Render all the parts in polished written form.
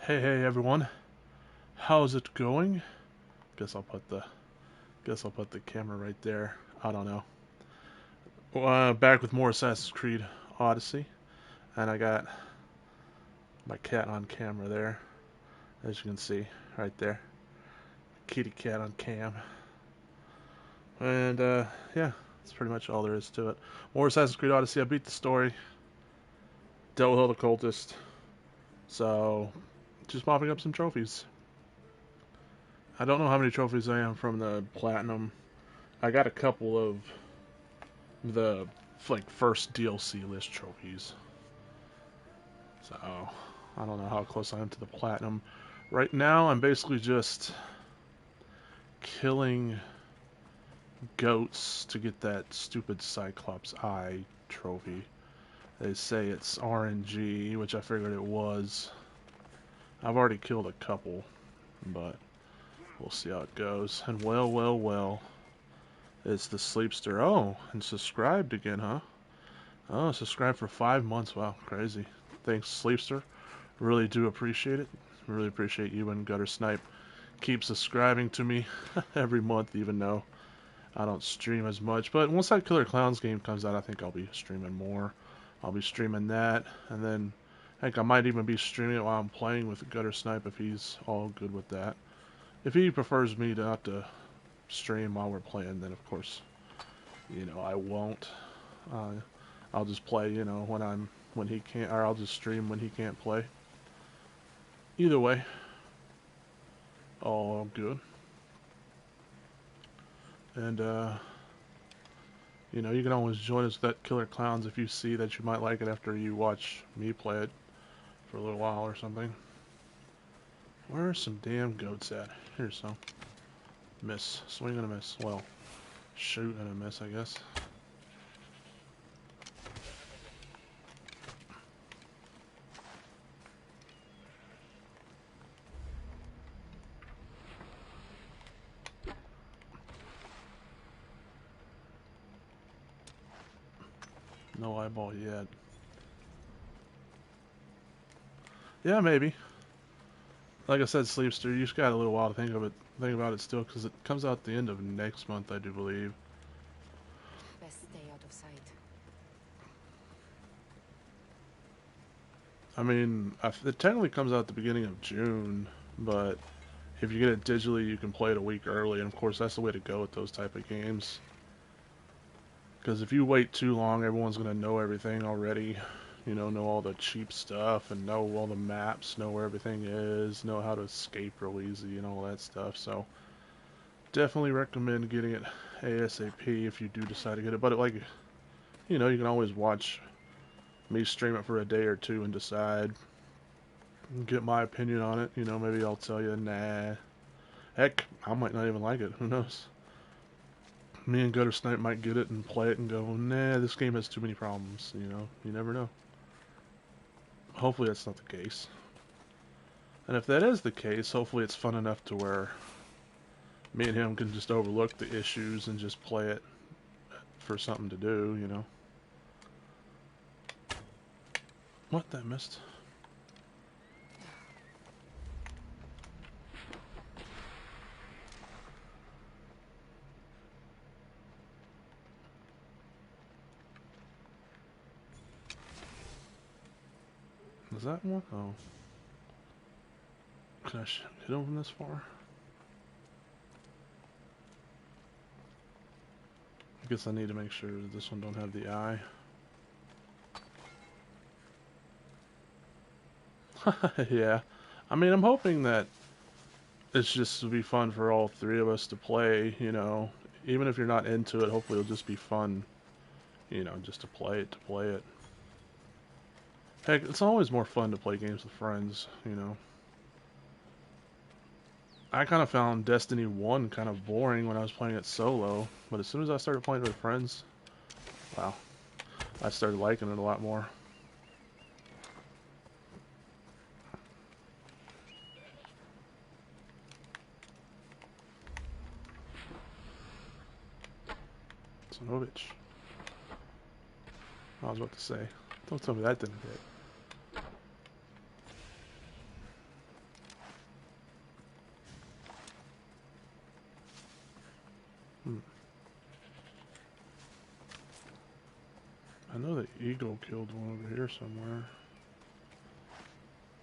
Hey everyone, how's it going? Guess I'll put the camera right there. I don't know. Back with more Assassin's Creed Odyssey, and I got my cat on camera there, as you can see right there. Kitty cat on cam, and yeah, that's pretty much all there is to it. More Assassin's Creed Odyssey. I beat the story, dealt with all the cultists, so just mopping up some trophies. I don't know how many trophies I am from the platinum. I got a couple of the first DLC list trophies. So I don't know how close I am to the platinum. Right now I'm basically just killing goats to get that stupid Cyclops Eye trophy. They say it's RNG, which I figured it was. I've already killed a couple, but we'll see how it goes. And well, it's the Sleepster. Oh, and subscribed again, huh? Oh, subscribed for 5 months. Wow, crazy. Thanks, Sleepster. Really do appreciate it. Really appreciate you and Gutter Snipe. Keep subscribing to me every month, even though I don't stream as much. But once that Killer Clowns game comes out, I think I'll be streaming more. I'll be streaming that, and then heck, I might even be streaming it while I'm playing with Gutter Snipe if he's all good with that. If he prefers me to not to stream while we're playing, then of course, I won't. Uh, I'll just play, when he can't, or I'll just stream when he can't play. Either way, all good. And you can always join us with that Killer Clowns if you see that you might like it after you watch me play it for a little while or something. Where are some damn goats at? Here's some. Miss. Swing and a miss. Well, shoot and a miss, I guess. No eyeball yet. Yeah, maybe. Like I said, Sleepster, you just got a little while to think about it still, because it comes out the end of next month, I do believe. Best stay out of sight. I mean, it technically comes out the beginning of June, but if you get it digitally, you can play it a week early, and of course, that's the way to go with those type of games. Because if you wait too long, everyone's going to know everything already. Know all the cheap stuff, and know all the maps, know where everything is, know how to escape real easy, and all that stuff. So, definitely recommend getting it ASAP if you do decide to get it. But you can always watch me stream it for a day or two and decide, and get my opinion on it. Maybe I'll tell you, nah. Heck, I might not even like it. Who knows? Me and Gutter Snipe might get it and play it and go, nah, this game has too many problems. You never know. Hopefully that's not the case. And if that is the case, hopefully it's fun enough to where me and him can just overlook the issues and just play it for something to do. What? That missed? Was that one? Oh. Can I hit him from this far? I guess I need to make sure that this one don't have the eye. Yeah. I mean, I'm hoping that it's just to be fun for all three of us to play. Even if you're not into it, hopefully it'll just be fun, just to play it. Heck, it's always more fun to play games with friends. I kind of found Destiny 1 kind of boring when I was playing it solo, but as soon as I started playing with friends, wow, I started liking it a lot more. Son of a bitch. I was about to say, don't tell me that didn't hit. I know the eagle killed one over here somewhere.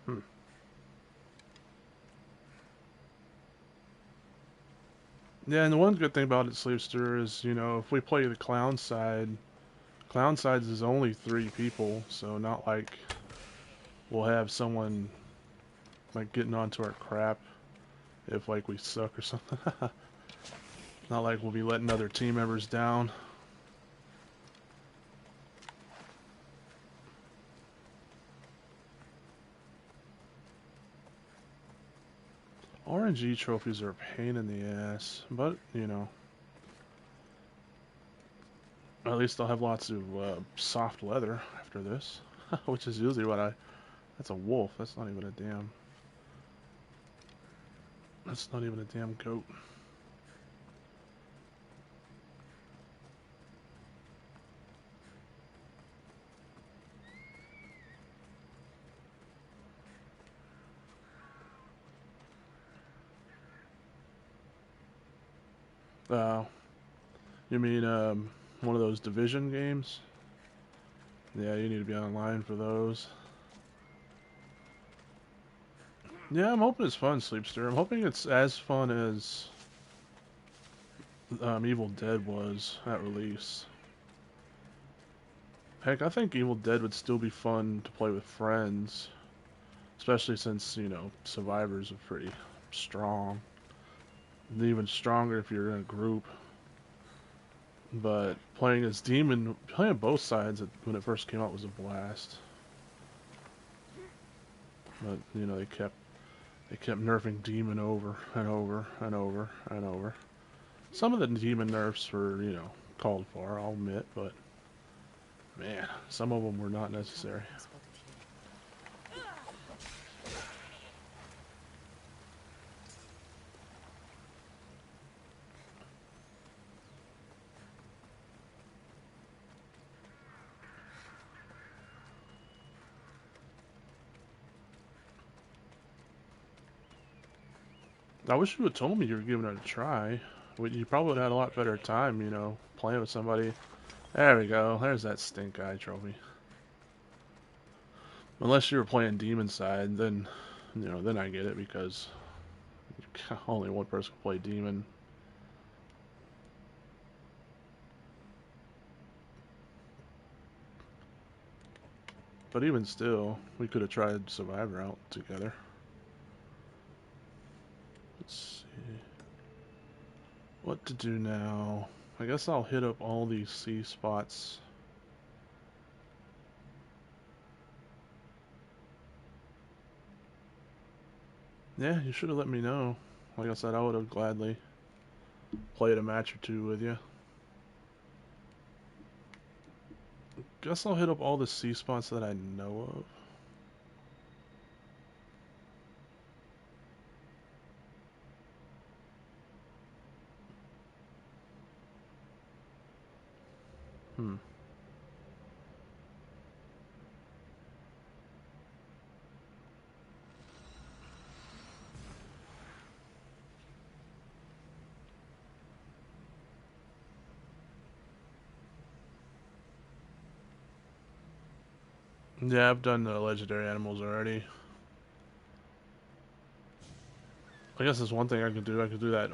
Hmm. Yeah, and the one good thing about it, Sleepster, is, you know, if we play the clown sides is only 3 people, so not like we'll have someone like getting onto our crap if like we suck or something. Not like we'll be letting other team members down. RNG trophies are a pain in the ass, but you know, at least I'll have lots of soft leather after this, which is usually what I. That's a wolf. That's not even a damn. That's not even a damn goat. Uh, you mean one of those division games? Yeah, you need to be online for those. Yeah, I'm hoping it's fun, Sleepster. I'm hoping it's as fun as Evil Dead was at release. Heck, I think Evil Dead would still be fun to play with friends, especially since, you know, survivors are pretty strong. And even stronger if you're in a group. But playing as Demon, playing both sides when it first came out was a blast. But, you know, they kept nerfing Demon over and over and over and over. Some of the Demon nerfs were, you know, called for, I'll admit, but man, some of them were not necessary. I wish you would have told me you were giving it a try. You probably would have had a lot better time, you know, playing with somebody. There we go. There's that stink eye trophy. Unless you were playing demon side, then, you know, then I get it because only one person can play demon. But even still, we could have tried Survivor out together. Let's see. What to do now? I guess I'll hit up all these C spots. Yeah, you should have let me know. Like I said, I would have gladly played a match or two with you. Guess I'll hit up all the C spots that I know of. Hmm. Yeah, I've done the legendary animals already. I guess there's one thing I could do. I could do that.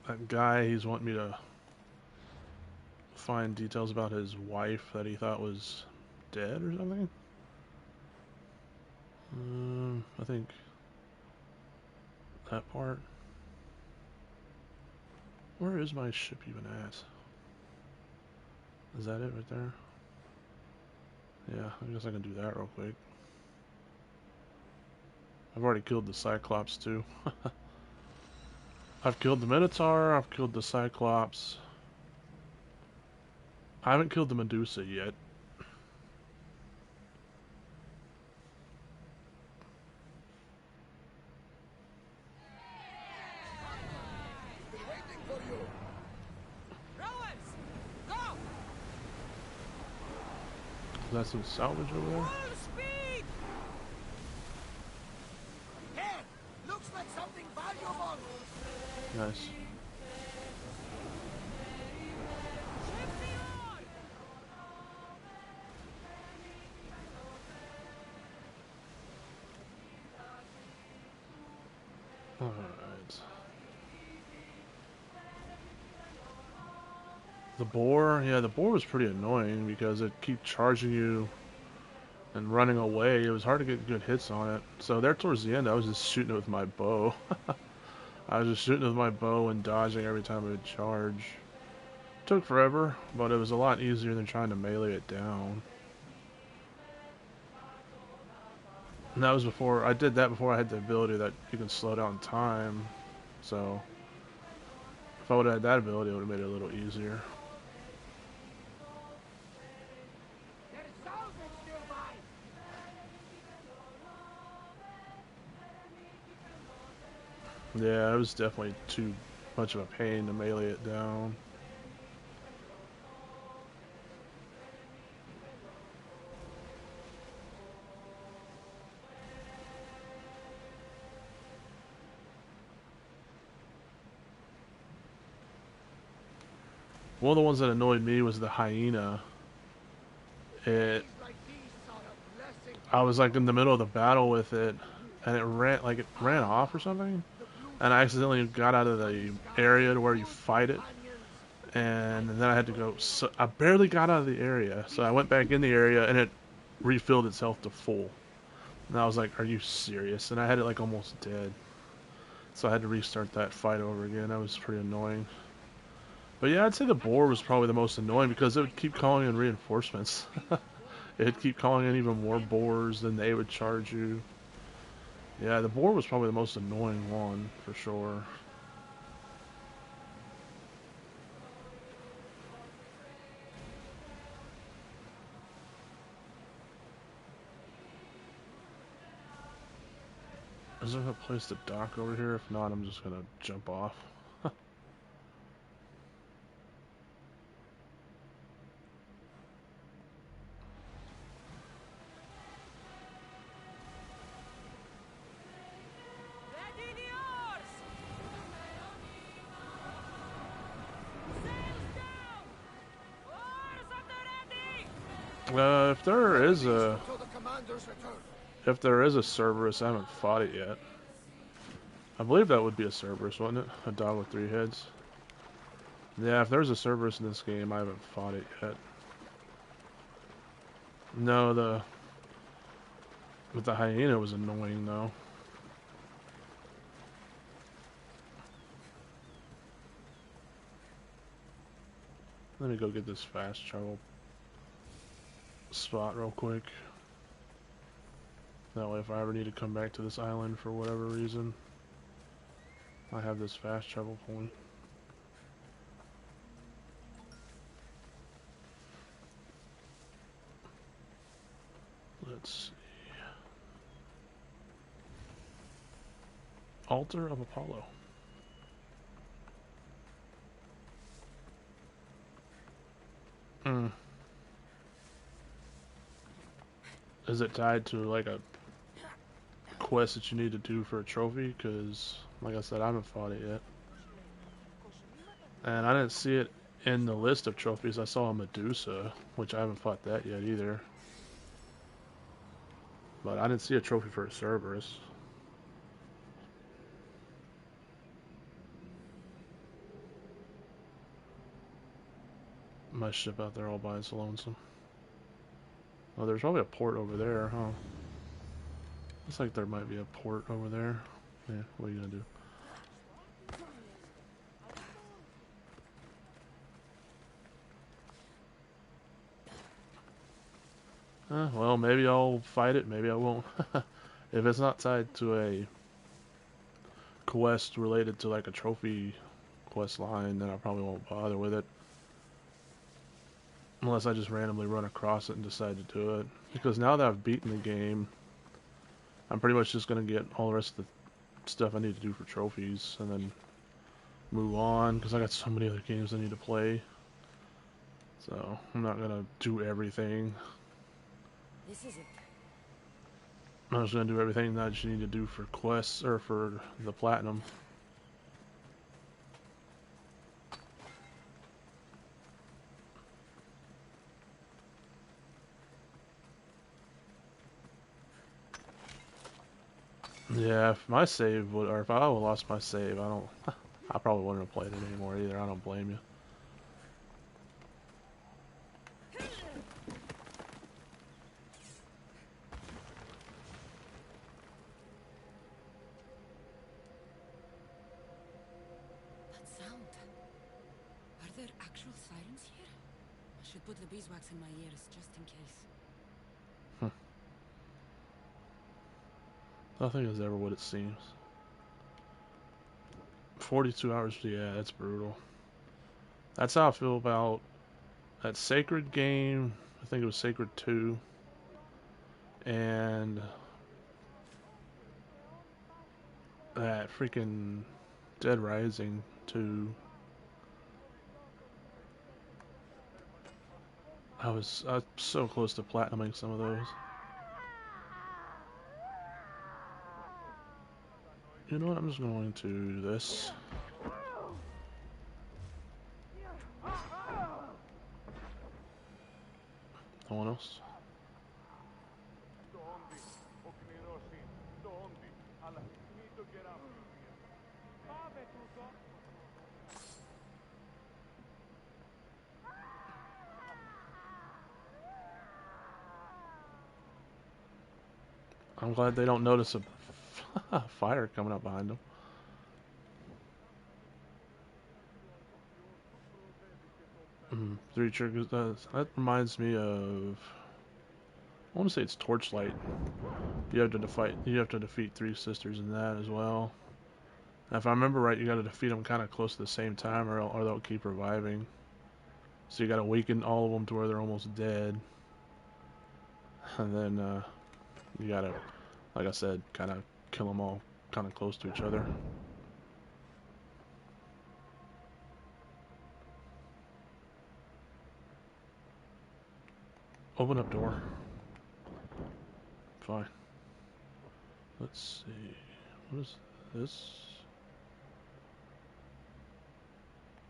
That guy, he's wanting me to find details about his wife that he thought was dead or something. I think that part. Where is my ship even at? Is that it right there? Yeah, I guess I can do that real quick. I've already killed the Cyclops too. I've killed the Minotaur, I've killed the Cyclops. I haven't killed the Medusa yet. Is that some salvage over there? Looks like something valuable. Nice. Alright. The boar, yeah, the boar was pretty annoying because it kept charging you and running away. It was hard to get good hits on it. So there towards the end, I was just shooting it with my bow. I was just shooting with my bow and dodging every time it would charge. Took forever, but it was a lot easier than trying to melee it down. And that was before, I did that before I had the ability that you can slow down time. So, if I would have had that ability, it would have made it a little easier. There's salvage nearby. Yeah, it was definitely too much of a pain to melee it down. One of the ones that annoyed me was the hyena. It, Like these are a blessing. I was like in the middle of the battle with it, and it ran off or something, and I accidentally got out of the area to where you fight it, and then I had to go. So I barely got out of the area, so I went back in the area, and it refilled itself to full. And I was like, "Are you serious?" And I had it like almost dead, so I had to restart that fight over again. That was pretty annoying. But yeah, I'd say the boar was probably the most annoying because it would keep calling in reinforcements. It'd keep calling in even more boars than they would charge you. Yeah, the boar was probably the most annoying one, for sure. Is there a place to dock over here? If not, I'm just gonna jump off. Ready the oars! Sails down! Oars at the ready! If there is a Until the commander's return. Cerberus, I haven't fought it yet. I believe that would be a Cerberus, wouldn't it? A dog with 3 heads. Yeah, if there's a Cerberus in this game, I haven't fought it yet. No, but the hyena was annoying though. Let me go get this fast travel spot real quick. That way if I ever need to come back to this island for whatever reason, I have this fast travel point. Let's see. Altar of Apollo. Hmm. Is it tied to like a quest that you need to do for a trophy? Because, like I said, I haven't fought it yet. And I didn't see it in the list of trophies. I saw a Medusa, which I haven't fought that yet either. But I didn't see a trophy for a Cerberus. My ship out there all by its lonesome. Oh, there's probably a port over there, huh? Looks like there might be a port over there. Yeah, what are you gonna do? Well, maybe I'll fight it, maybe I won't. If it's not tied to a quest related to like a trophy quest line, then I probably won't bother with it. Unless I just randomly run across it and decide to do it. Because now that I've beaten the game, I'm pretty much just going to get all the rest of the stuff I need to do for trophies and then move on. Because I got so many other games I need to play. So I'm not going to do everything. This is it. I'm just going to do everything that I just need to do for quests or for the platinum. Yeah, if my save would, or if I would lost my save, I don't, I probably wouldn't have played it anymore either. I don't blame you. That sound. Are there actual sirens here? I should put the beeswax in my ears just in case. Nothing is ever what it seems. 42 hours, yeah, that's brutal. That's how I feel about that Sacred game. I think it was Sacred 2. And that freaking Dead Rising 2. I was so close to platinuming some of those. You know what? I'm just going to do this. No one else. I'm glad they don't notice a fire coming up behind them. 3 triggers. That reminds me of. I want to say it's Torchlight. You have to defeat 3 sisters in that as well. And if I remember right, you got to defeat them kind of close to the same time, or they'll keep reviving. So you got to weaken all of them to where they're almost dead, and then you got to, like I said, kind of kill them all kind of close to each other. Open up door. Fine. Let's see. What is this?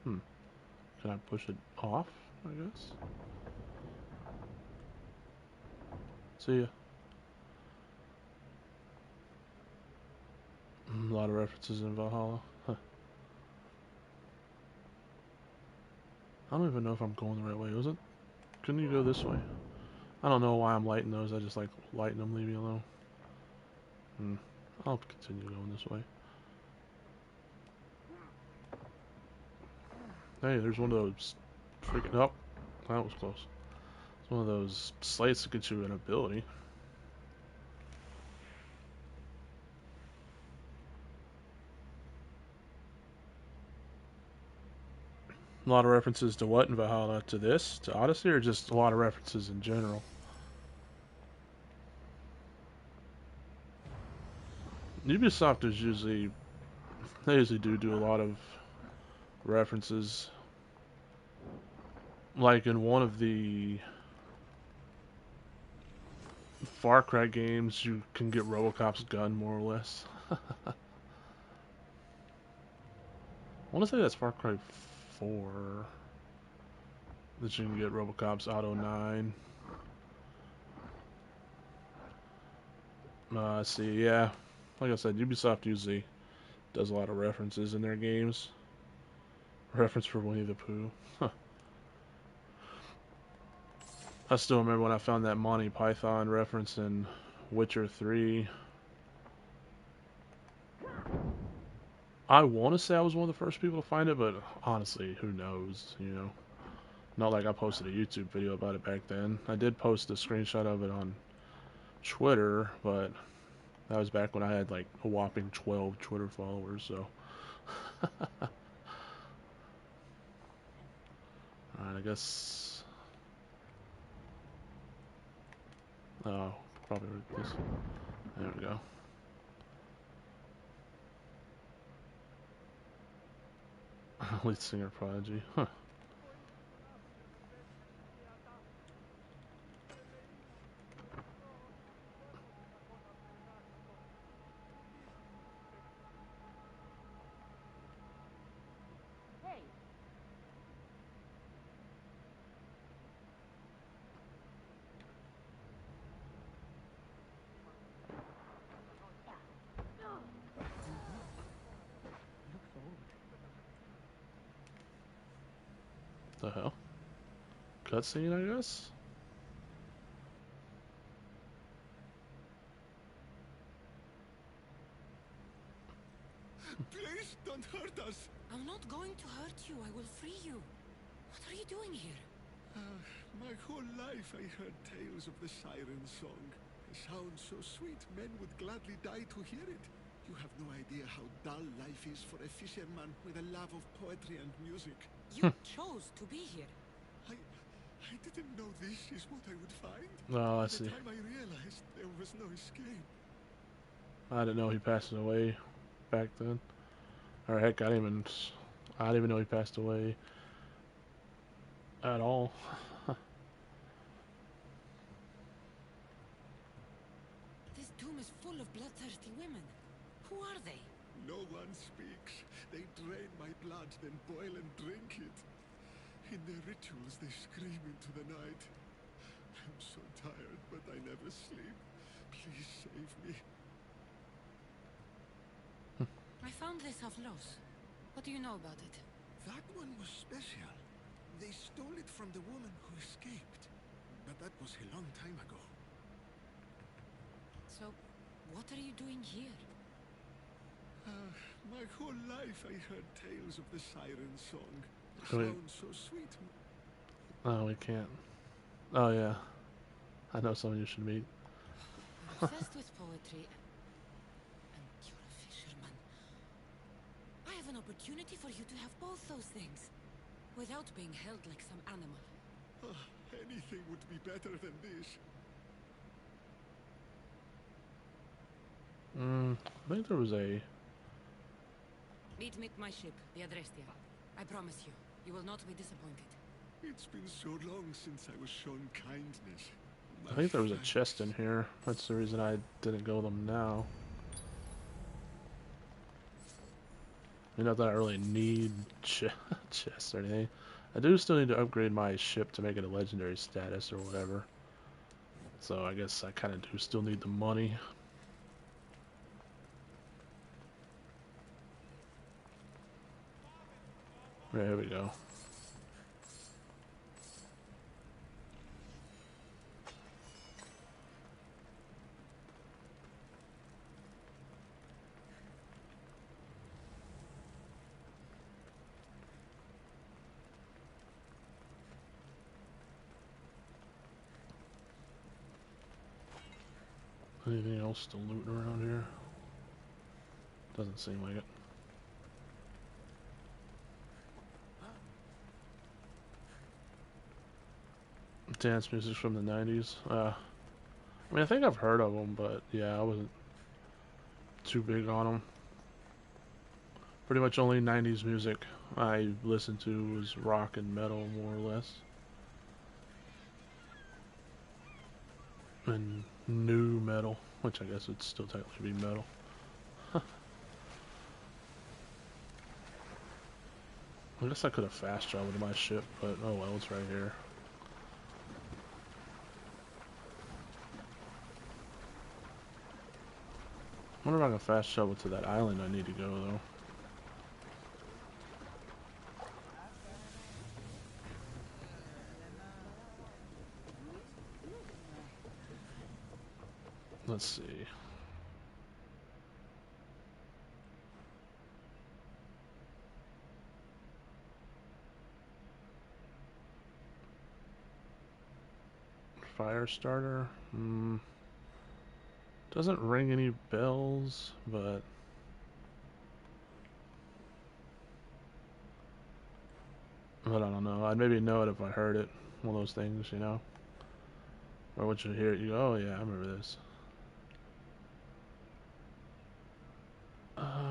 Can I push it off, I guess? See ya. A lot of references in Valhalla. Huh. I don't even know if I'm going the right way. Was it? Couldn't you go this way? I don't know why I'm lighting those. I just like lighting them. Leave me alone. I'll continue going this way. Hey, there's one of those freaking... Oh, that was close. It's one of those slates that get you an ability. A lot of references to what in Valhalla? To this? To Odyssey? Or just a lot of references in general? Ubisoft is usually... They usually do a lot of references. Like in one of the Far Cry games, you can get Robocop's gun, more or less. I want to say that's Far Cry 4 that you can get Robocop's Auto 9. See, yeah. Like I said, Ubisoft usually does a lot of references in their games. Reference for Winnie the Pooh. Huh. I still remember when I found that Monty Python reference in Witcher 3. I want to say I was one of the first people to find it, but honestly, who knows, you know? Not like I posted a YouTube video about it back then. I did post a screenshot of it on Twitter, but that was back when I had like a whopping 12 Twitter followers, so. Alright, I guess. Oh, probably this. There we go. Lead singer Prodigy. Huh. Hey, The hell? Cutscene, I guess? Please don't hurt us. I'm not going to hurt you. I will free you. What are you doing here? My whole life I heard tales of the siren song. It sounds so sweet, men would gladly die to hear it. You have no idea how dull life is for a fisherman with a love of poetry and music. You chose to be here. I didn't know this is what I would find. Oh, I By see. the time I realized there was no escape. I didn't know he passed away back then. Or heck, I didn't even know he passed away at all. This tomb is full of bloodthirsty women. Who are they? No one speaks. They drain my blood, then boil and drink it. In their rituals, they scream into the night. I'm so tired, but I never sleep. Please save me. I found this off Los. What do you know about it? That one was special. They stole it from the woman who escaped. But that was a long time ago. So, what are you doing here? My whole life I heard tales of the siren song. It Wait. sounds so sweet. Oh, we can't. Oh, yeah. I know someone you should meet. You're obsessed with poetry. And you're a fisherman. I have an opportunity for you to have both those things. Without being held like some animal. Anything would be better than this. I think there was a... Meet me at my ship, the Adrestia. I promise you, you will not be disappointed. It's been so long since I was shown kindness. I think there was a chest in here. That's the reason I didn't go them now. Not that I really need chests or anything. I do still need to upgrade my ship to make it a legendary status or whatever. So I guess I kind of do still need the money. There we go. Anything else still looting around here? Doesn't seem like it. Dance music from the 90s. I mean, I think I've heard of them, but yeah, I wasn't too big on them. Pretty much only 90s music I listened to was rock and metal, more or less. And new metal, which I guess would still technically be metal. I guess I could have fast traveled to my ship, but oh well, it's right here. I wonder if I can fast travel to that island I need to go, though. Let's see. Fire starter? Doesn't ring any bells, but... I don't know. I'd maybe know it if I heard it. One of those things, you know? Or once you hear it, you go, oh yeah, I remember this.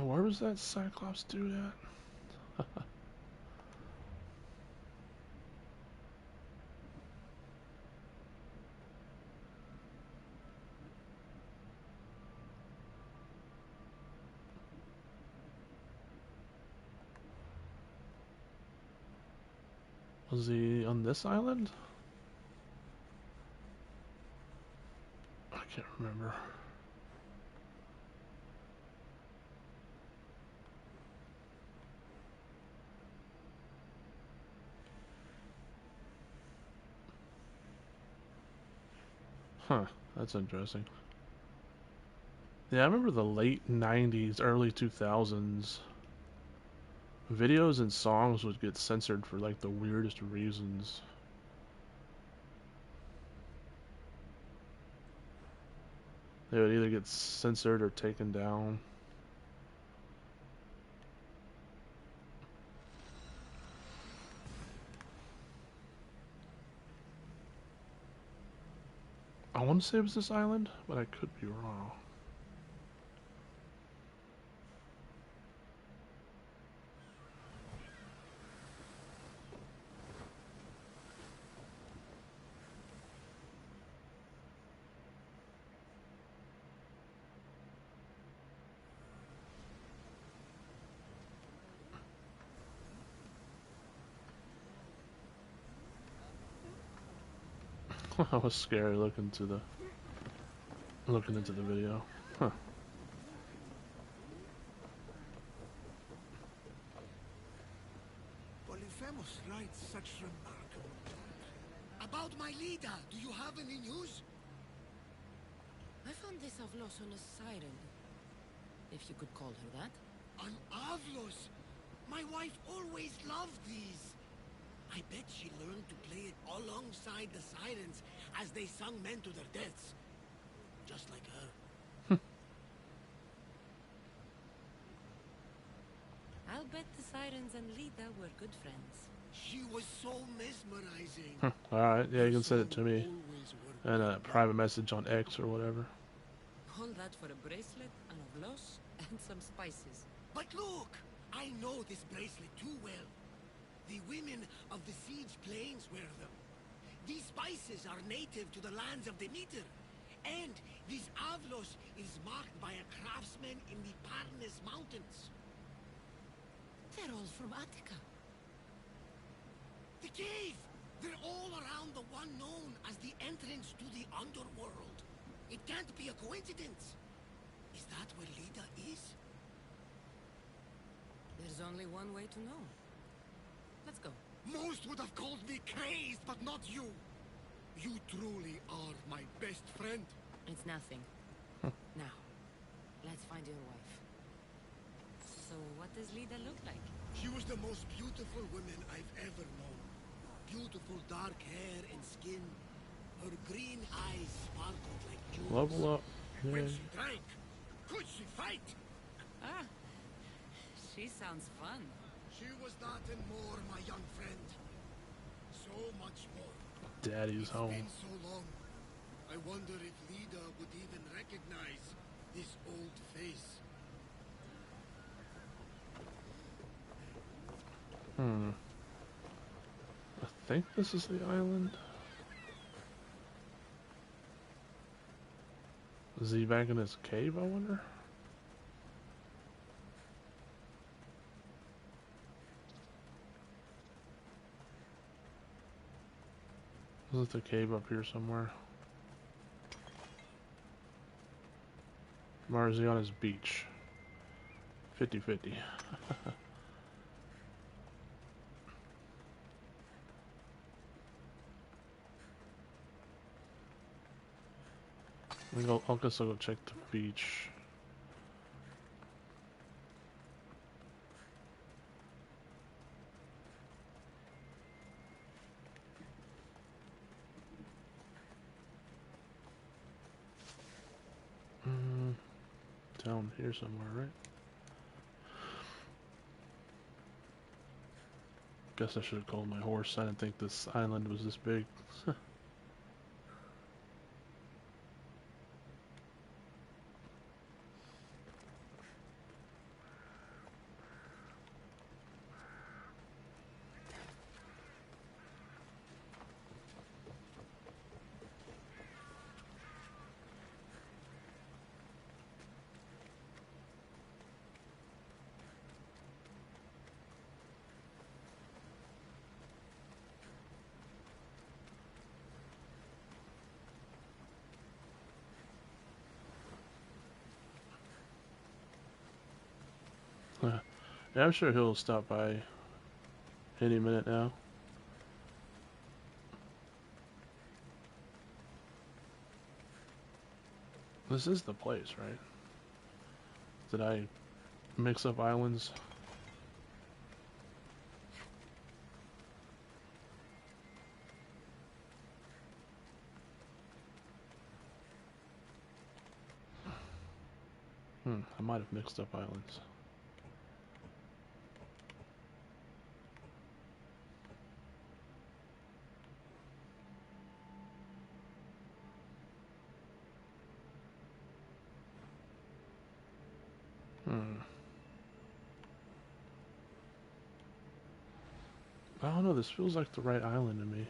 Where was that Cyclops dude at? Was he on this island? I can't remember. Huh, that's interesting. Yeah, I remember the late 90s, early 2000s. Videos and songs would get censored for like the weirdest reasons. They would either get censored or taken down. I want to say it was this island, but I could be wrong. I was scared looking into the video. Huh. Polyphemus writes such remarkable. About my leader, do you have any news? I found this Avlos on a siren. If you could call her that. An Avlos! My wife always loved these. I bet she learned to play it alongside the sirens as they sung men to their deaths. Just like her. I'll bet the sirens and Lida were good friends. She was so mesmerizing. Alright, yeah, you can send it to me Always worked in a private message on X or whatever. All that for a bracelet, an Avlos, and some spices. But look! I know this bracelet too well. The women of the Siege Plains wear them. These spices are native to the lands of Demeter. And this Avlos is marked by a craftsman in the Parnes Mountains. They're all from Attica. The cave! They're all around the one known as the entrance to the underworld. It can't be a coincidence. Is that where Lida is? There's only one way to know. Let's go. Most would have called me crazed, but not you. You truly are my best friend. It's nothing. Now, let's find your wife. So, what does Lida look like? She was the most beautiful woman I've ever known. Beautiful dark hair and skin. Her green eyes sparkled like jewels. Level up. When Yay. she drank, could she fight? Ah, she sounds fun. She was that and more, my young friend. So much more. Daddy's It's home. been so long. I wonder if Lida would even recognize this old face. I think this is the island. Is he back in his cave, I wonder? Isn't the cave up here somewhere? Or is he on his beach? 50-50. I guess I'll go check the beach. Down here somewhere, right? Guess I should have called my horse. I didn't think this island was this big. Yeah, I'm sure he'll stop by any minute now. This is the place, right? Did I mix up islands? I might have mixed up islands. I don't know, this feels like the right island to me.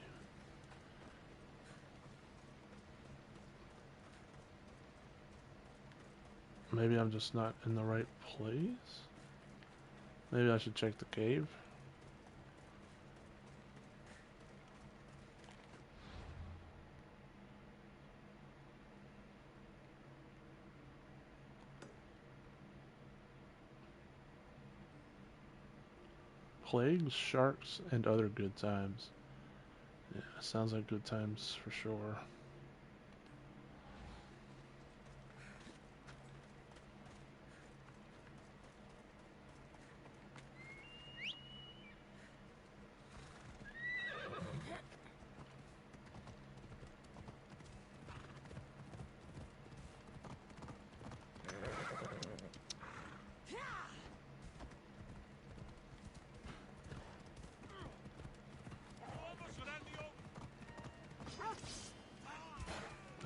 Maybe I'm just not in the right place? Maybe I should check the cave? Plagues, sharks, and other good times. Yeah, sounds like good times for sure.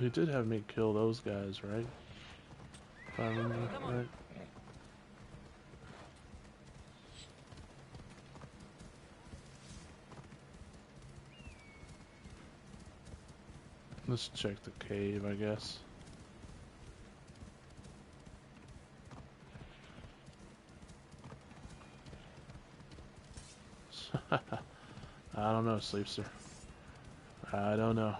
He did have me kill those guys, right? If I remember right. Let's check the cave, I guess. I don't know, Sleepster. I don't know.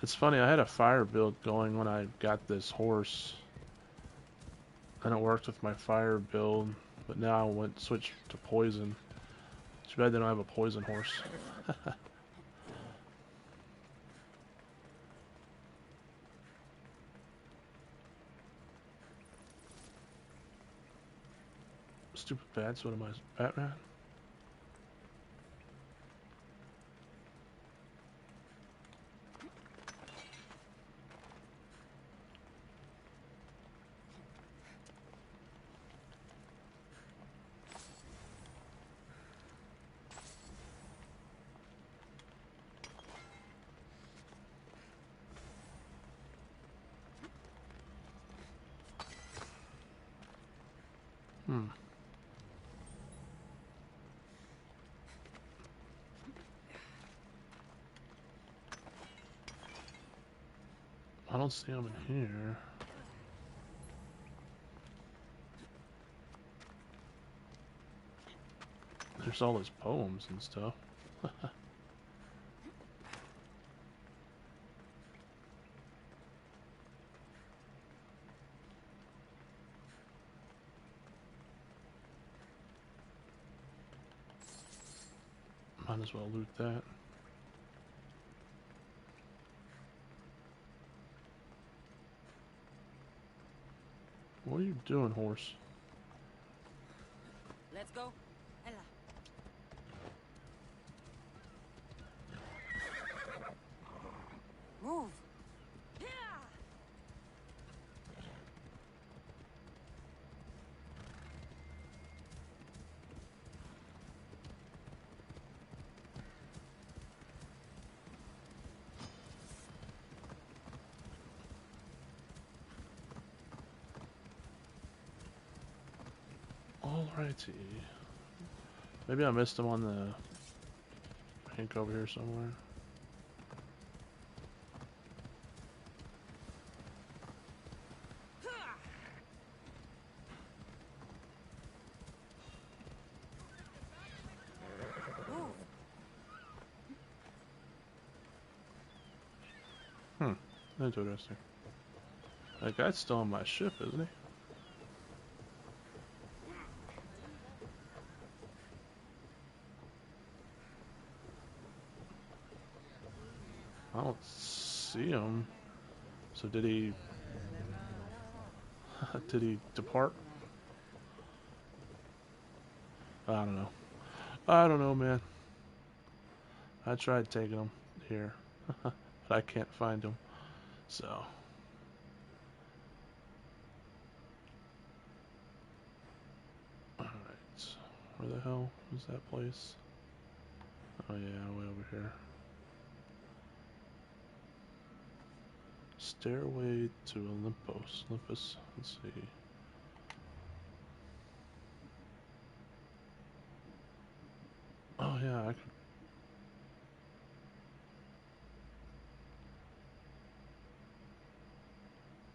It's funny, I had a fire build going when I got this horse. And it worked with my fire build, but now I switched to poison. Too bad they don't have a poison horse. Stupid bats, what am I, Batman? I don't see them in here. There's all his poems and stuff. Might as well loot that. What are you doing, horse? Let's go. Ella. Move. Alrighty. Maybe I missed him on the bank over here somewhere. Interesting. That guy's still on my ship, isn't he? I don't see him. So did he... did he depart? I don't know. I don't know, man. I tried taking him here, but I can't find him. So... Alright. Where the hell is that place? Oh yeah, way over here. Stairway to Olympus. Let's see. Oh yeah, I could.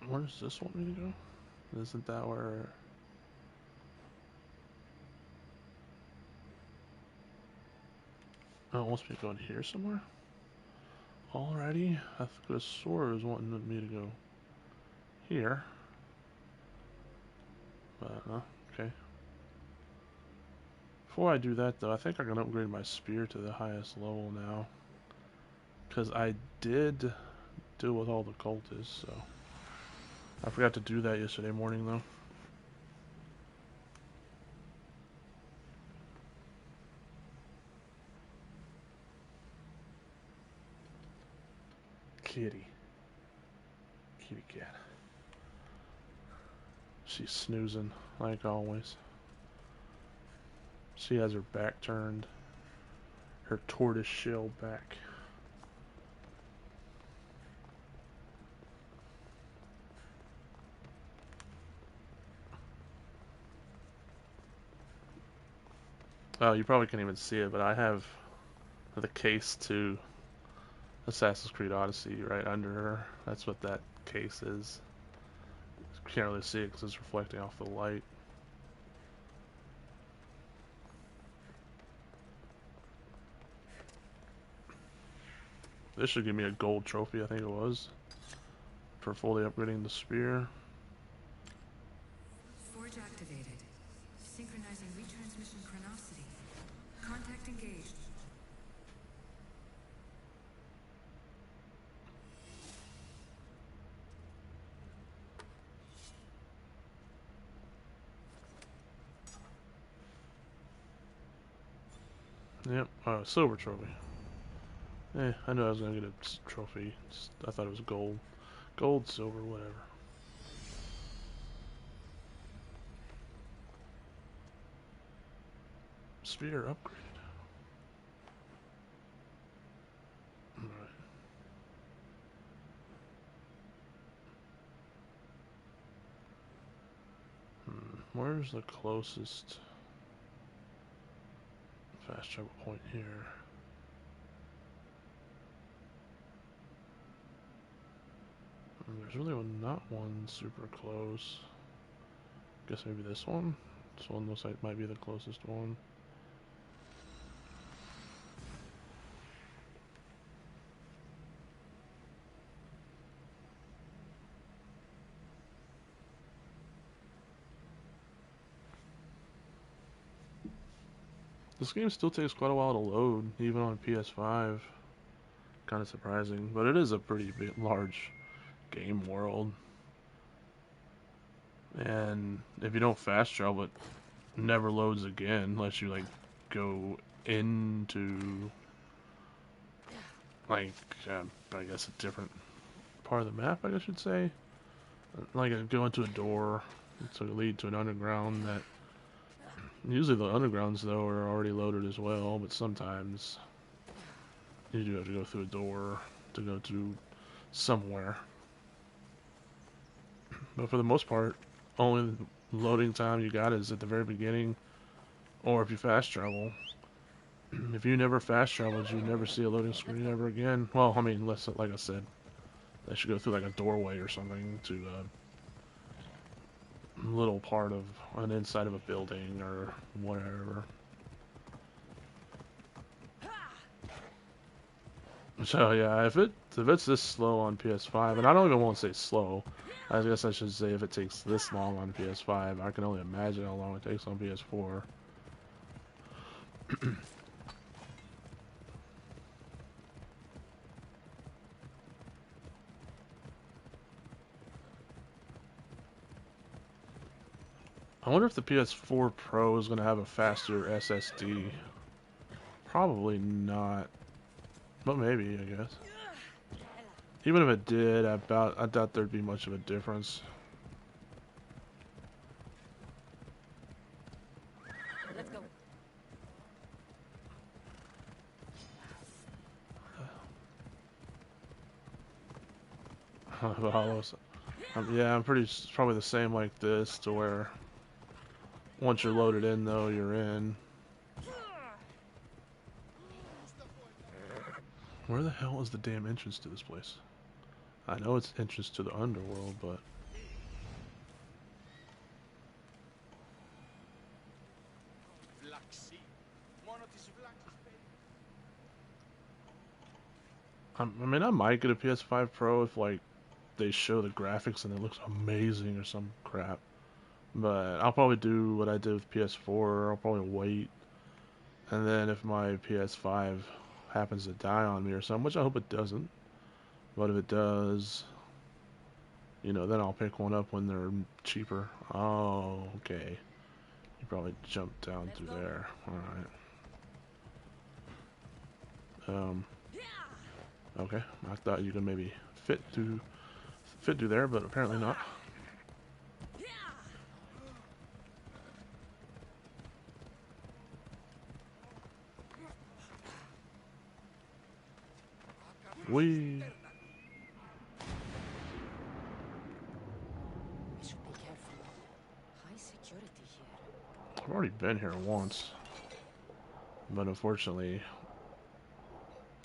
Where does this want me to go? Isn't that where? Oh, it wants me to go in here somewhere. Alrighty, I could have swore it was wanting me to go here. But okay. Before I do that though, I think I can upgrade my spear to the highest level now. Because I did deal with all the cultists, so. I forgot to do that yesterday morning though. Kitty. Kitty cat. She's snoozing, like always. She has her back turned. Her tortoise shell back. Oh, you probably can't even see it, but I have the case to Assassin's Creed Odyssey right under her. That's what that case is. You can't really see it because it's reflecting off the light. This should give me a gold trophy, I think it was, for fully upgrading the spear. Forge activated. Synchronizing retransmission chronicity. Contact engaged. Yep, silver trophy. I knew I was gonna get a trophy. I thought it was gold. Gold, silver, whatever. Spear upgraded. Alright. Where's the closest fast travel point here? There's really not one super close. Guess maybe this one? This one looks like might be the closest one. This game still takes quite a while to load, even on PS5. Kind of surprising, but it is a pretty big, large game world. And if you don't fast travel, it never loads again unless you like go into like I guess a different part of the map, I guess you'd say. Like go into a door to lead to an underground that usually the undergrounds though are already loaded as well, but sometimes you do have to go through a door to go to somewhere. But for the most part, only loading time you got is at the very beginning, or if you fast travel. If you never fast traveled, you never see a loading screen ever again. Well, I mean, unless, like I said, they should go through like a doorway or something to a little part of an inside of a building or whatever. So yeah, if it's this slow on PS5, and I don't even want to say slow, I guess I should say if it takes this long on PS5, I can only imagine how long it takes on PS4. I wonder if the PS4 Pro is going to have a faster SSD. Probably not. But maybe, I guess. Even if it did, I doubt there'd be much of a difference. Let's go. The hollows. Yeah, I'm pretty. It's probably the same like this, to where once you're loaded in, though, you're in. Where the hell is the damn entrance to this place? I know it's entrance to the underworld, but I mean, I might get a PS5 Pro if like they show the graphics and it looks amazing or some crap. But I'll probably do what I did with PS4. I'll probably wait, and then if my PS5 happens to die on me or something, which I hope it doesn't, but if it does, you know, then I'll pick one up when they're cheaper. Oh, okay. You probably jumped down through there. Alright. Okay. I thought you could maybe fit through there, but apparently not. We Should be careful. High security here. I've already been here once, but unfortunately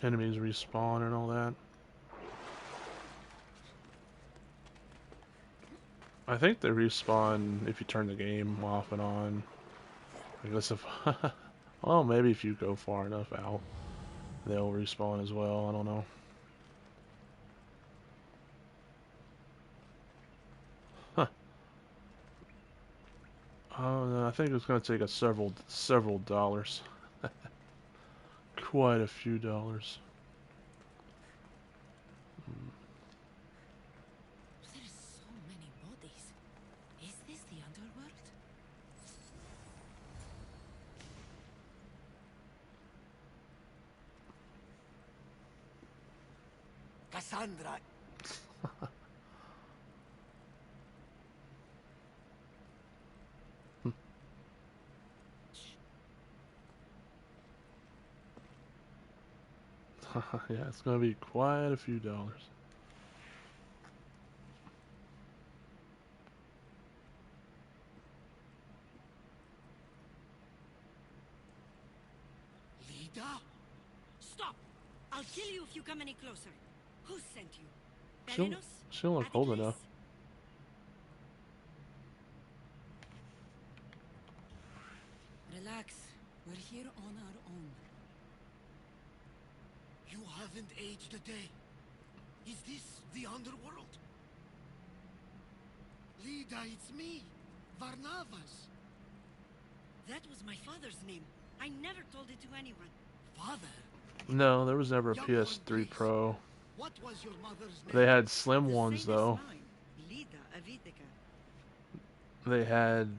enemies respawn and all that. I think they respawn if you turn the game off and on. I guess if well, maybe if you go far enough out, they'll respawn as well. I don't know. Huh. Oh, no, I think it's going to take us several dollars. Quite a few dollars. There's so many bodies. Is this the underworld? Cassandra. Yeah, it's going to be quite a few dollars. Lida? Stop! I'll kill you if you come any closer. Who sent you? She don't look old enough. Relax. We're here on our own. You haven't aged a day. Is this the underworld? Lida, it's me, Varnavas. That was my father's name. I never told it to anyone. Father? No, there was never a Young PS3 one, Pro. What was your mother's name? They had slim The ones same as though. mine. Lida Avitica. They had,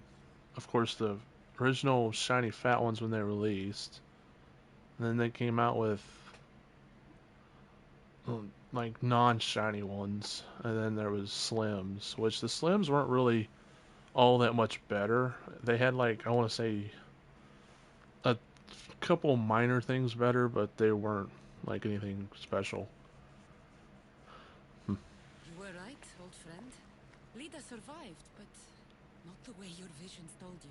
of course, the original shiny fat ones when they released. And then they came out with like non-shiny ones, and then there was slims, which the slims weren't really all that much better. They had like, I want to say, a couple minor things better, but they weren't like anything special. You were right, old friend. Lida survived, but not the way your visions told you.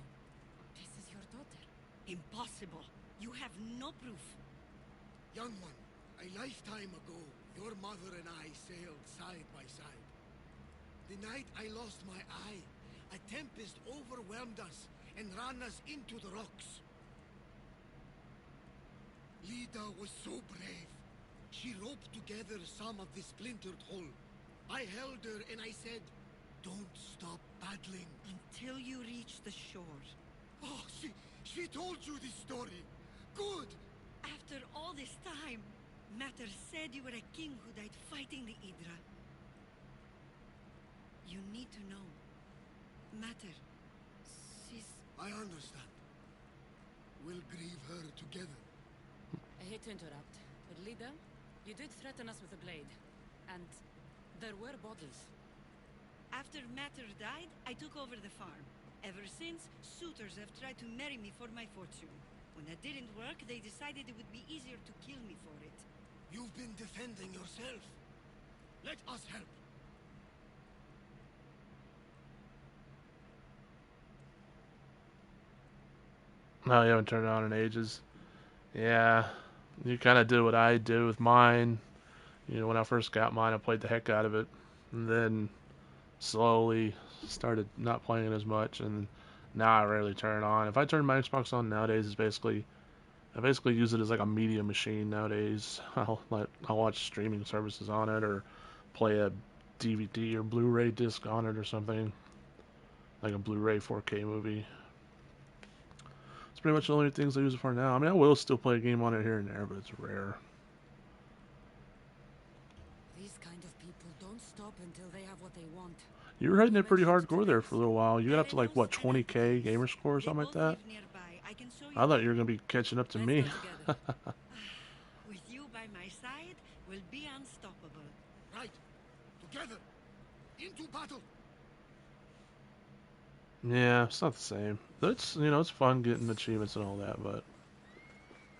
This is your daughter. Impossible. You have no proof. Young one, a lifetime ago, your mother and I sailed side by side. The night I lost my eye, a tempest overwhelmed us and ran us into the rocks. Lida was so brave. She roped together some of the splintered hull. I held her and I said, "Don't stop paddling." Until you reach the shore. Oh, she told you this story. Good. After all this time, Matter said you were a king who died fighting the Hydra. You need to know. Matter, I understand. We'll grieve her together. I hate to interrupt, but leader, you did threaten us with a blade. And there were bodies. After Matter died, I took over the farm. Ever since, suitors have tried to marry me for my fortune. When that didn't work, they decided it would be easier to kill me for it. You've been defending yourself. Let us help. No, you haven't turned it on in ages. Yeah, you kind of did what I did with mine. You know, when I first got mine, I played the heck out of it, and then slowly started not playing it as much, and now I rarely turn it on. If I turn my Xbox on nowadays, I basically use it as like a media machine nowadays. I'll watch streaming services on it, or play a DVD or Blu-ray disc on it or something, like a Blu-ray 4K movie. It's pretty much the only things I use it for now. I mean, I will still play a game on it here and there, but it's rare. These kind of people don't stop until they have what they want. You were hitting it pretty hardcore there for a little while. You got up to like what, 20k gamer score or They something like both that? live nearby. I can show you. I thought you were gonna be catching up to Let's me. go together. With you by my side, we'll be unstoppable. Right. Together. Into battle. Yeah, it's not the same. It's, you know, it's fun getting achievements and all that, but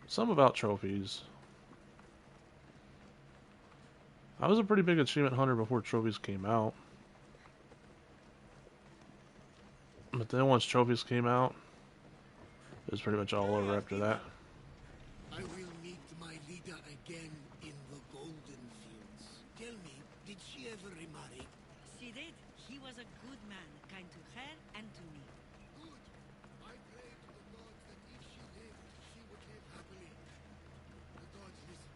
some about trophies. I was a pretty big achievement hunter before trophies came out. But then once trophies came out, it was pretty much all over after that. I will meet my leader again in the Golden Fields. Tell me, did she ever remarry? She did. He was a good man, kind to her and to me. Good. I pray to the gods that if she lived, she would live happily. The gods listened.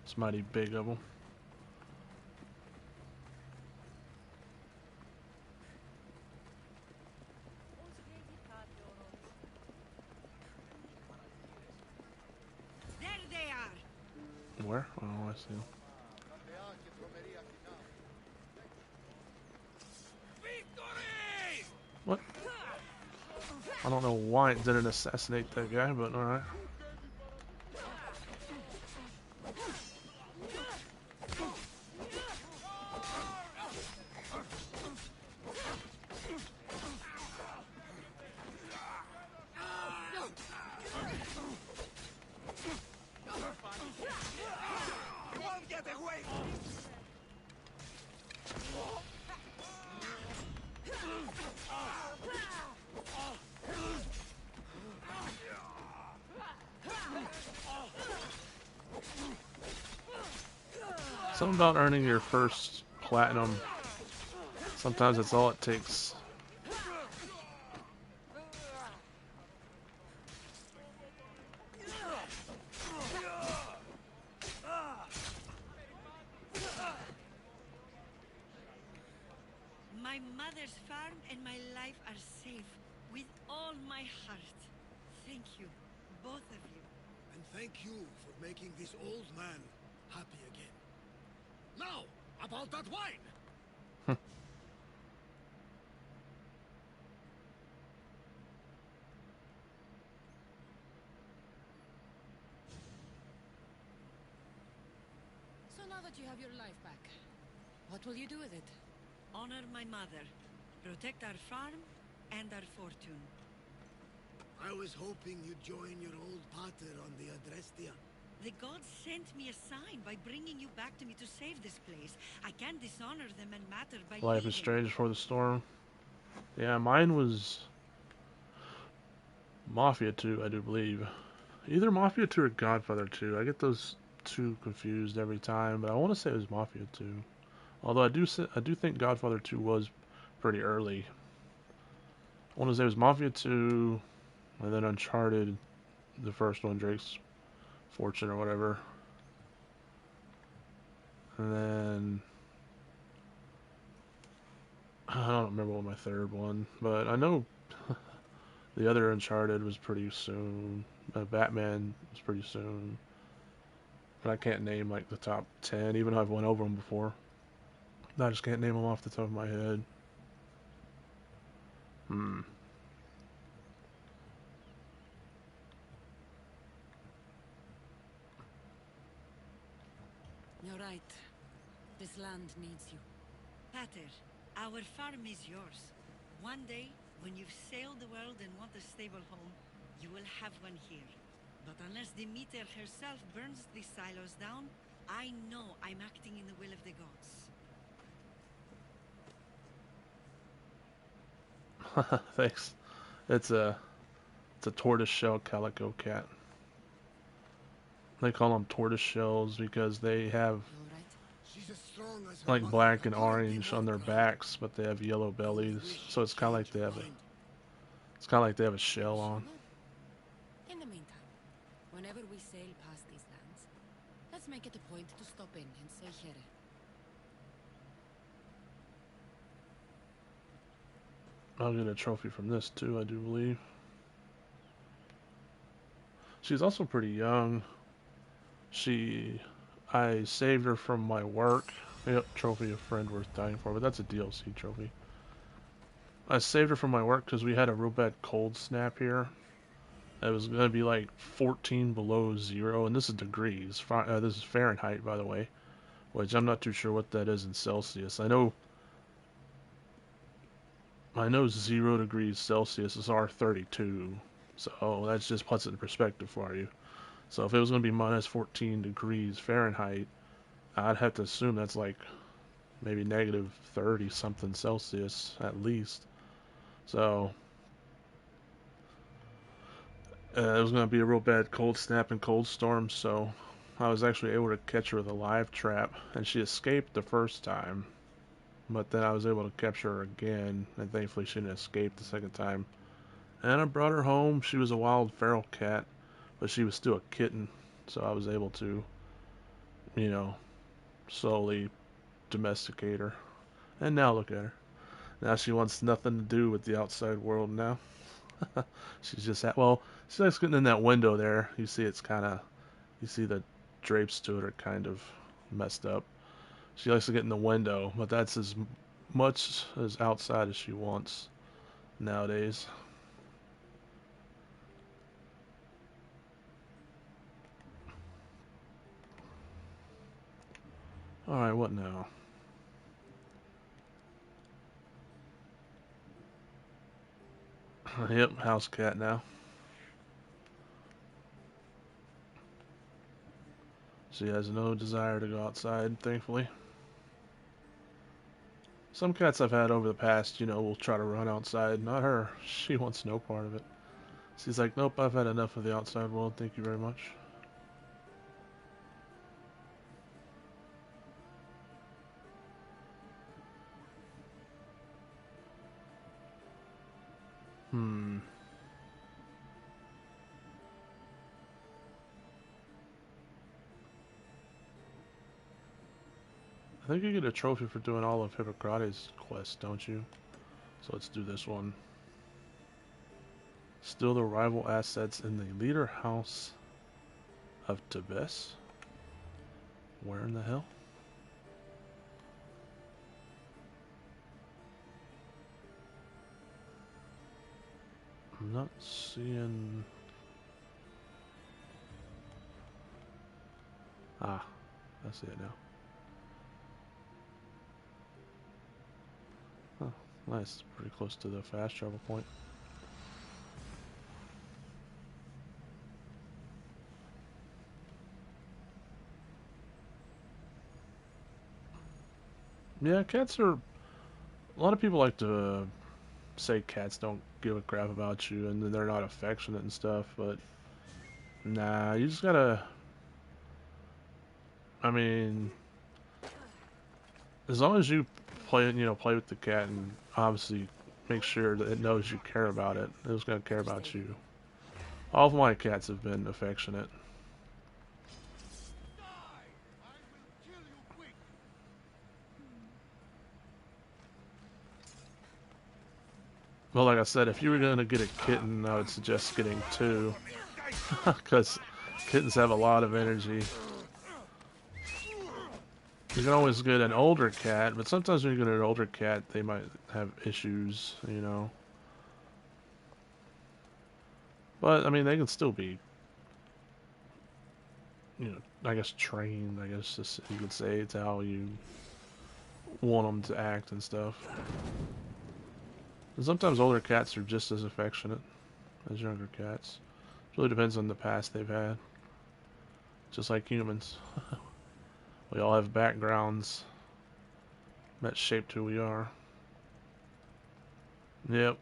It's mighty big of them. There they are. Where? Oh, I see them. What? I don't know why it didn't assassinate that guy, but alright. Something about earning your first platinum. Sometimes that's all it takes. My mother's farm and my life are safe. With all my heart. Thank you, both of you. And thank you for making this old man happy again. Now, about that wine! So now that you have your life back, what will you do with it? Honor my mother. Protect our farm and our fortune. I was hoping you'd join your old pater on the Adrestia. The gods sent me a sign by bringing you back to me to save this place. I can't dishonor them and Matter by Life leaving. is strange before the storm. Yeah, mine was Mafia 2, I do believe. Either Mafia 2 or Godfather 2. I get those two confused every time, but I want to say it was Mafia 2. Although I do think Godfather 2 was pretty early. I want to say it was Mafia 2, and then Uncharted, the first one, Drake's Fortune or whatever. And then I don't remember what my third one, but I know the other Uncharted was pretty soon. Batman was pretty soon. but I can't name like the top 10, even though I've went over them before. I just can't name them off the top of my head. Hmm. You're right. This land needs you. Pater, our farm is yours. One day, when you've sailed the world and want a stable home, you will have one here. But unless Demeter herself burns these silos down, I know I'm acting in the will of the gods. Thanks. It's a tortoiseshell calico cat. They call them tortoise shells because they have You all right? She's as strong as her like mother. black and There couldn't be orange more on their proud. backs, but they have yellow bellies. Wish So it's kind of like she'd they have mind. it's kind of like they have a shell on. In the meantime, whenever we sail past these lands, let's make it a point to stop in and say here. I'll get a trophy from this too, I do believe. She's also pretty young. I saved her from my work. Yep, trophy a friend worth dying for, but that's a DLC trophy. I saved her from my work because we had a real bad cold snap here. It was going to be like 14 below zero, and this is degrees. This is Fahrenheit, by the way, which I'm not too sure what that is in Celsius. I know 0 degrees Celsius is R32, so that just puts it in perspective for you. So if it was going to be minus 14 degrees Fahrenheit, I'd have to assume that's like maybe negative 30 something Celsius at least. So it was going to be a real bad cold snap and cold storm, so I was actually able to catch her with a live trap, and she escaped the first time, but then I was able to capture her again, and thankfully she didn't escape the second time. And I brought her home. She was a wild feral cat, but she was still a kitten, so I was able to, you know, slowly domesticate her. And now look at her. Now she wants nothing to do with the outside world now. She's just well, she likes getting in that window there. You see you see the drapes to it are kind of messed up. She likes to get in the window, but that's as much as outside as she wants nowadays. Alright, what now? Yep, house cat now. She has no desire to go outside, thankfully. Some cats I've had over the past, will try to run outside. Not her. She wants no part of it. She's like, nope, I've had enough of the outside world, thank you very much. Hmm. I think you get a trophy for doing all of Hippocrates' quests, don't you? So let's do this one. Steal the rival assets in the leader house of Tibes. Where in the hell? I'm not seeing... Ah, I see it now. Oh, nice. Pretty close to the fast travel point. Yeah, cats are... A lot of people like to say cats don't give a crap about you and they're not affectionate and stuff, but... Nah, you just gotta... I mean... As long as you play with the cat and obviously make sure that it knows you care about it, it's gonna care about you. All of my cats have been affectionate. Well, like I said, if you were gonna get a kitten, I would suggest getting two, because kittens have a lot of energy. You can always get an older cat, but sometimes when you get an older cat, they might have issues, you know. But I mean, they can still be, you know, I guess trained. I guess you could say it's how you want them to act and stuff. And sometimes older cats are just as affectionate as younger cats. It really depends on the past they've had. Just like humans, we all have backgrounds that shaped who we are. Yep.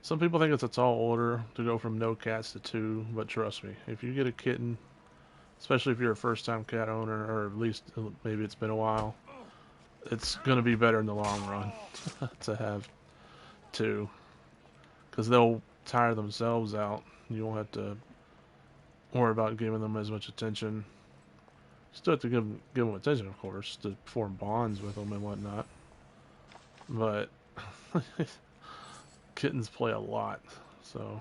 Some people think it's a tall order to go from no cats to two, but trust me, if you get a kitten, especially if you're a first-time cat owner, or at least maybe it's been a while, it's gonna be better in the long run to have two, because they'll tire themselves out. You won't have to worry about giving them as much attention. Still have to give them attention, of course, to form bonds with them and whatnot. But kittens play a lot, so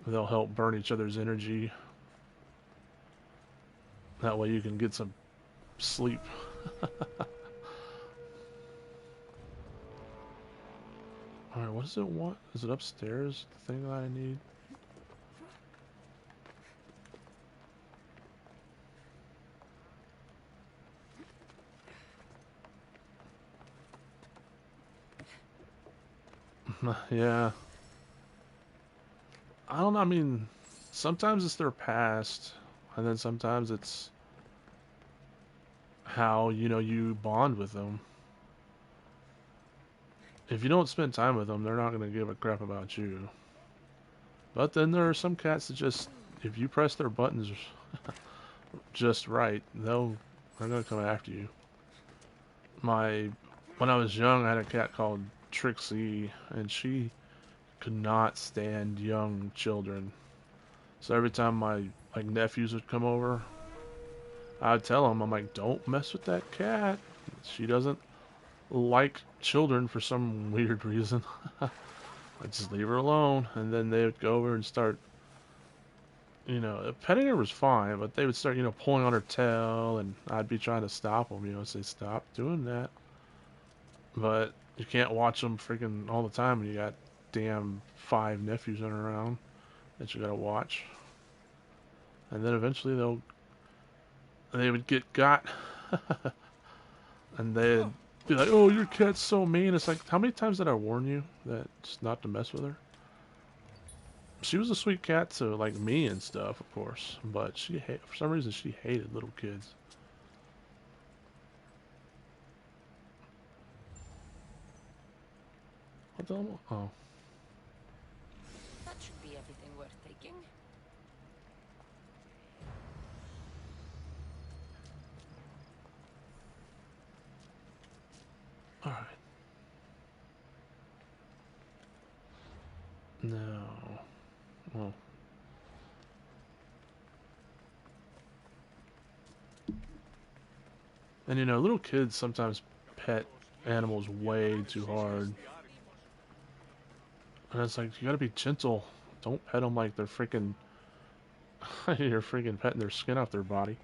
they'll help burn each other's energy. That way you can get some sleep. Alright, what does it want? Is it upstairs? The thing that I need? Yeah. I don't know, I mean, sometimes it's their past, and then sometimes it's how, you know, you bond with them. If you don't spend time with them, they're not going to give a crap about you. But then there are some cats that just, if you press their buttons just right, they're going to come after you. When I was young, I had a cat called Trixie, and she could not stand young children. So every time my like nephews would come over, I'd tell them, I'm like, don't mess with that cat. She doesn't like children for some weird reason. I just leave her alone. And then they would go over and start, you know, petting her was fine, but they would start, you know, pulling on her tail, and I'd be trying to stop them, you know, say, stop doing that. But you can't watch them freaking all the time when you got damn 5 nephews running around that you gotta watch. And then eventually they would get got, and they'd be like, "Oh, your cat's so mean." It's like, how many times did I warn you that just not to mess with her? She was a sweet cat to like me and stuff, of course, but for some reason she hated little kids. What the hell? Oh, That should be everything worth taking. all right. No. Well, and you know, little kids sometimes pet animals way too hard. And it's like, you gotta be gentle. Don't pet them like they're freaking, you're freaking petting their skin off their body.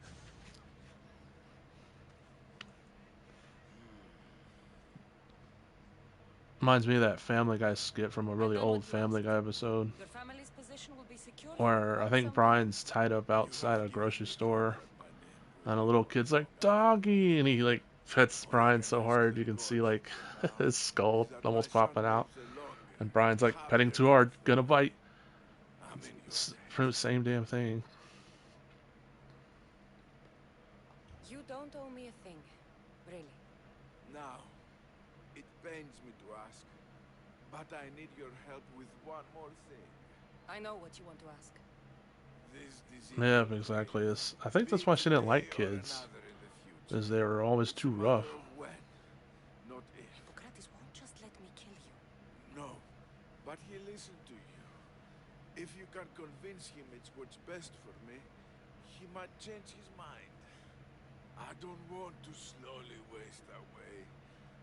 Reminds me of that Family Guy skit from a I really know what old you Family asked. Guy episode, Your family's position will be secure for where I quite think some time. Brian's tied up outside a grocery store, and a little kid's like, "Doggy," and he like pets Brian so hard you can see like his skull almost popping out, and Brian's like petting too hard, gonna bite. It's the same damn thing. You don't owe me a thing, really. Now, it pains me to ask, but I need your help with one more thing. I know what you want to ask. This disease. Yeah, exactly. I think that's why she didn't like kids, is they were always too rough. When, not if. Hippocrates won't just let me kill you. No, but he listened to you. If you can convince him it's what's best for me, he might change his mind. I don't want to slowly waste away.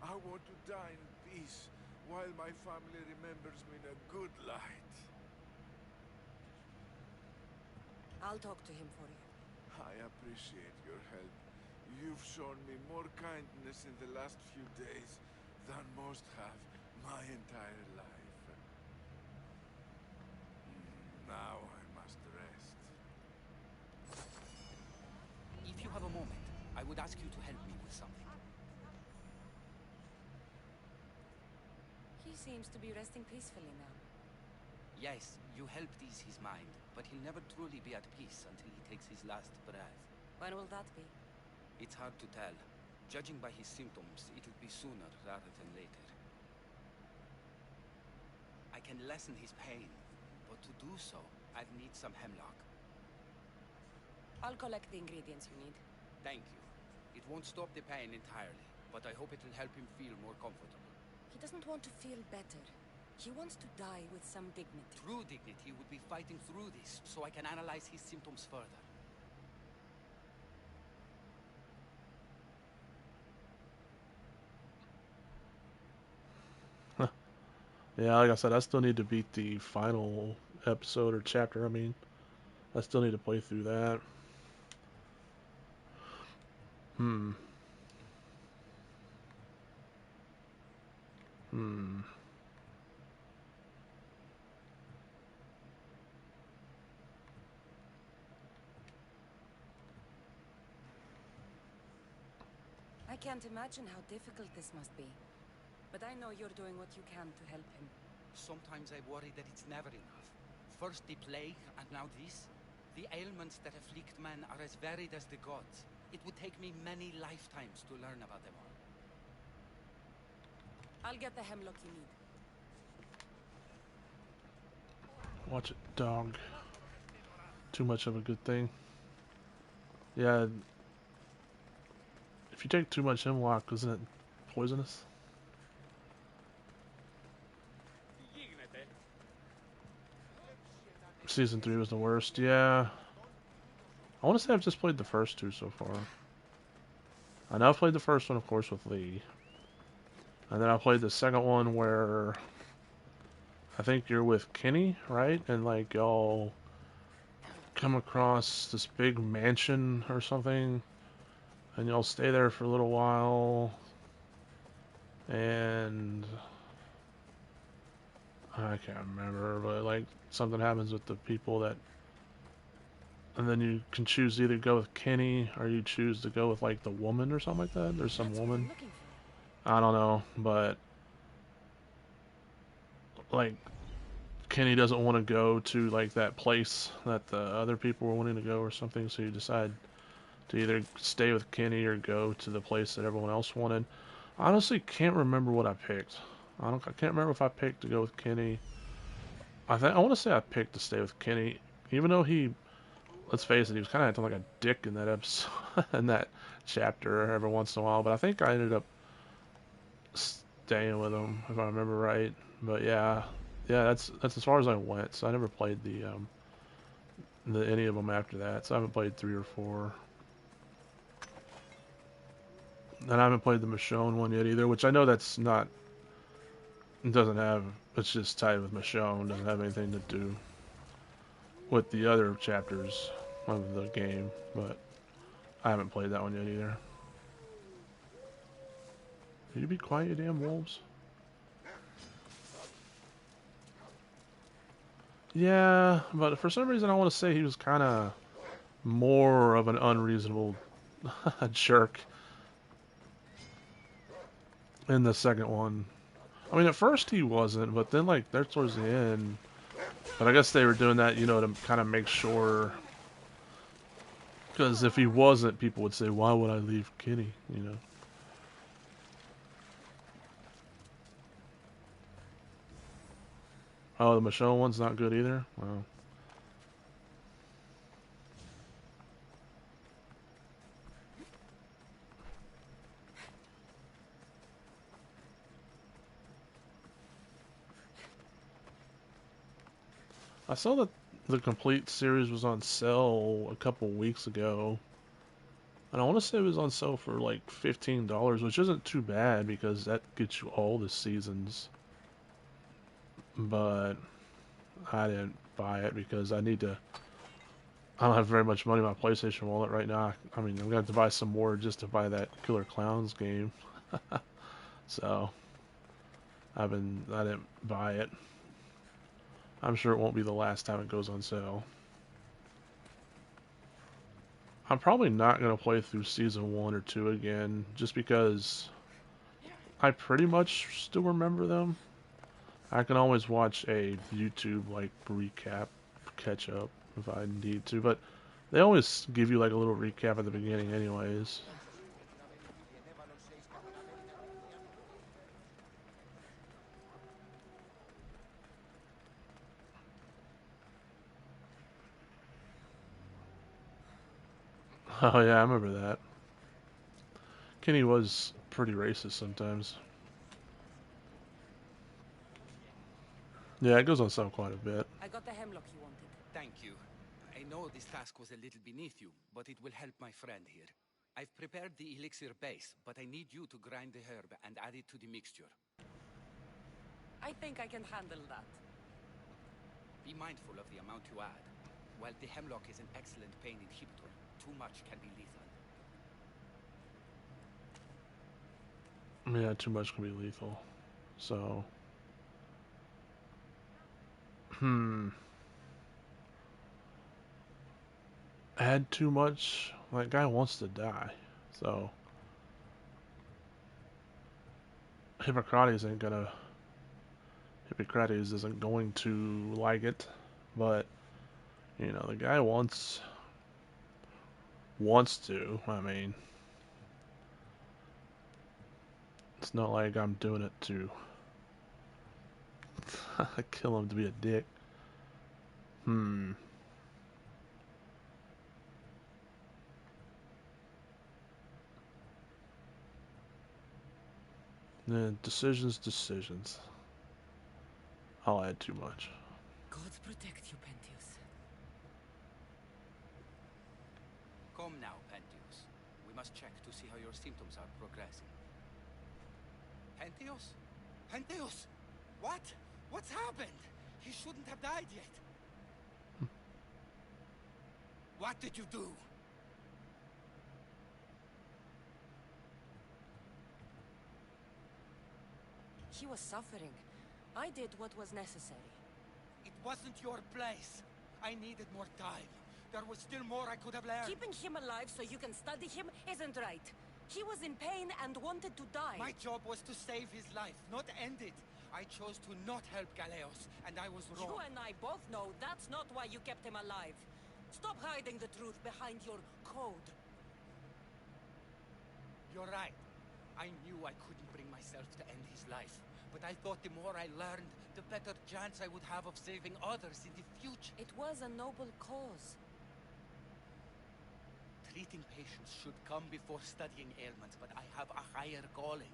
I want to die in peace while my family remembers me in a good light. I'll talk to him for you. I appreciate your help. You've shown me more kindness in the last few days than most have my entire life. Now I must rest. If you have a moment, I would ask you to help me with something. He seems to be resting peacefully now. Yes, you helped ease his mind, but he'll never truly be at peace until he takes his last breath. When will that be? It's hard to tell. Judging by his symptoms, it'll be sooner rather than later. I can lessen his pain, but to do so, I'd need some hemlock. I'll collect the ingredients you need. Thank you. It won't stop the pain entirely, but I hope it'll help him feel more comfortable. He doesn't want to feel better. He wants to die with some dignity. True dignity would be fighting through this, so I can analyze his symptoms further. Yeah, like I said, I still need to beat the final episode or chapter. I mean, I still need to play through that. Hmm. Hmm. I can't imagine how difficult this must be. But I know you're doing what you can to help him. Sometimes I worry that it's never enough. First the plague, and now this. The ailments that afflict man are as varied as the gods. It would take me many lifetimes to learn about them all. I'll get the hemlock you need. Watch it, dog. Too much of a good thing. Yeah. If you take too much hemlock, isn't it poisonous? Season 3 was the worst, yeah. I want to say I've just played the first two so far. I know I've played the first one, of course, with Lee. And then I played the second one where I think you're with Kenny, right? And like y'all come across this big mansion or something. And y'all stay there for a little while. And I can't remember, but like something happens with the people that, and then you can choose to either go with Kenny or you choose to go with like the woman or something like that. There's some That's what woman. I'm looking for. I don't know, but like Kenny doesn't want to go to like that place that the other people were wanting to go or something, so you decide to either stay with Kenny or go to the place that everyone else wanted. I honestly can't remember what I picked. I can't remember if I picked to go with Kenny. I want to say I picked to stay with Kenny, even though he, let's face it, he was kind of acting like a dick in that episode, in that chapter every once in a while. But I think I ended up staying with him if I remember right. But yeah, that's as far as I went. So I never played the any of them after that. So I haven't played 3 or 4. And I haven't played the Michonne one yet either, which I know that's not. It doesn't have. It's just tied with Michonne. Doesn't have anything to do with the other chapters of the game. But I haven't played that one yet either. Can you be quiet, you damn wolves? Yeah, but for some reason I want to say he was kind of more of an unreasonable jerk in the second one. I mean, at first he wasn't, but then like there towards the end. But I guess they were doing that, to kind of make sure. Because if he wasn't, people would say, "Why would I leave Kenny?" Oh, the Michonne one's not good either. Wow. I saw that the complete series was on sale a couple weeks ago. And I want to say it was on sale for like $15, which isn't too bad because that gets you all the seasons. But I didn't buy it because I I don't have very much money in my PlayStation wallet right now. I mean, I'm gonna have to buy some more just to buy that Killer Clowns game. So I didn't buy it. I'm sure it won't be the last time it goes on sale. I'm probably not gonna play through season 1 or 2 again, just because I pretty much still remember them. I can always watch a YouTube like recap, catch up if I need to, but they always give you like a little recap at the beginning, anyways. Oh yeah, I remember that. Kenny was pretty racist sometimes. Yeah, it goes on sale quite a bit. I got the hemlock you wanted. Thank you. I know this task was a little beneath you, but it will help my friend here. I've prepared the elixir base, but I need you to grind the herb and add it to the mixture. I think I can handle that. Be mindful of the amount you add. While the hemlock is an excellent pain inhibitor, too much can be lethal. Yeah, too much can be lethal. So, add too much, that guy wants to die. So, Hippocrates isn't going to like it, but you know, the guy wants to. I mean, it's not like I'm doing it to kill him to be a dick. Decisions. I'll add too much. God protect you, Pentius. Come now, Pentius. We must check to see how your symptoms are progressing. Pentius? Pentius! What? What's happened? He shouldn't have died yet. What did you do? He was suffering. I did what was necessary. It wasn't your place. I needed more time. There was still more I could have learned. Keeping him alive so you can study him isn't right. He was in pain and wanted to die. My job was to save his life, not end it. I chose to not help Galeos, and I was wrong. You and I both know that's not why you kept him alive. Stop hiding the truth behind your code. You're right. I knew I couldn't bring myself to end his life. But I thought the more I learned, the better chance I would have of saving others in the future. It was a noble cause. Treating patients should come before studying ailments, but I have a higher calling.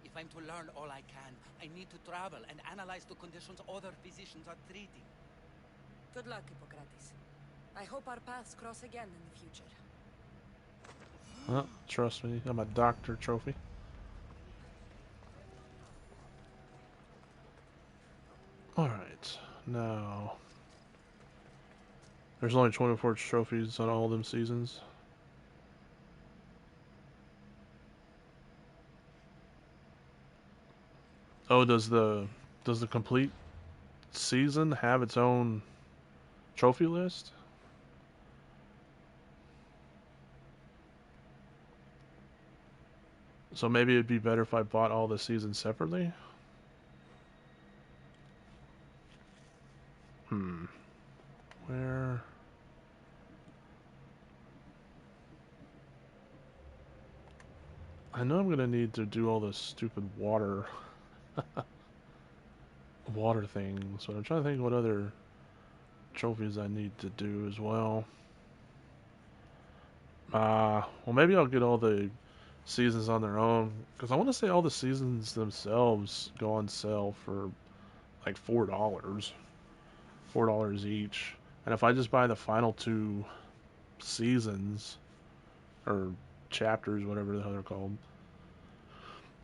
If I'm to learn all I can, I need to travel and analyze the conditions other physicians are treating. Good luck, Hippocrates. I hope our paths cross again in the future. Well, trust me, I'm a doctor trophy. Alright, now... There's only 24 trophies on all of them seasons. Oh, does the complete season have its own trophy list? So maybe it'd be better if I bought all the seasons separately? Where... I know I'm gonna need to do all this stupid water things, but I'm trying to think what other trophies I need to do as well. Well, maybe I'll get all the seasons on their own, because I want to say all the seasons themselves go on sale for like $4, $4 each. And if I just buy the final 2 seasons or chapters, whatever the hell they're called,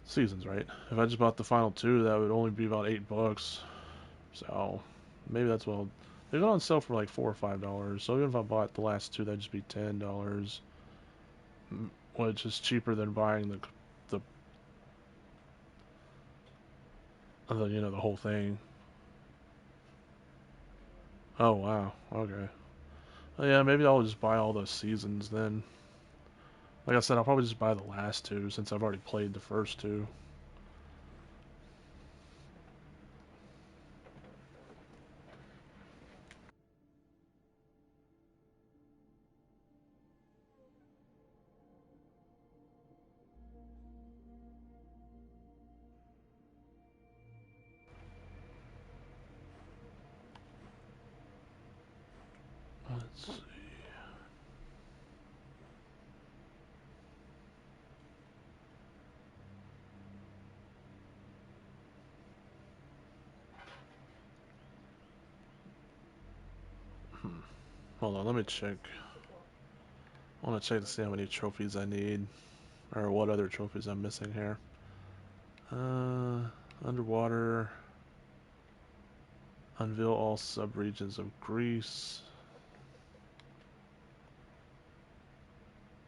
seasons, right? If I just bought the final 2, that would only be about $8. So maybe that's what They go on sale for like $4 or $5. So even if I bought the last two, that'd just be $10, which is cheaper than buying the the whole thing. Oh wow, okay. Oh, yeah, maybe I'll just buy all those seasons then. Like I said, I'll probably just buy the last two since I've already played the first two. Let's see. Hold on, let me check. I want to check to see how many trophies I need, or what other trophies I'm missing here. Underwater. Unveil all subregions of Greece.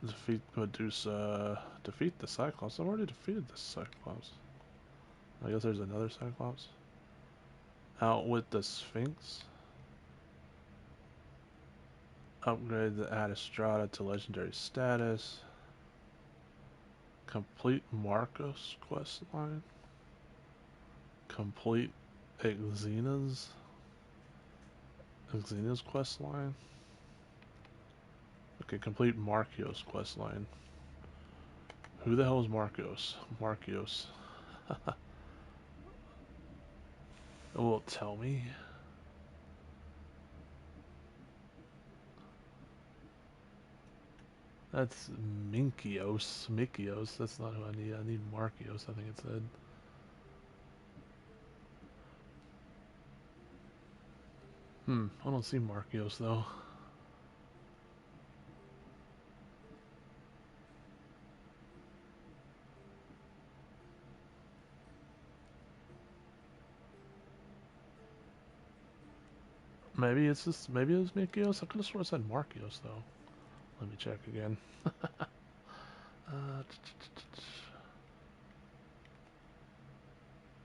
Defeat Medusa. Defeat the Cyclops. I've already defeated the Cyclops. I guess there's another Cyclops. Outwit the Sphinx. Upgrade the Adistrata to legendary status. Complete Marcos questline. Complete Xena's questline. Okay, complete Markios questline. Who the hell is Marcos? Markios. It will tell me. That's Minkios. Mikios. That's not who I need. I need Markios, I think it said. I don't see Markios though. Maybe it's just, maybe it was Mikios. I could have sworn it said Markios though. Let me check again.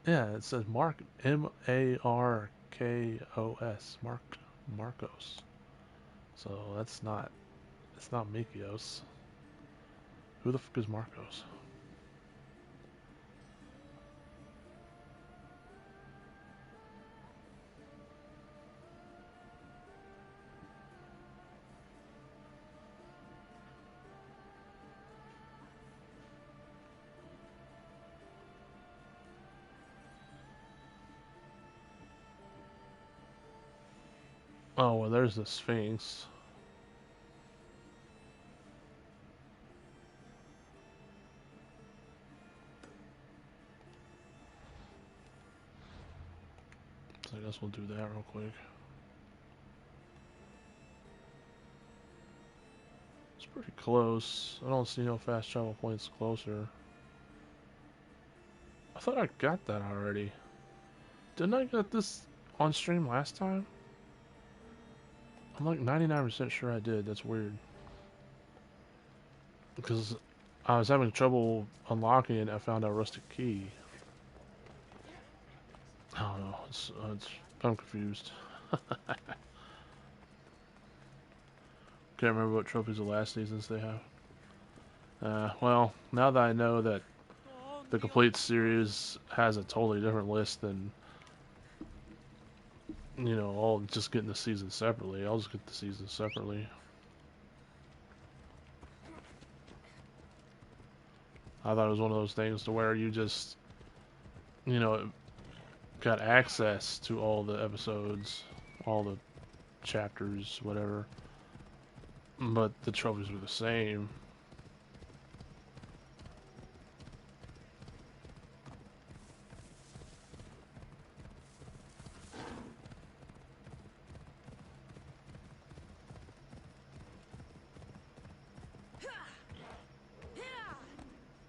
Yeah, it says Markos. Marcos. So that's not, it's not Mikios. Who the fuck is Marcos? Oh, well, there's the Sphinx. So I guess we'll do that real quick. It's pretty close. I don't see no fast travel points closer. I thought I got that already. Didn't I get this on stream last time? I'm like 99% sure I did. That's weird. Because I was having trouble unlocking it and I found a rusted key. I don't know. I'm confused. Can't remember what trophies the last seasons they have. Well, now that I know that the complete series has a totally different list than, all just getting the season separately, I'll just get the season separately. I thought it was one of those things to where you just, got access to all the episodes, all the chapters, whatever, but the trophies were the same.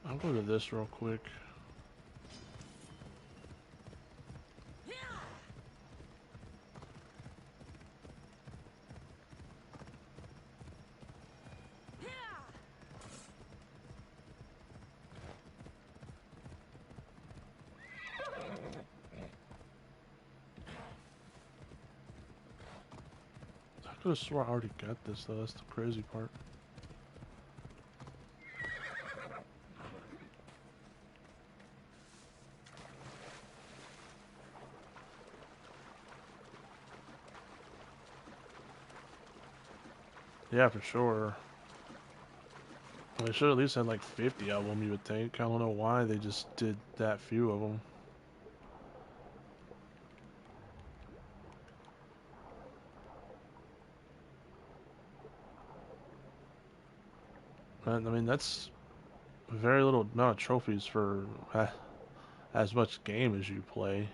I'll go to this real quick. could have swore I already got this though. That's the crazy part. Yeah, for sure. They should at least had like 50 of them, you would think. I don't know why they just did that few of them. I mean, that's very little amount of trophies for as much game as you play.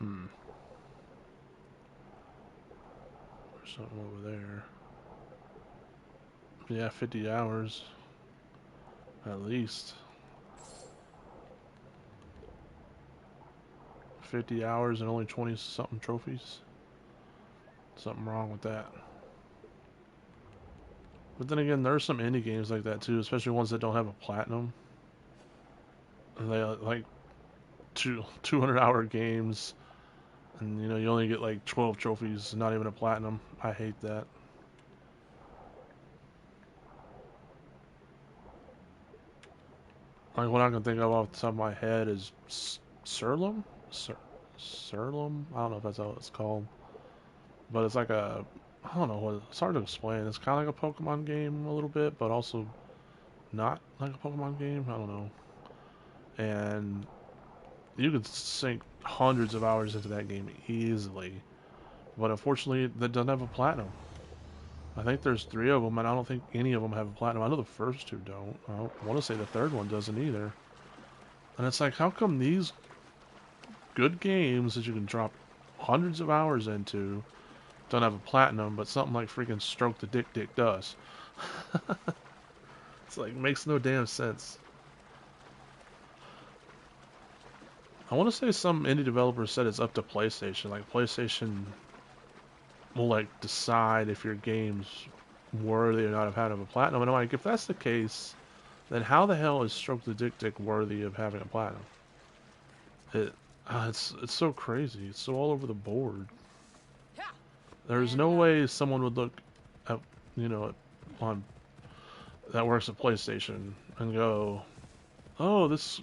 Hmm. There's something over there. Yeah, 50 hours. At least. 50 hours and only 20 something trophies. Something wrong with that. But then again, there's some indie games like that too, especially ones that don't have a platinum. And they like 200-hour games, and you only get like 12 trophies, not even a platinum. I hate that. Like what I can think of off the top of my head is Surlum? Surlum? I don't know if that's how it's called. But it's like I don't know what, it's hard to explain. It's kind of like a Pokemon game a little bit, but also not like a Pokemon game. I don't know. And you could sink hundreds of hours into that game easily. But unfortunately, that doesn't have a platinum. I think there's 3 of them, and I don't think any of them have a platinum. I know the first 2 don't. I don't want to say the third one doesn't either. And it's like, how come these good games that you can drop hundreds of hours into don't have a platinum, but something like freaking Stroke the Dick Dick does? It's like, makes no damn sense. I want to say some indie developers said it's up to PlayStation. Like, PlayStation will, like, decide if your game's worthy or not of having a platinum. And I'm like, if that's the case, then how the hell is Stroke the Dick Dick worthy of having a platinum? It's so crazy. It's so all over the board. There's no way someone would look at, on that works at PlayStation and go, oh, this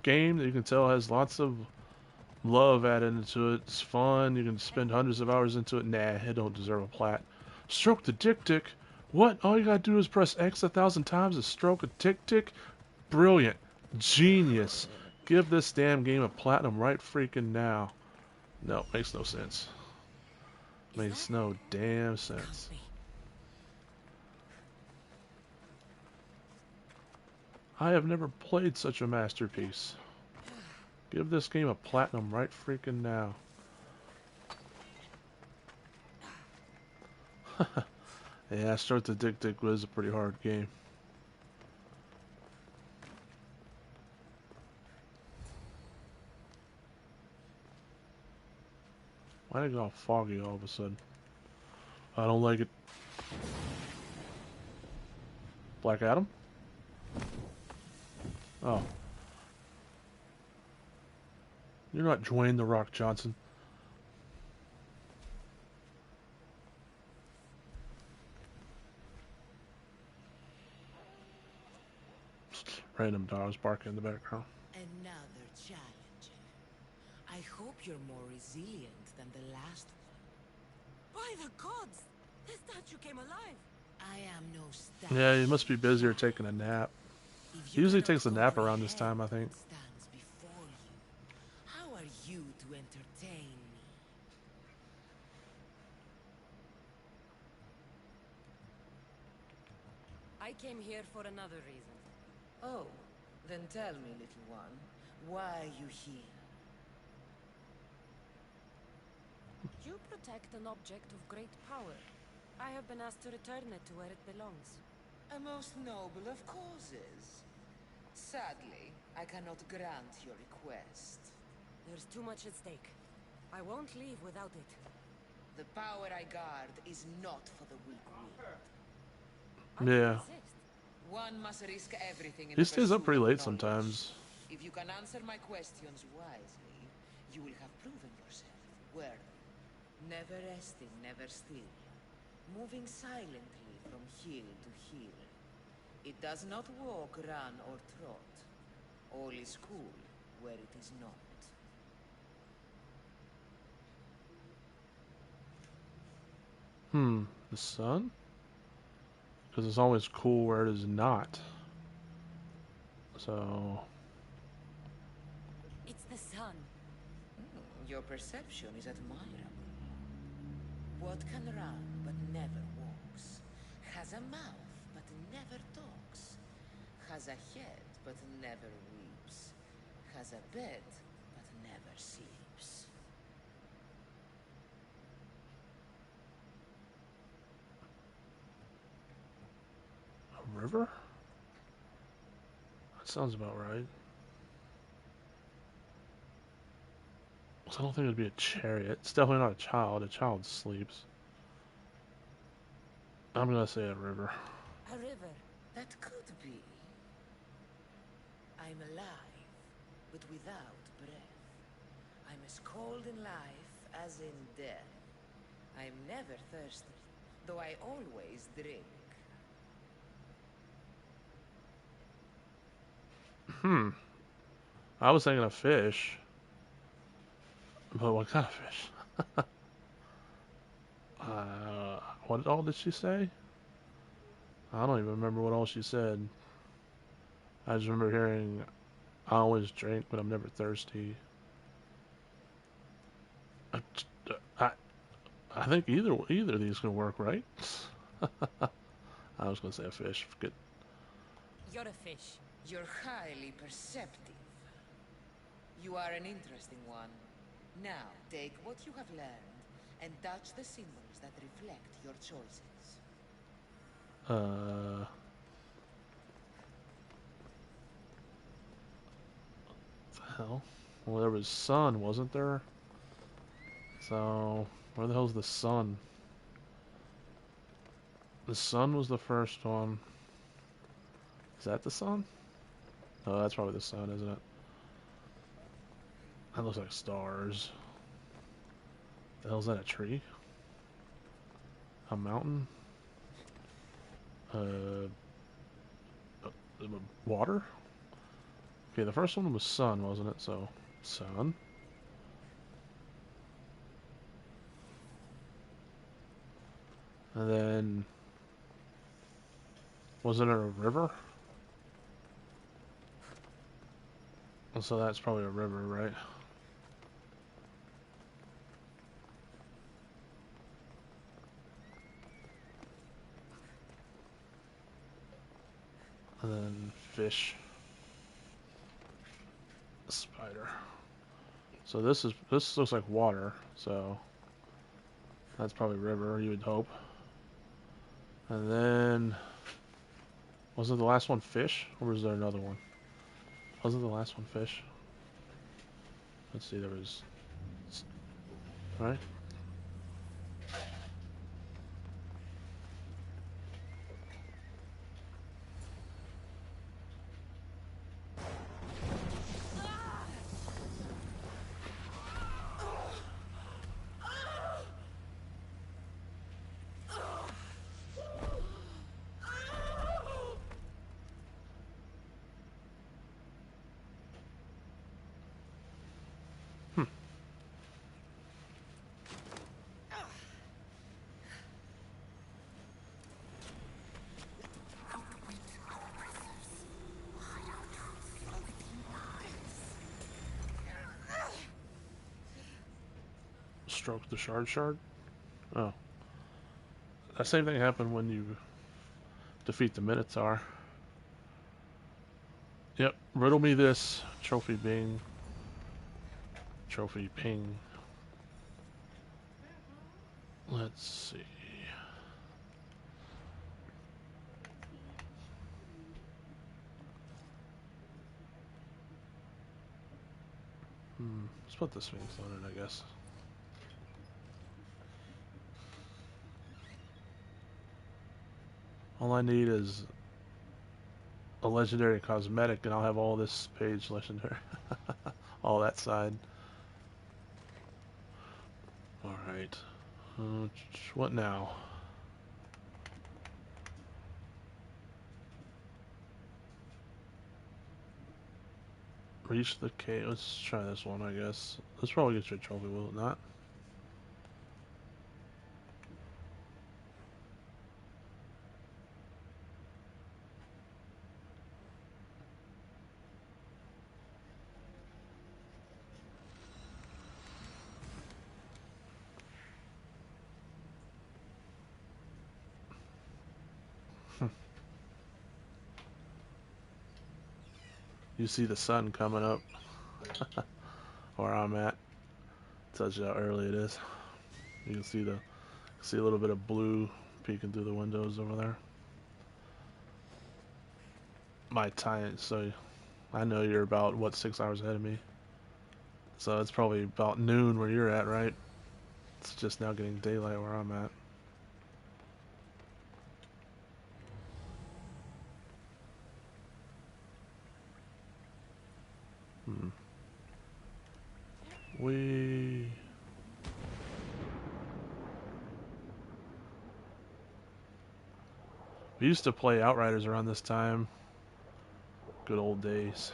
game that you can tell has lots of love added into it. It's fun. You can spend hundreds of hours into it. Nah, it don't deserve a plat. Stroke the Dick Dick. What? All you gotta do is press X 1,000 times to stroke a tick tick? Brilliant. Genius. Give this damn game a platinum right freaking now. No, makes no sense. Makes no damn sense. I have never played such a masterpiece. Give this game a platinum right freaking now. Yeah, Start the Dick Dick was a pretty hard game. Why did it get all foggy all of a sudden? I don't like it. Black Adam? Oh. You're not Dwayne The Rock Johnson. Random dogs barking in the background. Another challenger. I hope you're more resilient than the last one. By the gods! The statue came alive! I am no statue. Yeah, he must be busy or taking a nap. He usually takes a nap around this time, I think. Stands before you. How are you to entertain me? I came here for another reason. Oh, then tell me, little one, why are you here? You protect an object of great power. I have been asked to return it to where it belongs. A most noble of causes. Sadly, I cannot grant your request. There's too much at stake. I won't leave without it. The power I guard is not for the weak-willed. I can Yeah. resist. One must risk everything in He the stays up pursuit pretty of late knowledge. sometimes. If you can answer my questions wisely, you will have proven yourself worthy. Never resting, never still. Moving silently from hill to hill. It does not walk, run, or trot. All is cool where it is not. The sun? Because it's always cool where it is not. So, It's the sun. Your perception is admirable. What can run but never walks? Has a mouth but never talks? Has a head but never weeps? Has a bed but never sleeps? a river? That sounds about right. So I don't think it'd be a chariot. It's definitely not a child. A child sleeps. I'm gonna say a river. A river. That could be. I'm alive, but without breath. I'm as cold in life as in death. I'm never thirsty, though I always drink. I was thinking of fish. But what kind of fish? What all did she say? I don't even remember what all she said. I just remember hearing, I always drink, but I'm never thirsty. I, I, I think either of these can work, right? I was gonna say a fish. Forget. You're a fish. You're highly perceptive. You are an interesting one. Now, take what you have learned and touch the symbols that reflect your choices. What the hell? Well, there was sun, wasn't there? So, where the hell's the sun? The sun was the first one. Is that the sun? Oh, that's probably the sun, isn't it? That looks like stars. The hell's that, a tree? A mountain? Uh, water? Okay, the first one was sun, wasn't it? So, sun. And then, wasn't it a river? And so that's probably a river, right? And then fish. Spider. So this looks like water, so that's probably river, you would hope. And then wasn't the last one fish? Or was there another one? Wasn't the last one fish? Let's see, there was right? Stroke the shard. Oh. That same thing happened when you defeat the Minotaur. Yep, riddle me this. Trophy bing. Trophy ping. Let's see. Let's put the Sphinx on it, I guess. All I need is a legendary cosmetic, and I'll have all this page legendary. All that side. Alright. What now? Reach the cave. Let's try this one, I guess. Let's probably get you a trophy, will it not? You see the sun coming up where I'm at. Tells you how early it is. You can see a little bit of blue peeking through the windows over there. My time, so I know you're about what 6 hours ahead of me. So it's probably about noon where you're at, right? It's just now getting daylight where I'm at. We used to play Outriders around this time. Good old days.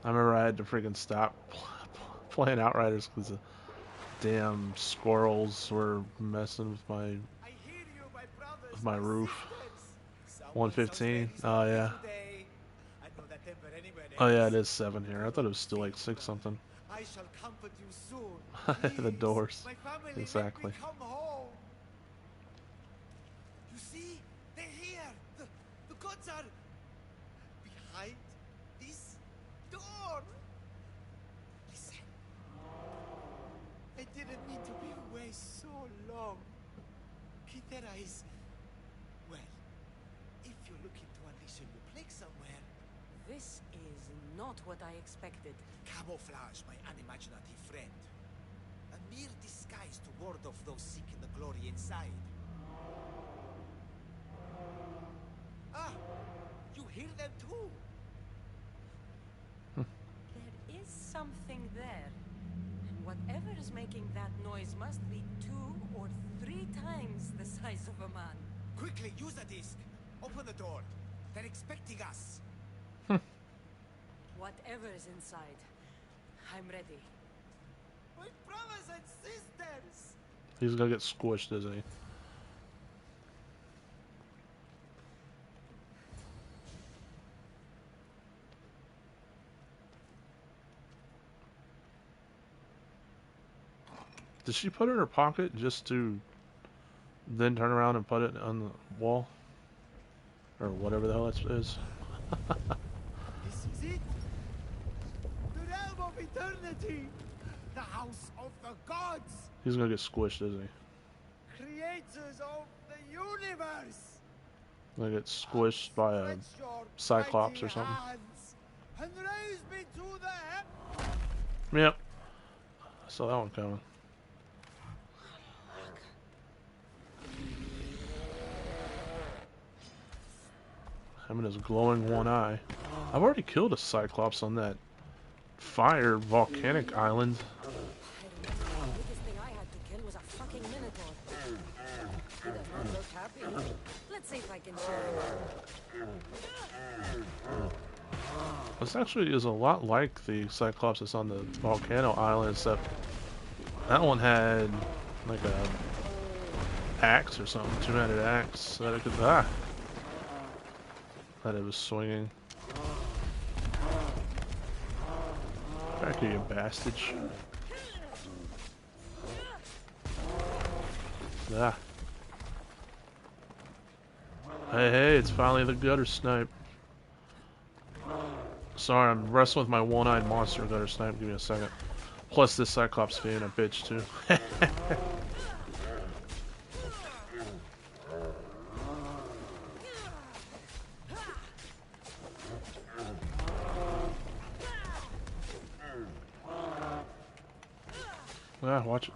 I remember I had to freaking stop playing Outriders because the damn squirrels were messing with my roof. 115. Oh yeah. Oh yeah, it is 7 here. I thought it was still like 6 something. I shall comfort you soon. The doors. My family, Exactly. let me come home. You see? They're here. The gods are behind this door. Listen. I didn't mean to be away so long. Kitera is... Well, if you're looking to unleash a new plague somewhere... This is not what I expected. Camouflage, my unimaginative friend. A mere disguise to ward off those seeking the glory inside. Ah! You hear them too? There is something there. And whatever is making that noise must be 2 or 3 times the size of a man. Quickly, use the disc. Open the door. They're expecting us. Whatever is inside, I'm ready. My brothers and sisters! He's gonna get squished, isn't he? Did she put it in her pocket just to then turn around and put it on the wall? Or whatever the hell that is. This is it! The realm of eternity! The house of the gods! He's gonna get squished, isn't he? Creators of the universe! Gonna get squished by a cyclops or something. And raise me to the heaven! Yep. I saw that one coming. Him and his glowing one eye. I've already killed a cyclops on that fire volcanic island. The biggest thing I had to kill was a fucking minotaur. He does not look happy. Let's see if I can show him. This actually is a lot like the cyclops that's on the volcano island, except that one had like a axe or something, two-handed axe that it could that it was swinging. Back here, you bastard. Ah. Hey, it's finally the gutter snipe. Sorry, I'm wrestling with my one-eyed monster gutter snipe. Give me a second. Plus this cyclops being a bitch too. Ah, watch it.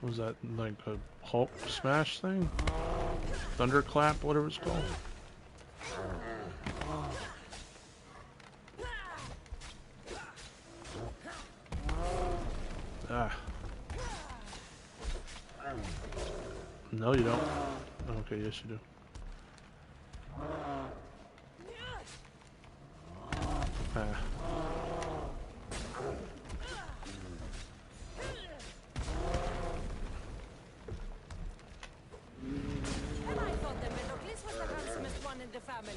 Was that like a Hulk smash thing? Thunderclap, whatever it's called. Ah. No, you don't. Okay, yes you do. Ah. And I thought the Metocles was the handsomest one in the family.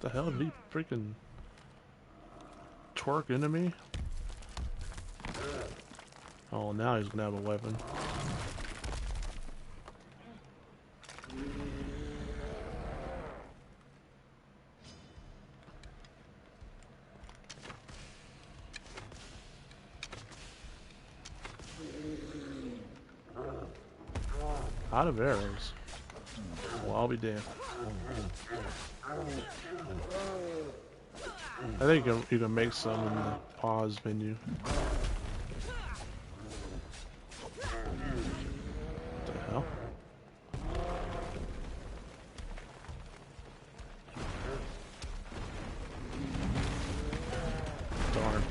The hell did he freaking twerk into me? Oh, now he's gonna have a weapon. Out of arrows. Well, I'll be damned. I think you can make some in the pause menu. What the hell? Darn.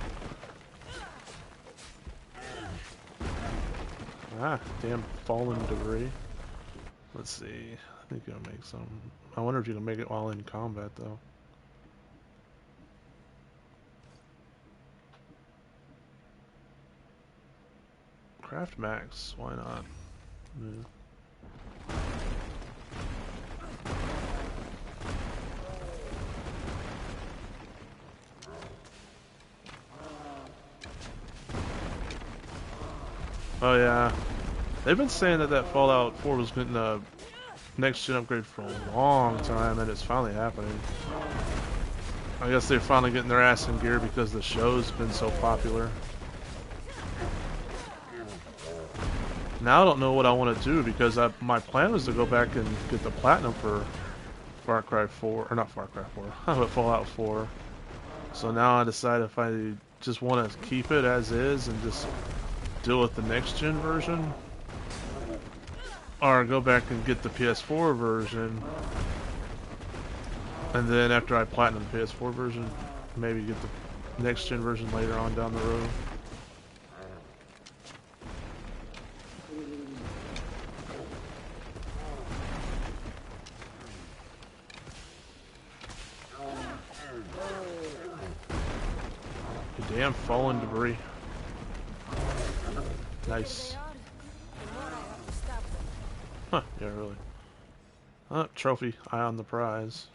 Ah, damn fallen debris. Let's see. I think you can make some. I wonder if you can make it while in combat, though. Craft max, why not? Yeah. Oh yeah, they've been saying that Fallout 4 was getting a next gen upgrade for a long time, and it's finally happening. I guess they're finally getting their ass in gear because the show's been so popular. Now I don't know what I want to do because my plan was to go back and get the platinum for Far Cry 4, or not Far Cry 4, but Fallout 4. So now I decide if I just want to keep it as is and just deal with the next gen version, or go back and get the PS4 version, and then after I platinum the PS4 version, maybe get the next gen version later on down the road. Damn fallen debris. Nice. Huh, yeah, really. Trophy. Eye on the prize.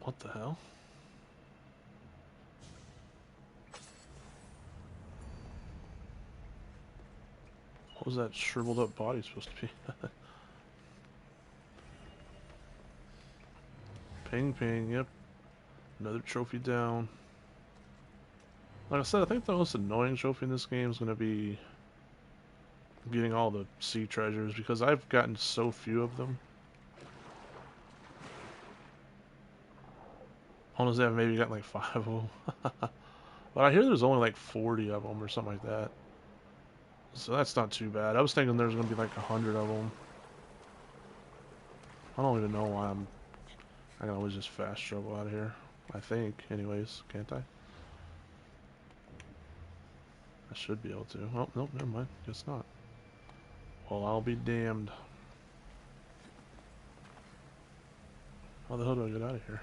What the hell? What was that shriveled up body supposed to be? Ping ping, yep. Another trophy down. Like I said, I think the most annoying trophy in this game is going to be getting all the sea treasures, because I've gotten so few of them. Honestly, I've maybe gotten like 5 of them. But I hear there's only like 40 of them or something like that. So that's not too bad. I was thinking there's going to be like 100 of them. I don't even know why I can always just fast travel out of here. I think, anyways. Can't I? I should be able to. Oh, nope, never mind. Guess not. Well, I'll be damned. How the hell do I get out of here?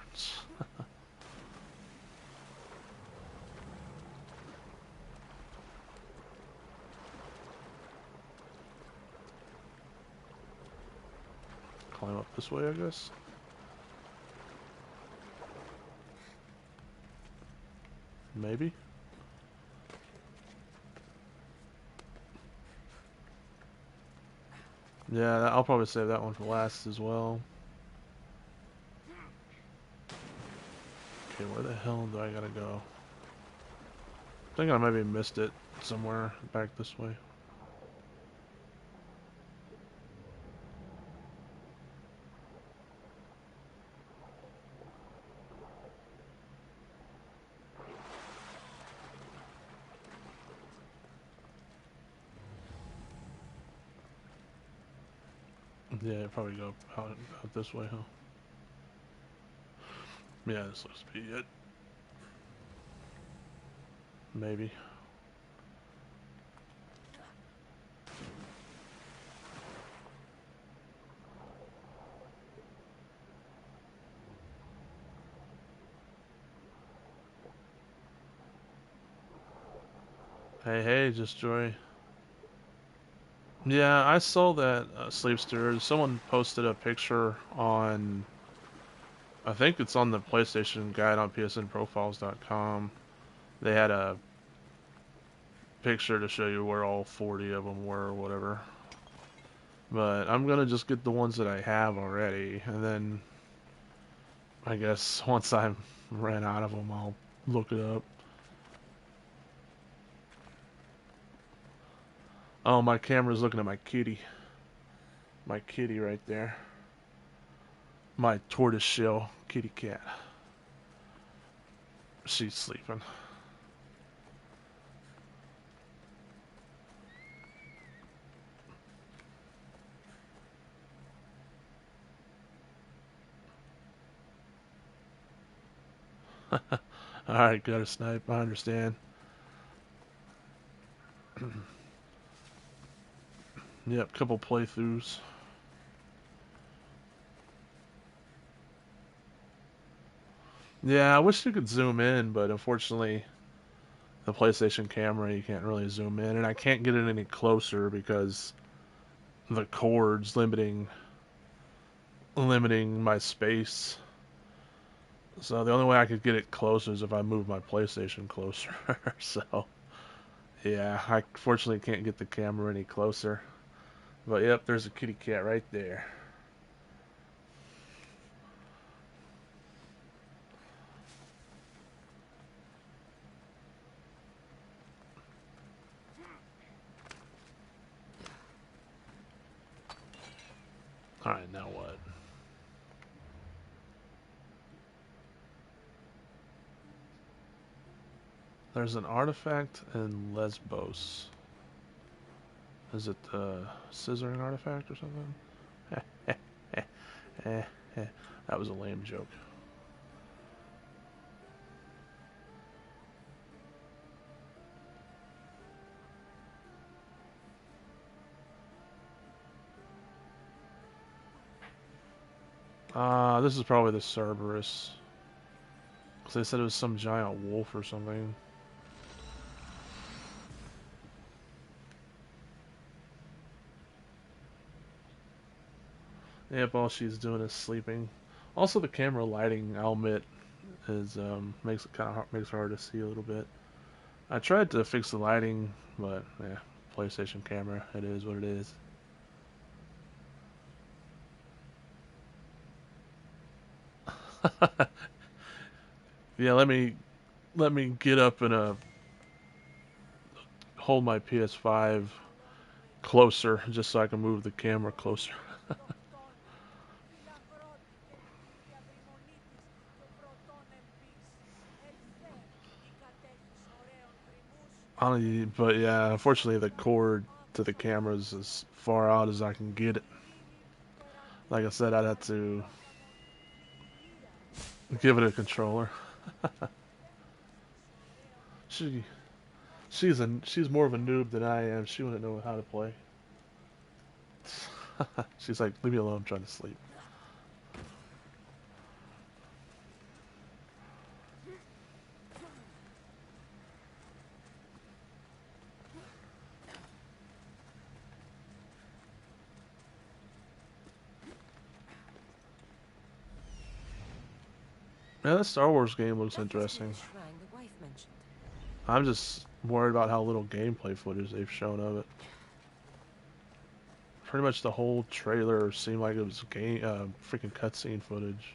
Climb up this way, I guess. Maybe. Yeah, I'll probably save that one for last as well. Okay, where the hell do I gotta go? I think I maybe missed it somewhere back this way. Yeah, probably go out this way, huh? Yeah, this looks to be it. Maybe. Hey, hey, just Joy. Yeah, I saw that sleep stewards. Someone posted a picture on, I think it's on the PlayStation guide on psnprofiles.com. They had a picture to show you where all 40 of them were or whatever. But I'm gonna just get the ones that I have already, and then I guess once I ran out of them, I'll look it up. Oh, my camera's looking at my kitty. My kitty right there. My tortoiseshell kitty cat. She's sleeping. Alright, got a snipe. I understand. Yep, couple playthroughs. Yeah, I wish you could zoom in, but unfortunately, the PlayStation camera, you can't really zoom in, and I can't get it any closer because the cord's limiting my space. So the only way I could get it closer is if I move my PlayStation closer. So yeah, I fortunately can't get the camera any closer. But yep, there's a kitty cat right there. Alright, now what? There's an artifact in Lesbos. Is it the scissoring artifact or something? That was a lame joke. This is probably the Cerberus. Because they said it was some giant wolf or something. Yep, all she's doing is sleeping. Also, the camera lighting, I'll admit, is makes it kind of makes it hard to see a little bit. I tried to fix the lighting, but yeah, PlayStation camera, it is what it is. Yeah, let me get up and hold my PS5 closer just so I can move the camera closer. But yeah, unfortunately the cord to the camera is as far out as I can get it. Like I said, I'd have to give it a controller. She she's more of a noob than I am. She wouldn't know how to play. She's like, leave me alone, I'm trying to sleep. Yeah, that Star Wars game looks interesting. I'm just worried about how little gameplay footage they've shown of it. pretty much the whole trailer seemed like it was game, freaking cutscene footage.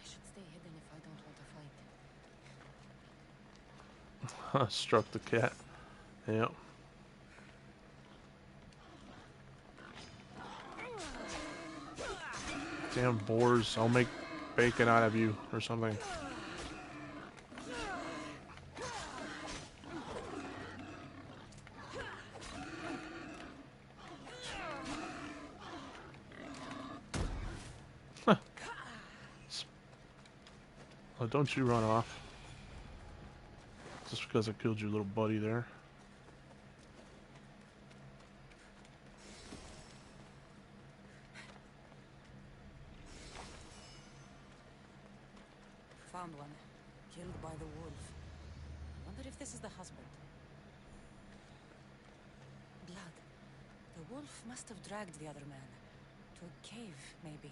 I should stay hidden if I don't want to fight. Struck the cat. Yep. Damn boars, I'll make bacon out of you or something. Oh, don't you run off. Just because I killed your little buddy there. Found one. Killed by the wolf. Wonder if this is the husband. Blood. The wolf must have dragged the other man. To a cave, maybe.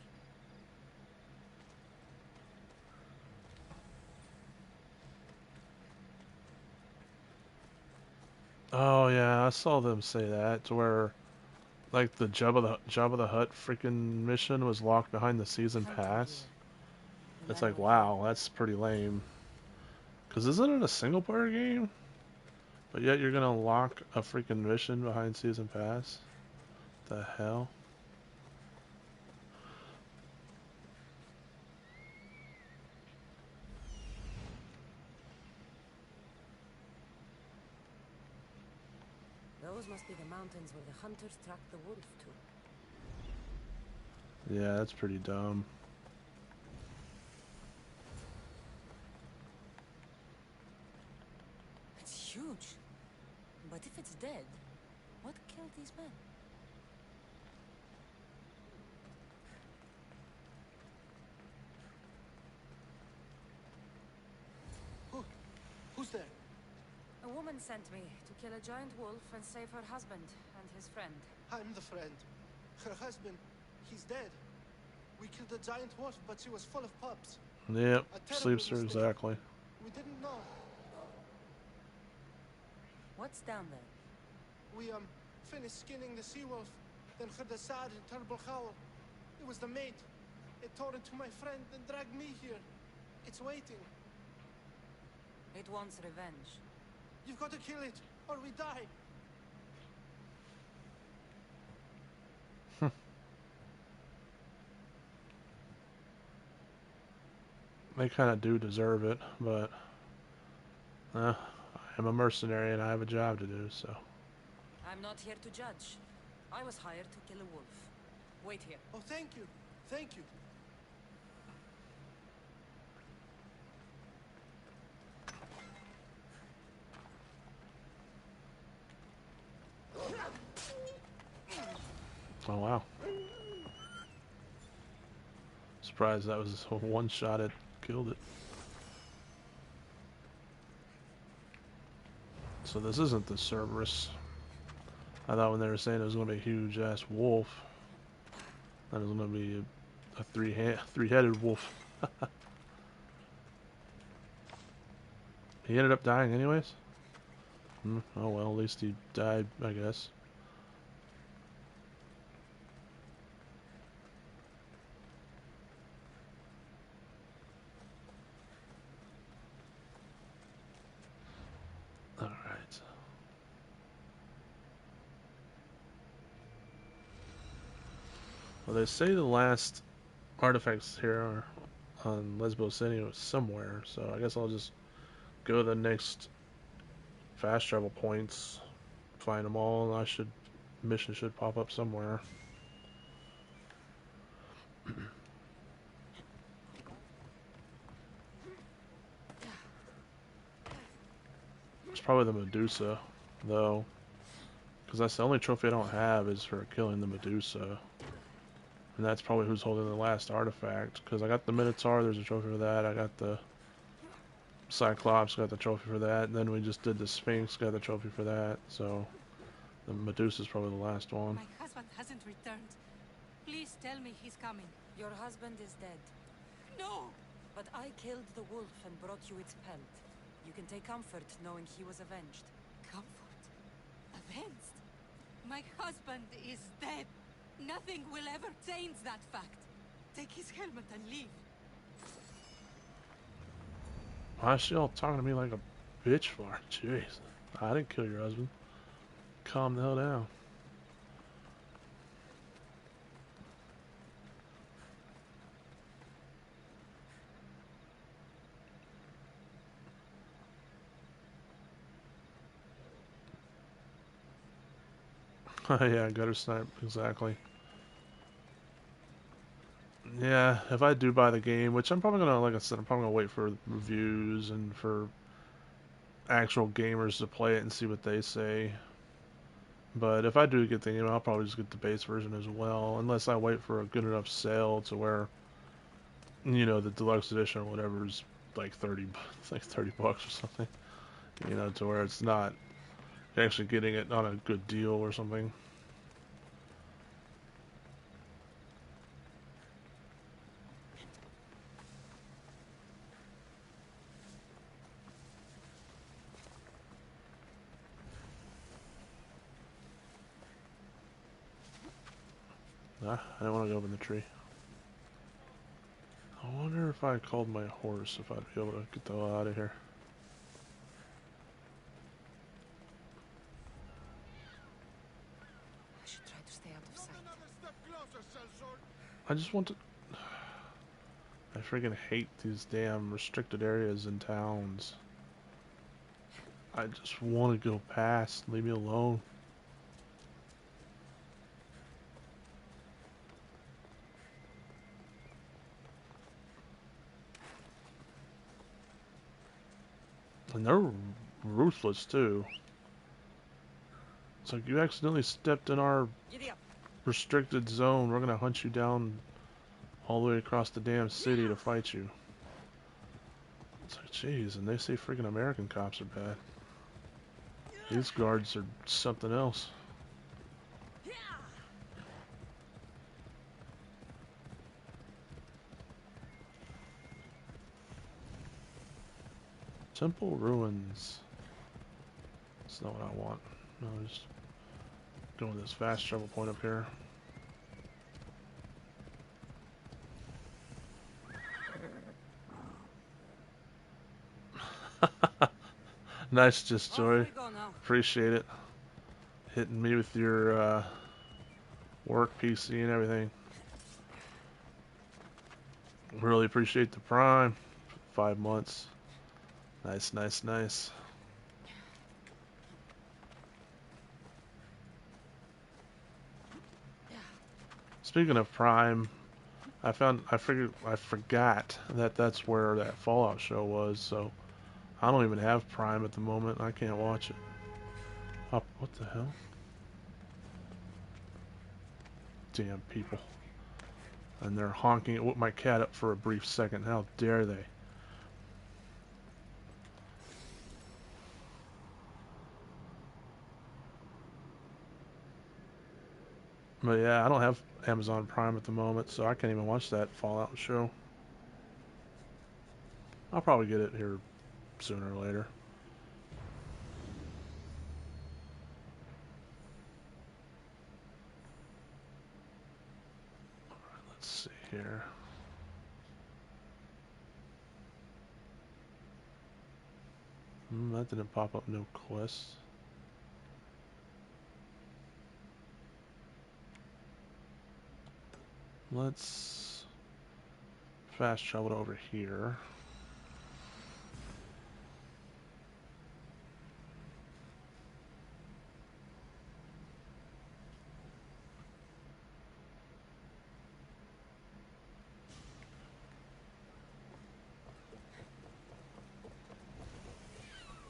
Oh yeah, I saw them say that, to where like the Jabba the Hutt freaking mission was locked behind the season pass. It's like, wow, that's pretty lame. Cause isn't it a single player game? But yet you're gonna lock a freaking mission behind season pass? The hell? Those must be the mountains where the hunters tracked the wolf to. Yeah, that's pretty dumb. It's huge. But if it's dead, what killed these men? Who's there? A woman sent me to kill a giant wolf and save her husband and his friend. I'm the friend. Her husband, he's dead. We killed a giant wolf, but she was full of pups. Yep, A terrible sleeps her mistake. exactly. We didn't know. What's down there? We, finished skinning the sea-wolf, then heard a sad and terrible howl. It was the mate. It tore into my friend and dragged me here. It's waiting. It wants revenge. You've got to kill it, or we die. They kind of do deserve it, but I'm a mercenary and I have a job to do, so. I'm not here to judge. I was hired to kill a wolf. Wait here. Oh, thank you. Thank you. Oh wow. Surprised that was a one shot it killed it. So this isn't the Cerberus. I thought when they were saying it was going to be a huge ass wolf, that it was going to be a three-headed wolf. He ended up dying anyways? Oh well, at least he died, I guess. Alright. Well, they say the last artifacts here are on Lesbo City or somewhere, so I guess I'll just go to the next fast travel points, find them all, and mission should pop up somewhere. It's probably the Medusa, though, because that's the only trophy I don't have is for killing the Medusa. And that's probably who's holding the last artifact. Because I got the Minotaur, there's a trophy for that. I got the Cyclops, got the trophy for that. And then we just did the Sphinx, got the trophy for that. So the Medusa's probably the last one. My husband hasn't returned. Please tell me he's coming. Your husband is dead. No! But I killed the wolf and brought you its pelt. You can take comfort knowing he was avenged. Comfort? Avenged? My husband is dead. Nothing will ever change that fact. Take his helmet and leave. Why is she all talking to me like a bitch for? Jeez. I didn't kill your husband. Calm the hell down. Yeah, gutter snipe, exactly. Yeah, if I do buy the game, which I'm probably gonna, like I said, I'm probably gonna wait for reviews and for actual gamers to play it and see what they say. But if I do get the game, I'll probably just get the base version as well, unless I wait for a good enough sale to where, you know, the deluxe edition or whatever is like 30, it's like 30 bucks or something. You know, to where it's not actually getting it on a good deal or something. I don't want to go up in the tree. I wonder if I called my horse, if I'd be able to get the hell out of here. I should try to stay out of sight. I just want to... I freaking hate these damn restricted areas in towns. I just want to go past. Leave me alone. And they're ruthless too. It's like you accidentally stepped in our restricted zone. We're gonna hunt you down all the way across the damn city to fight you. It's like, jeez, and they say freaking American cops are bad. These guards are something else. Temple ruins. That's not what I want. No, just going this fast travel point up here. Nice, just Joy. Appreciate it. Hitting me with your work PC and everything. Really appreciate the Prime. 5 months. Nice, nice, nice. Speaking of Prime, I forgot that that's where that Fallout show was, so I don't even have Prime at the moment. I can't watch it. Oh, what the hell? Damn people. And they're honking at my cat up for a brief second. How dare they? But yeah, I don't have Amazon Prime at the moment, so I can't even watch that Fallout show. I'll probably get it here sooner or later. Alright, let's see here. That didn't pop up no quests. Let's fast travel over here.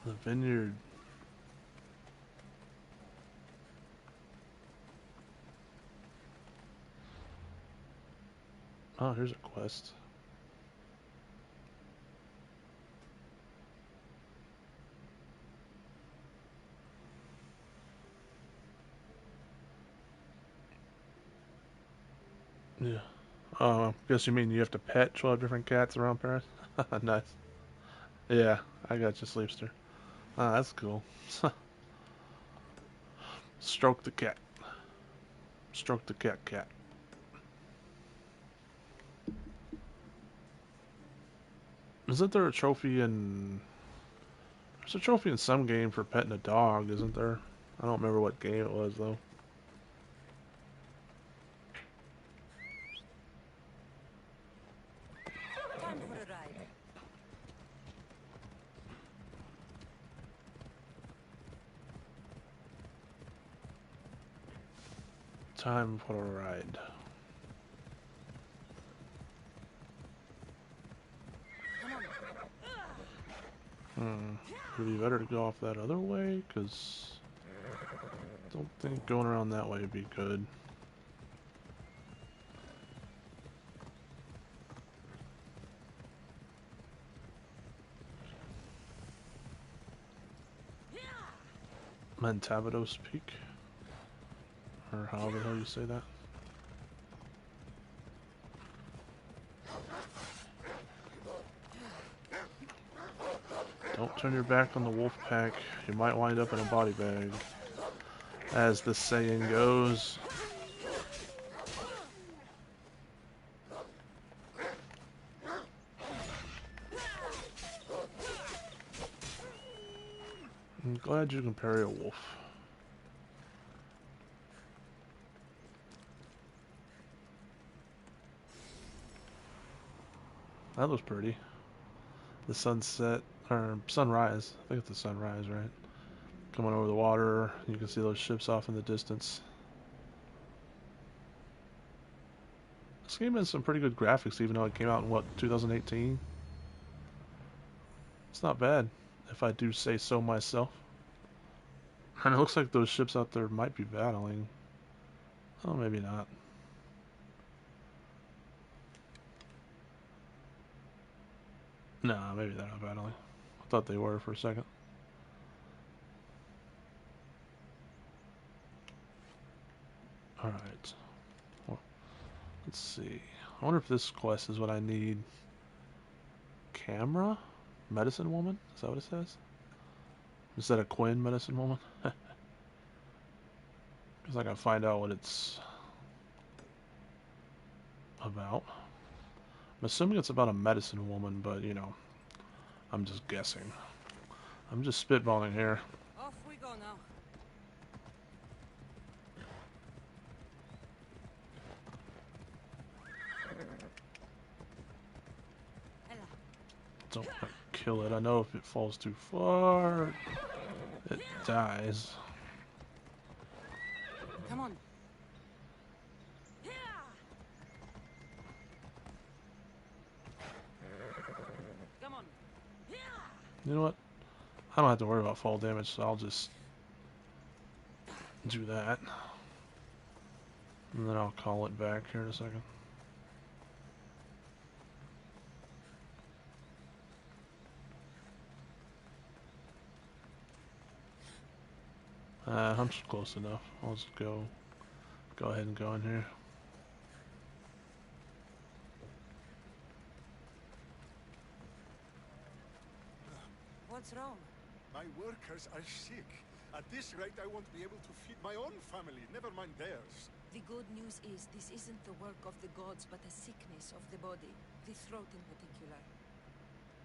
The vineyard. Oh, here's a quest. Yeah. Guess you mean you have to pet 12 different cats around Paris? Nice. Yeah, I got you, Sleepster. Ah, that's cool. Stroke the cat. Stroke the cat. Isn't there a trophy in... There's a trophy in some game for petting a dog, isn't there? I don't remember what game it was, though. Time for a ride. Time for a ride. Would it be better to go off that other way? Because I don't think going around that way would be good. Mentavados Peak? Or however the hell you say that. Don't turn your back on the wolf pack. You might wind up in a body bag. As the saying goes. I'm glad you can parry a wolf. That looks pretty. The sunset, or sunrise. I think it's the sunrise, right? Coming over the water. You can see those ships off in the distance. This game has some pretty good graphics, even though it came out in, what, 2018? It's not bad, if I do say so myself. And it looks like those ships out there might be battling. Oh, maybe not. Nah, maybe they're not battling. I thought they were for a second. Alright. Well, let's see. I wonder if this quest is what I need. Camera? Medicine woman? Is that what it says? Is that a Quinn medicine woman? Because I gotta find out what it's about. I'm assuming it's about a medicine woman, but you know, I'm just guessing. I'm just spitballing here. Off we go now. Don't kill it. I know if it falls too far, it dies. Come on. Come on. You know what? I don't have to worry about fall damage, so I'll just do that. And then I'll call it back here in a second. I'm close enough. I'll just go ahead and go in here. What's wrong? My workers are sick. At this rate, I won't be able to feed my own family, never mind theirs. The good news is this isn't the work of the gods, but a sickness of the body. The throat in particular.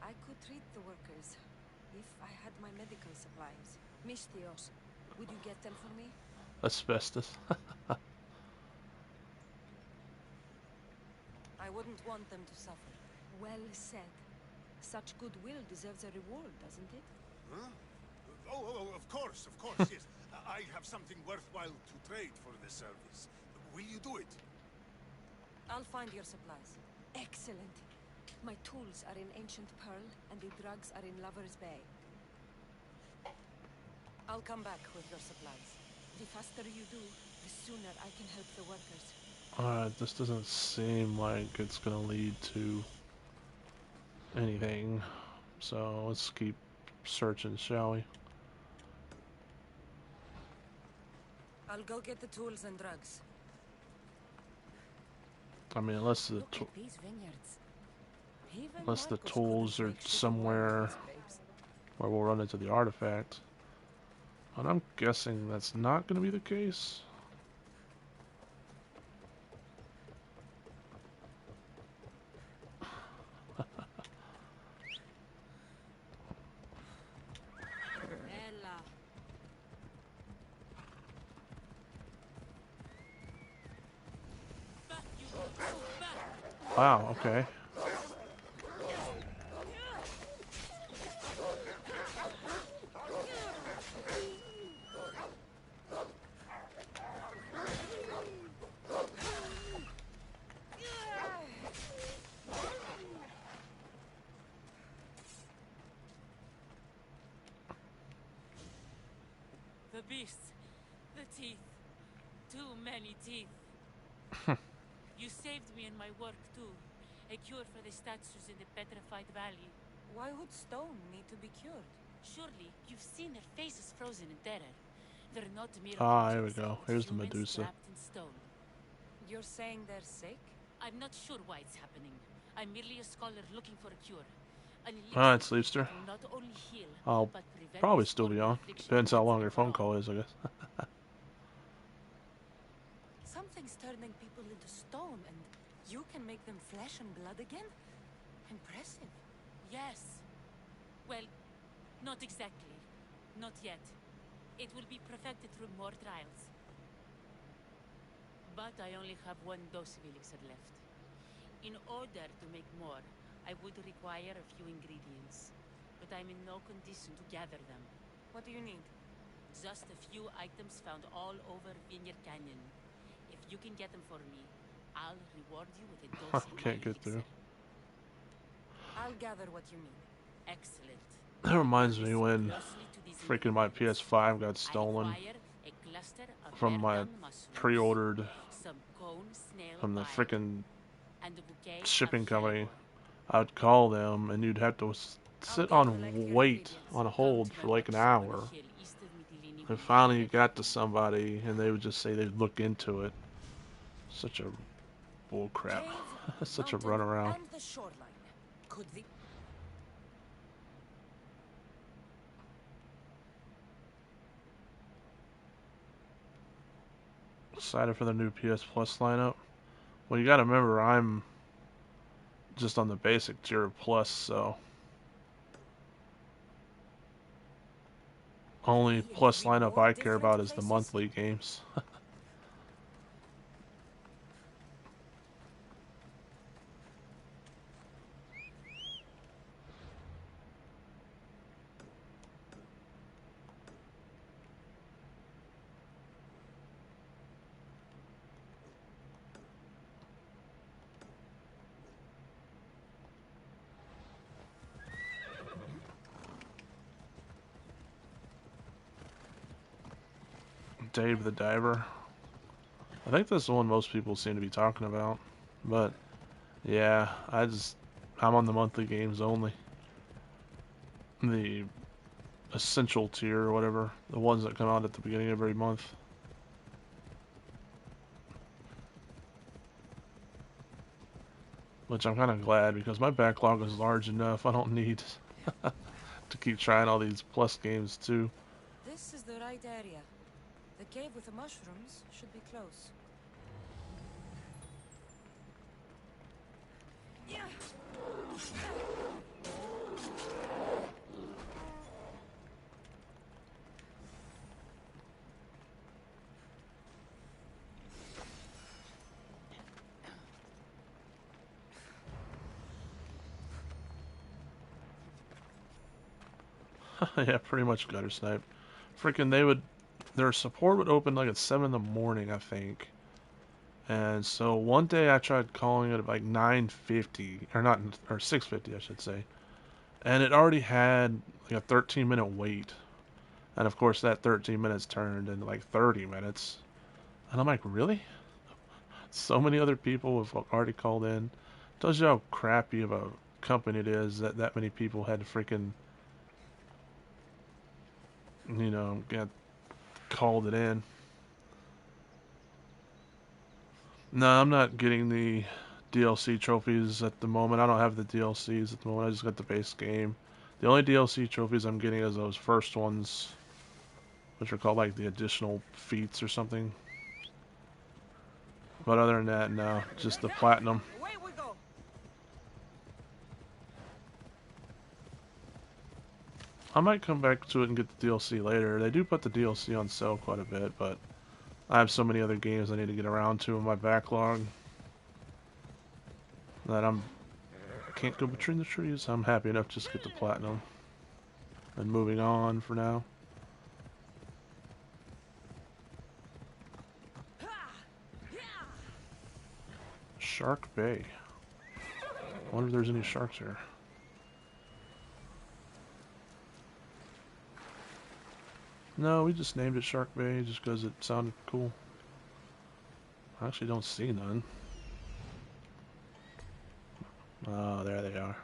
I could treat the workers if I had my medical supplies. Misthios, would you get them for me? Asbestos. I wouldn't want them to suffer. Well said. Such goodwill deserves a reward, doesn't it? Huh? Of course, yes. I have something worthwhile to trade for this service. Will you do it? I'll find your supplies. Excellent. My tools are in Ancient Pearl, and the drugs are in Lover's Bay. I'll come back with your supplies. The faster you do, the sooner I can help the workers. This doesn't seem like it's gonna lead to anything. So let's keep searching, shall we? I'll go get the tools and drugs. I mean, unless the Look at these vineyards. Even unless the Marcus tools couldn't are make shitty wine somewhere with these grapes. where we'll run into the artifact. And I'm guessing that's not going to be the case. Ella. Back, you back. Wow, okay. The beasts. The teeth. Too many teeth. You saved me in my work too. A cure for the statues in the petrified valley. Why would stone need to be cured? Surely you've seen their faces frozen in terror. They're not mere Ah, here we objects, go. but Here's the humans Medusa. trapped in stone. You're saying they're sick? I'm not sure why it's happening. I'm merely a scholar looking for a cure. An Alright, elixir Sleepster. that will not only heal, I'll but prevent probably this still be horrible on. affliction Depends how once long and your for phone all. call is, I guess. Something's turning people into stone, and you can make them flesh and blood again? Impressive. Yes. Well, not exactly. Not yet. It will be perfected through more trials. But I only have one dose of elixir left. In order to make more, I would require a few ingredients. But I'm in no condition to gather them. What do you need? Just a few items found all over Vineyard Canyon. If you can get them for me, I'll reward you with a dose of my Can't get elixir. through. I'll gather what you need. Excellent. That reminds me Listen when closely to these freaking my ingredients. PS5 got I stolen require a cluster of from my verdant mushrooms, pre-ordered some cone snail from the vine, freaking and a bouquet shipping of company. hellebore. I'd call them and you'd have to sit gather on like your wait ingredients. on a Come hold to for a like an workshop on a hour. hill east of Mytilene And Vineyard. finally you got to somebody and they would just say they'd look into it. Such a bull crap. Cave, Such a mountain, runaround. and the shoreline. Could the... Excited for the new PS Plus lineup. Well, you gotta remember I'm just on the basic tier of Plus, so only Could Plus be lineup more I care different about is the places? monthly games. Dave the Diver. I think that's the one most people seem to be talking about. But yeah, I'm on the monthly games only. The essential tier or whatever. The ones that come out at the beginning of every month. Which I'm kind of glad because my backlog is large enough. I don't need to keep trying all these plus games too. This is the right area. The cave with the mushrooms should be close. Yeah, pretty much gutter snipe. Freaking their support would open like at 7 in the morning, I think. And so one day I tried calling it at like 9:50 or not or 6:50 I should say. And it already had like a 13-minute wait. And of course that 13 minutes turned into like 30 minutes. And I'm like, "Really? So many other people have already called in. Tells you how crappy of a company it is that that many people had to freaking, get called it in. No, I'm not getting the DLC trophies at the moment. I don't have the DLCs at the moment. I just got the base game. The only DLC trophies I'm getting is those first ones, which are called like the additional feats or something. But other than that, no, just the platinum. Away we go. I might come back to it and get the DLC later. They do put the DLC on sale quite a bit, but I have so many other games I need to get around to in my backlog that I can't go between the trees. I'm happy enough to just get the platinum and moving on for now. Shark Bay. I wonder if there's any sharks here. No, we just named it Shark Bay just because it sounded cool. I actually don't see none. Oh, there they are.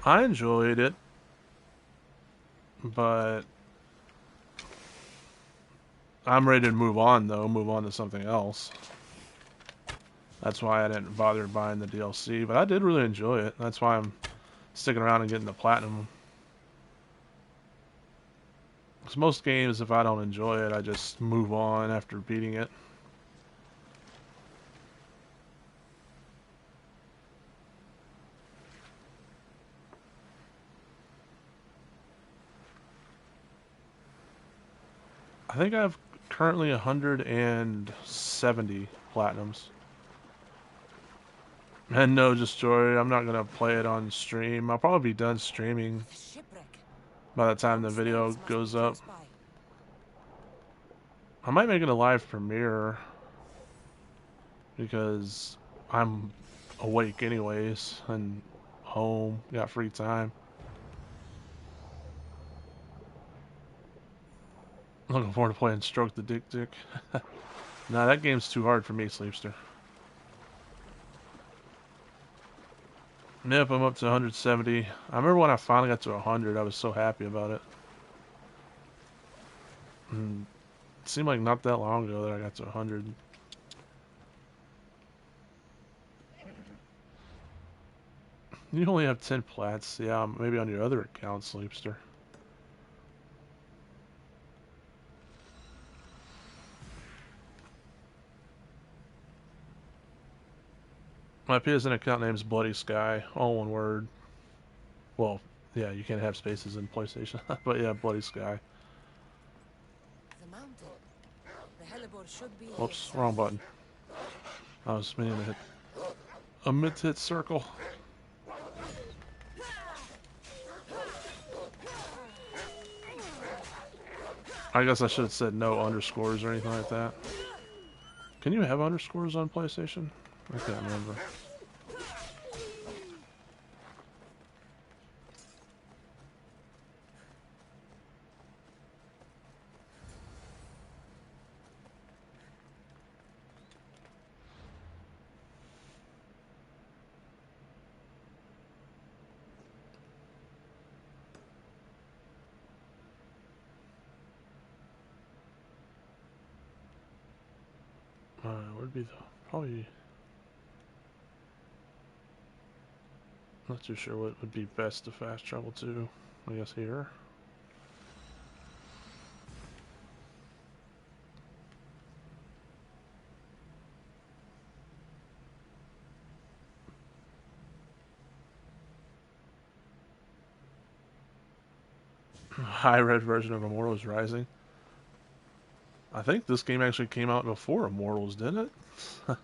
I enjoyed it, but I'm ready to move on, though. Move on to something else. That's why I didn't bother buying the DLC, but I did really enjoy it. That's why I'm sticking around and getting the platinum. Because most games, if I don't enjoy it, I just move on after beating it. I think I have currently 170 platinums. And no, just Joy, I'm not going to play it on stream. I'll probably be done streaming by the time the video goes up. I might make it a live premiere because I'm awake anyways and home, got free time. Looking forward to playing Stroke the Dick Dick. Nah, that game's too hard for me, Sleepster. Yep, I'm up to 170. I remember when I finally got to 100, I was so happy about it. And it seemed like not that long ago that I got to 100. You only have 10 plats. Yeah, maybe on your other account, Sleepster. My PSN account name is Bloody Sky, all one word. Well, yeah, you can't have spaces in PlayStation, but yeah, Bloody Sky. The mountain. The hellebore should be Whoops, here. wrong button. I was meaning to hit a mid-hit circle. I guess I should have said no underscores or anything like that. Can you have underscores on PlayStation? I can't remember. Where'd be the... Probably... Not too sure what would be best to fast travel to. I guess here. High-res version of Immortals Rising. I think this game actually came out before Immortals, didn't it?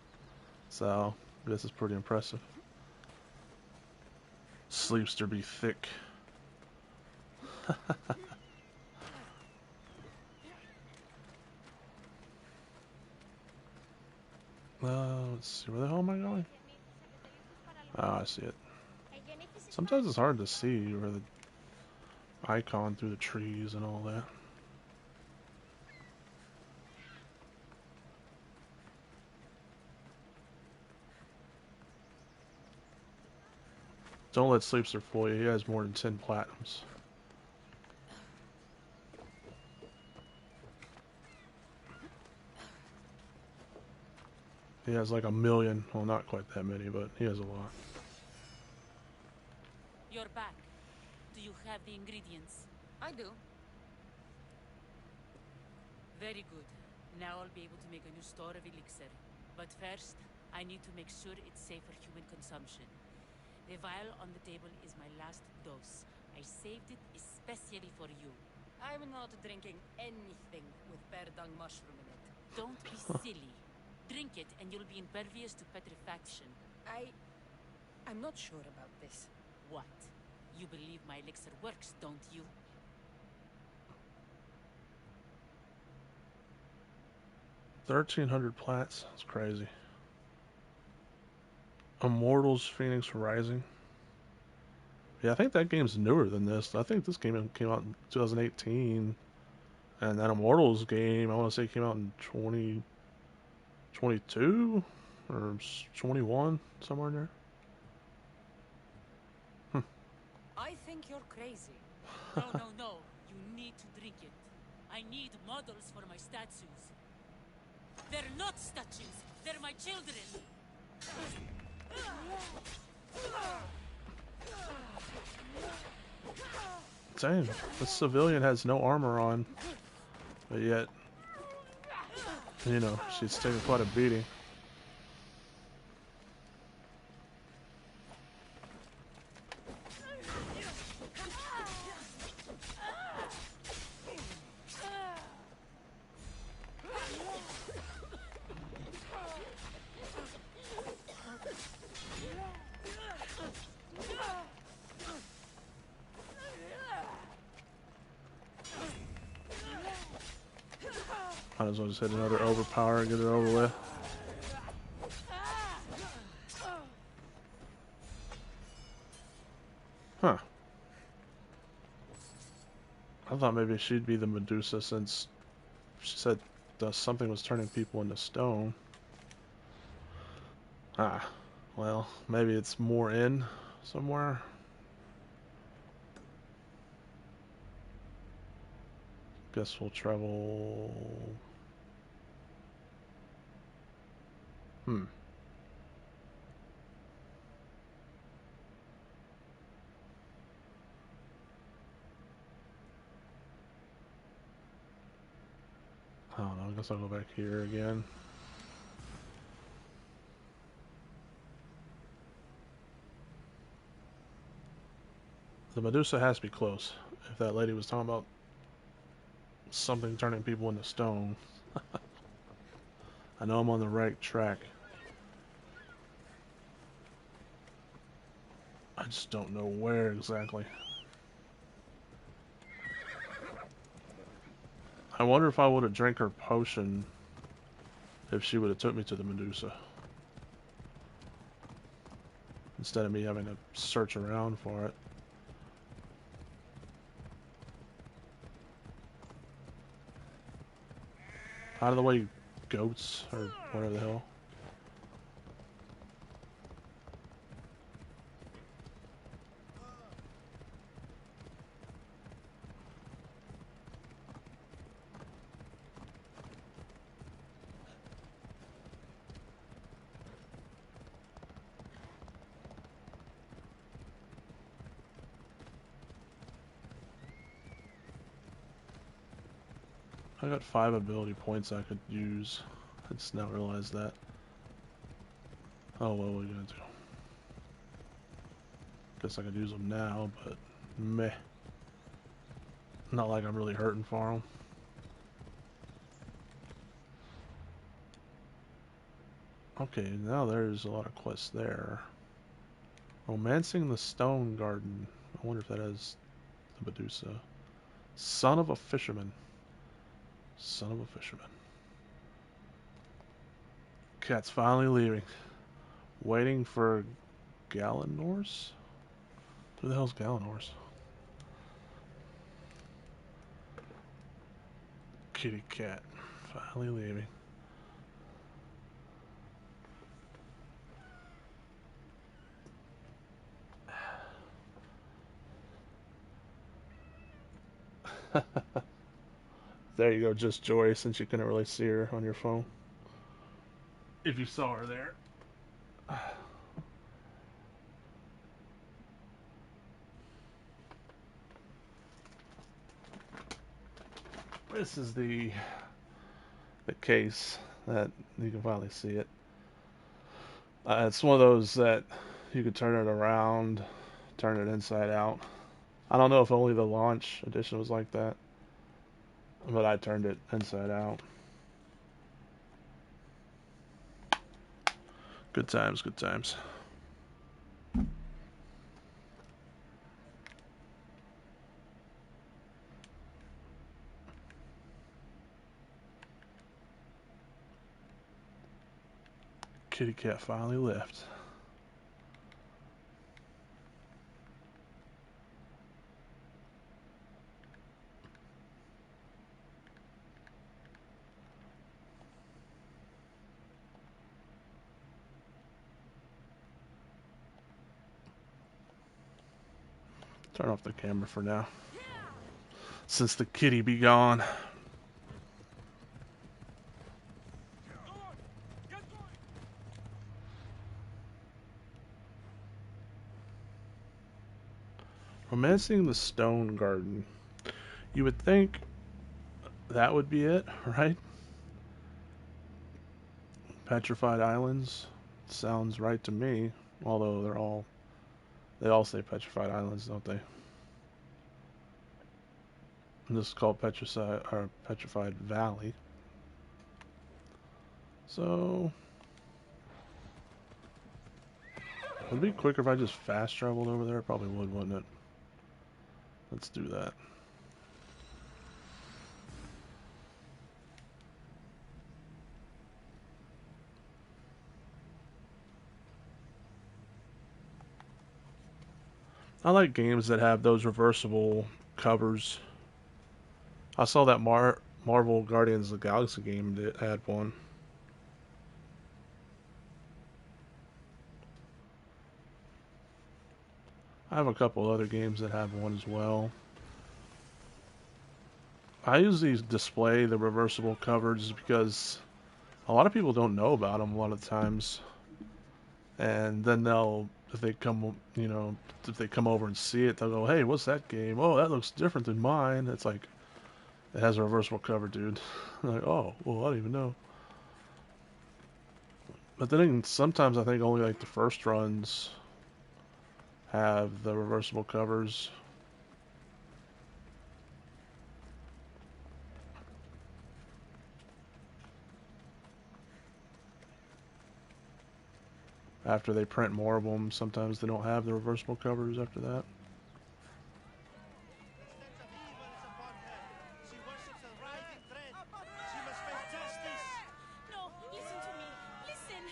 So, this is pretty impressive. Sleepster be thick. Let's see, where the hell am I going? Oh, I see it. Sometimes it's hard to see where the icon through the trees and all that. Don't let Sleepster fool you. He has more than 10 platinums. He has like 1,000,000. Well, not quite that many, but he has a lot. You're back. Do you have the ingredients? I do. Very good. Now I'll be able to make a new store of elixir. But first, I need to make sure it's safe for human consumption. The vial on the table is my last dose. I saved it especially for you. I'm not drinking anything with bear dung mushroom in it. Don't be silly. Drink it and you'll be impervious to petrifaction. I'm not sure about this. What? You believe my elixir works, don't you? 1,300 plats. That's crazy. Immortals Phoenix Rising. Yeah, I think that game's newer than this. I think this game came out in 2018. And that Immortals game, I want to say, came out in 2022 or 21, somewhere in there. I think you're crazy. No, no, no. You need to drink it. I need models for my statues. They're not statues. They're my children. Dang, the civilian has no armor on, but yet, you know, she's taking quite a beating. Might as well just hit another overpower and get it over with. Huh. I thought maybe she'd be the Medusa since she said something was turning people into stone. Ah, well, maybe it's more in somewhere. Guess we'll travel. Hmm. I don't know, I guess I'll go back here again. The Medusa has to be close. If that lady was talking about something turning people into stone. I know I'm on the right track. I just don't know where exactly. I wonder if I would have drank her potion if she would have took me to the Medusa. Instead of me having to search around for it. Out of the way, goats, or whatever the hell. I got 5 ability points I could use. I just now realized that. Oh, well, what are you gonna do? Guess I could use them now, but meh. Not like I'm really hurting for them. Okay, now there's a lot of quests there. Romancing the Stone Garden. I wonder if that has the Medusa. Son of a fisherman. Son of a fisherman. Cat's finally leaving. Waiting for Galanors? Who the hell's Galanors? Kitty cat finally leaving. There you go, just Joy, since you couldn't really see her on your phone. If you saw her there. This is the case that you can finally see it. It's one of those that you could turn it around, turn it inside out. I don't know if only the launch edition was like that, but I turned it inside out. Good times, good times. Kitty cat finally left. Turn off the camera for now, since the kitty be gone. Romancing the Stone Garden. You would think that would be it, right? Petrified Islands sounds right to me. Although they all say Petrified Islands, don't they? And this is called Petrified Valley. So would it be quicker if I just fast traveled over there? It probably would, wouldn't it? Let's do that. I like games that have those reversible covers. I saw that Marvel Guardians of the Galaxy game that had one. I have a couple other games that have one as well. I usually display the reversible covers because a lot of people don't know about them a lot of times. And then if they come, if they come over and see it, they'll go, "Hey, what's that game? Oh, that looks different than mine." It's like, it has a reversible cover, dude. Like, oh, well, I don't even know. But then sometimes I think only like the first runs have the reversible covers. After they print more of them, sometimes they don't have the reversible covers after that. No, listen to me. Listen.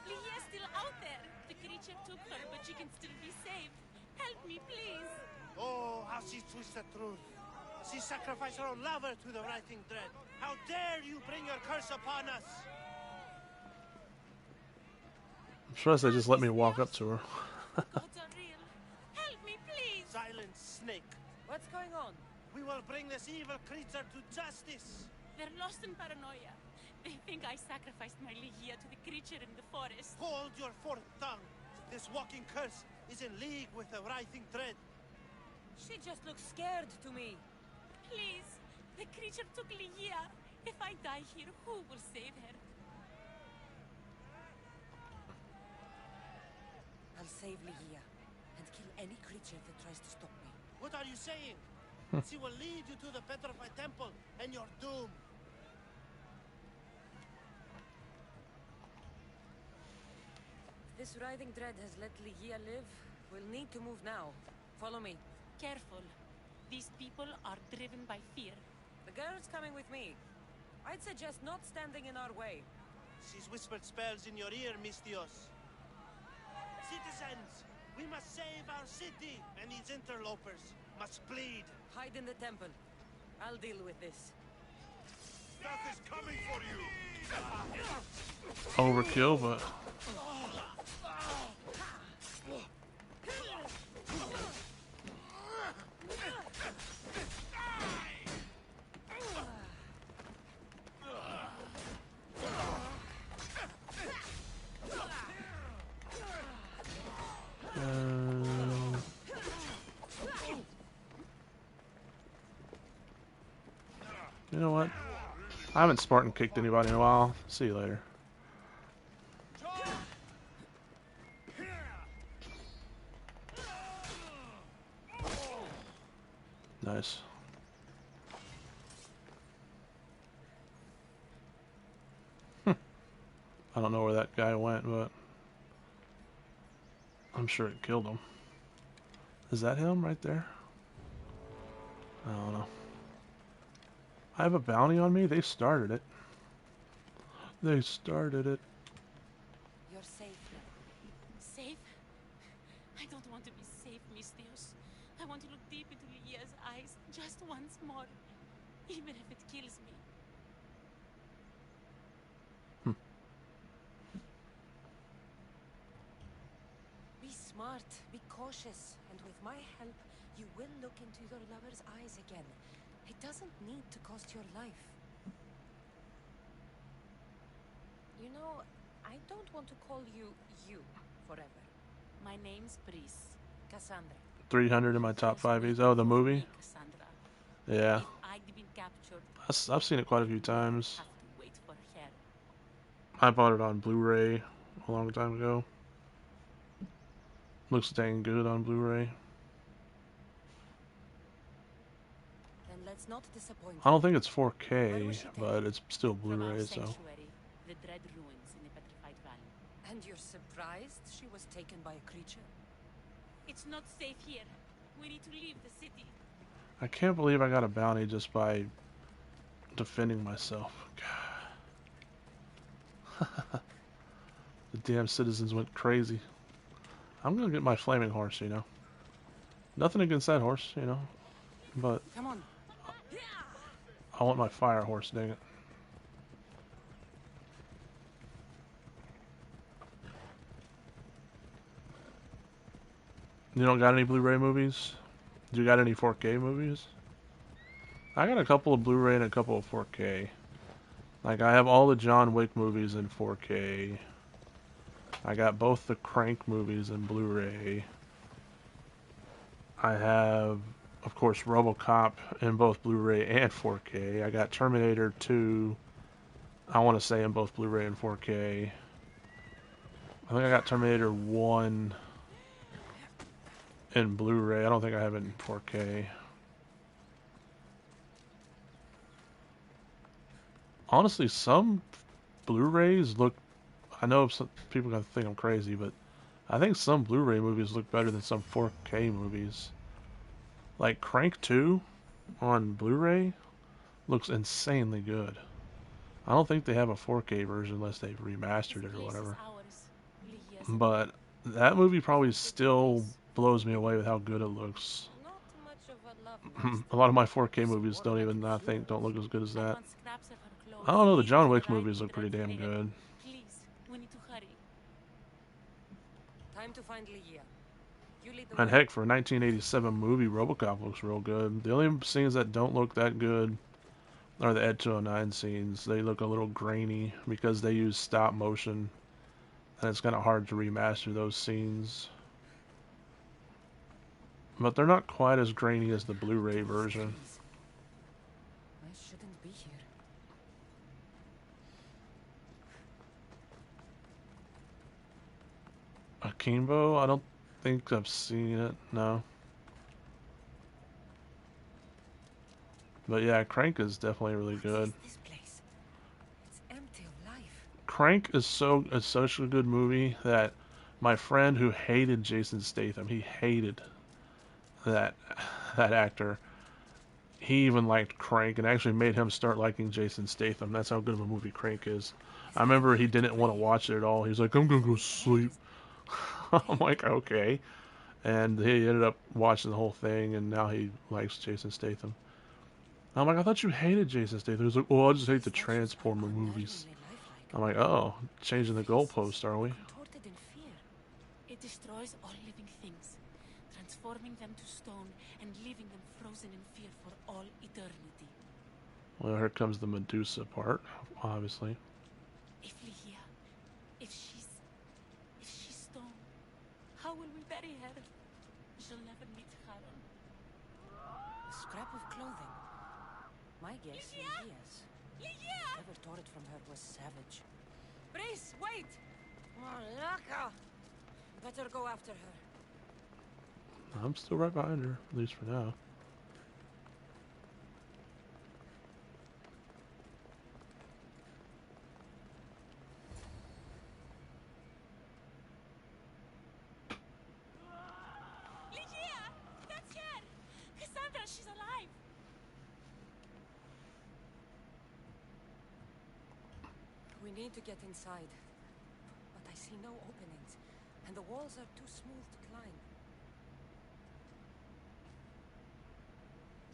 Lyhia's still out there. The creature took her, but she can still be saved. Help me, please. Oh, how she twisted truth. She sacrificed her own lover to the writhing dread. How dare you bring your curse upon us? I'm surprised they just let me walk up to her. Gods are real. Help me, please. Silence, snake. What's going on? We will bring this evil creature to justice. They're lost in paranoia. They think I sacrificed my Lyhia to the creature in the forest. Hold your forked tongue. This walking curse is in league with the writhing dread. She just looks scared to me. Please, the creature took Lyhia. If I die here, who will save her? I'll save Lyhia and kill any creature that tries to stop me. What are you saying? She will lead you to the petrified temple and your doom. This writhing dread has let Lyhia live. We'll need to move now. Follow me. Careful. These people are driven by fear. The girl's coming with me. I'd suggest not standing in our way. She's whispered spells in your ear, Mistios. Citizens, we must save our city, and these interlopers must bleed. Hide in the temple. I'll deal with this. overkill, but you know what? I haven't Spartan kicked anybody in a while. See you later. Nice. I don't know where that guy went, but I'm sure it killed him. Is that him right there? I don't know. I have a bounty on me? They started it. They started it. You're safe now. Safe? I don't want to be safe, Mistios. I want to look deep into Lia's eyes just once more, even if it kills me. Be smart, be cautious, and with my help, you will look into your lover's eyes again. It doesn't need to cost your life. You know, I don't want to call you forever. My name's Pris. Cassandra. 300 in my top 5 Oh, the movie? Cassandra. Yeah. If I'd been captured, I've seen it quite a few times. have to wait for her. I bought it on Blu-ray a long time ago. Looks dang good on Blu-ray. Then let's not disappoint. I don't think it's 4K, but it's still Blu-ray, so. Sanctuary, the dread ruins in the petrified valley. And you're surprised she was taken by a creature? It's not safe here. We need to leave the city. I can't believe I got a bounty just by defending myself. God. The damn citizens went crazy. I'm gonna get my flaming horse, you know. Nothing against that horse, you know. But Come on. I want my fire horse, dang it. You don't got any Blu-ray movies? Do you got any 4K movies? I got a couple of Blu-ray and a couple of 4K. Like, I have all the John Wick movies in 4K. I got both the Crank movies in Blu-ray. I have, of course, RoboCop in both Blu-ray and 4K. I got Terminator 2, I want to say, in both Blu-ray and 4K. I think I got Terminator 1 in Blu-ray. I don't think I have it in 4K. Honestly, some Blu-rays look... I know some people are going to think I'm crazy, but I think some Blu-ray movies look better than some 4K movies. Like Crank 2 on Blu-ray looks insanely good. I don't think they have a 4K version unless they've remastered it or whatever. But that movie probably still blows me away with how good it looks. Not much of a love. A lot of my 4K movies don't even, I think, don't look as good as that. I don't know, the John Wick movies look pretty damn good. Please, we need to hurry. Time to find Ligia. You lead the And way. heck, for a 1987 movie, RoboCop looks real good. The only scenes that don't look that good are the Ed 209 scenes. They look a little grainy because they use stop motion, and it's kind of hard to remaster those scenes. But they're not quite as grainy as the Blu-ray version. I shouldn't be here. Akimbo? I don't think I've seen it, no. But yeah, Crank is definitely really good. This place. It's empty of life. Crank is such a good movie that my friend who hated Jason Statham, he hated that actor. He even liked Crank and actually made him start liking Jason Statham. That's how good of a movie Crank is. I remember he didn't want to watch it at all. He's like, I'm gonna go sleep. I'm like, okay. And he ended up watching the whole thing, and now he likes Jason Statham. I'm like, I thought you hated Jason Statham. He was like, oh, I just hate the He's not just Transformer movies. unerringly lifelike. I'm like, oh, changing the goalpost, are we? Contorted in fear. It destroys all living things, transforming them to stone and leaving them frozen in fear for all eternity. Well, here comes the Medusa part, obviously. If Ligia, if she's stone, how will we bury her? She'll never meet Charon. A scrap of clothing. My guess, Ligia's. Whoever tore it from her was savage. Brace, wait! Malaka! Better go after her. I'm still right behind her, at least for now. Ligia! That's her! Cassandra, she's alive! We need to get inside. But I see no openings, and the walls are too smooth to climb.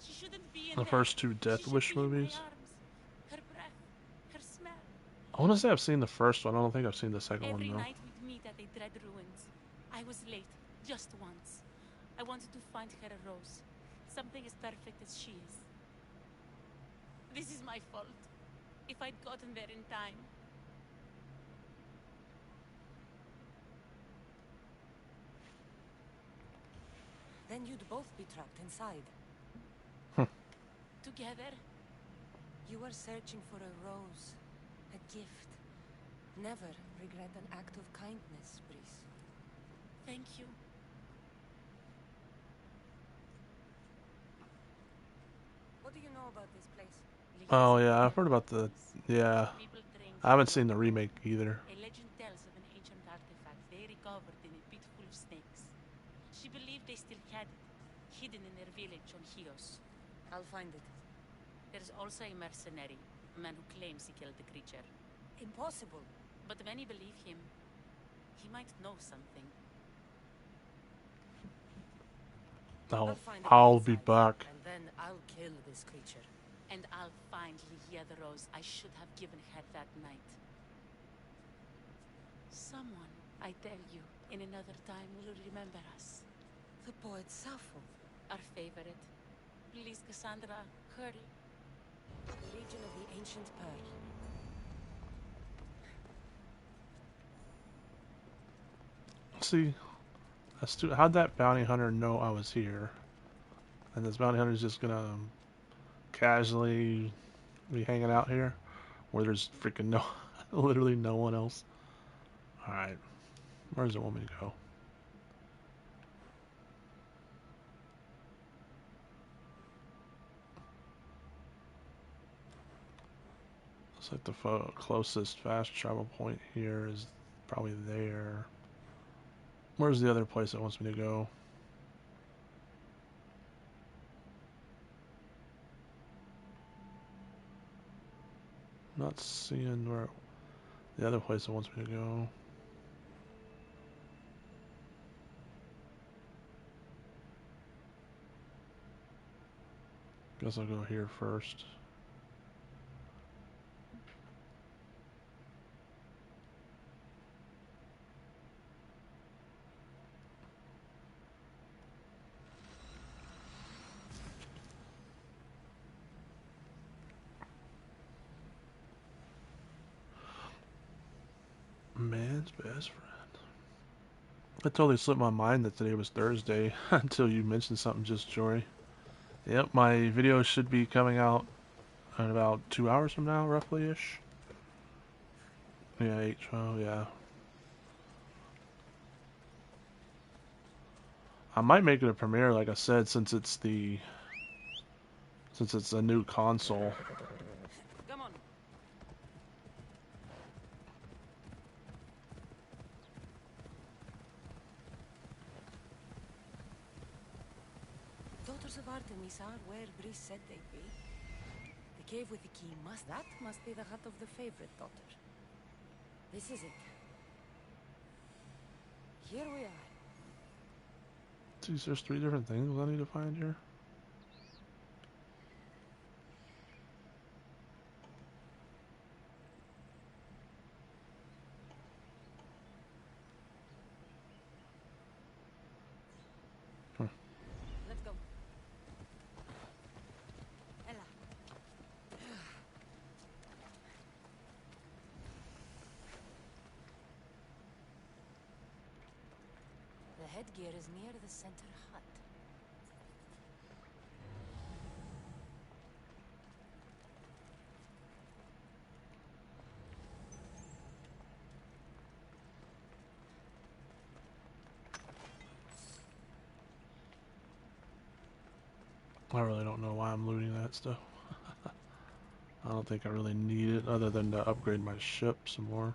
She shouldn't be in The there. first two Death She should Wish be in my movies. arms. Her breath, her smell. I want to say I've seen the first one. I don't think I've seen the second Every one, though. night we'd meet at the Dread Ruins. I was late, just once. I wanted to find her a rose. Something as perfect as she is. This is my fault. If I'd gotten there in time. Then you'd both be trapped inside. Together, You were searching for a rose, a gift. Never regret an act of kindness, Brice. thank you. What do you know about this place? Oh, yeah, I've heard about the... Yeah. People drink I haven't seen the remake either. A legend tells of an ancient artifact they recovered in a pit full of snakes. She believed they still had it, hidden in their village on Chios. I'll find it. There's also a mercenary, a man who claims he killed the creature. Impossible. But many believe him. He might know something. I'll be back. And then I'll kill this creature. And I'll find Ligia the rose I should have given her that night. Someone, I tell you, in another time will remember us. The poet Sappho. Our favorite. Please, Cassandra, hurry. The Legion of the Ancient Pearl. See, how'd that bounty hunter know I was here? And this bounty hunter's just gonna casually be hanging out here, where there's freaking no, literally no one else. All right, where does it want me to go? Looks like the closest fast travel point here is probably there. Where's the other place it wants me to go? I'm not seeing where the other place it wants me to go. Guess I'll go here first. Man's best friend. It totally slipped my mind that today was Thursday until you mentioned something, just Jory. Yep, my video should be coming out in about 2 hours from now, roughly-ish. Yeah, 8:12, yeah. I might make it a premiere, like I said, since it's a new console. Come on. Daughters of Artemis are where Brice said they'd be. The cave with the key must be the hut of the favorite daughter. This is it. Here we are. Geez, there's 3 different things I need to find here. headgear is near the center hut. I really don't know why I'm looting that stuff. I don't think I really need it other than to upgrade my ship some more.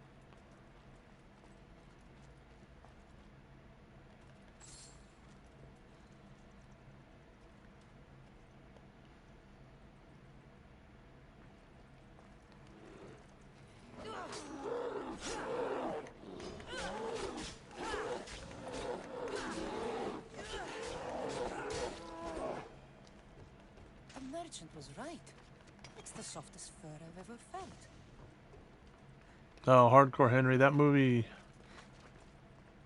The merchant was right. It's the softest fur I've ever felt. Oh, Hardcore Henry, that movie.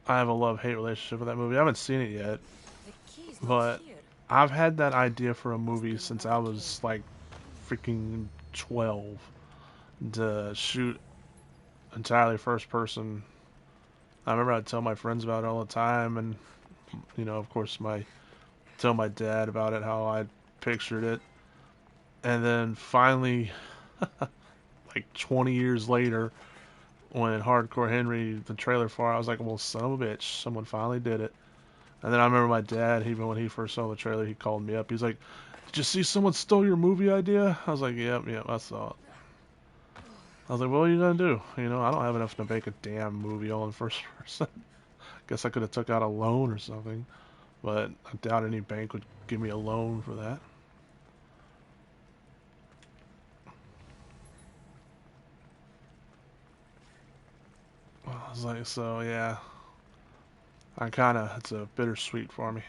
I have a love-hate relationship with that movie. I haven't seen it yet, The key's not but here. I've had that idea for a movie since I was like freaking 12 to shoot entirely first person. I remember I'd tell my friends about it all the time, and you know, of course, tell my dad about it, how I pictured it, and then finally, like 20 years later, when Hardcore Henry, the trailer for it, I was like, well, son of a bitch, someone finally did it. And then I remember my dad, even when he first saw the trailer, he called me up. He's like, did you see someone stole your movie idea? I was like, yep, I saw it. I was like, what are you gonna do? You know, I don't have enough to make a damn movie all in first person. Guess I could have took out a loan or something, but I doubt any bank would give me a loan for that. I was like, so yeah, it's a bittersweet for me.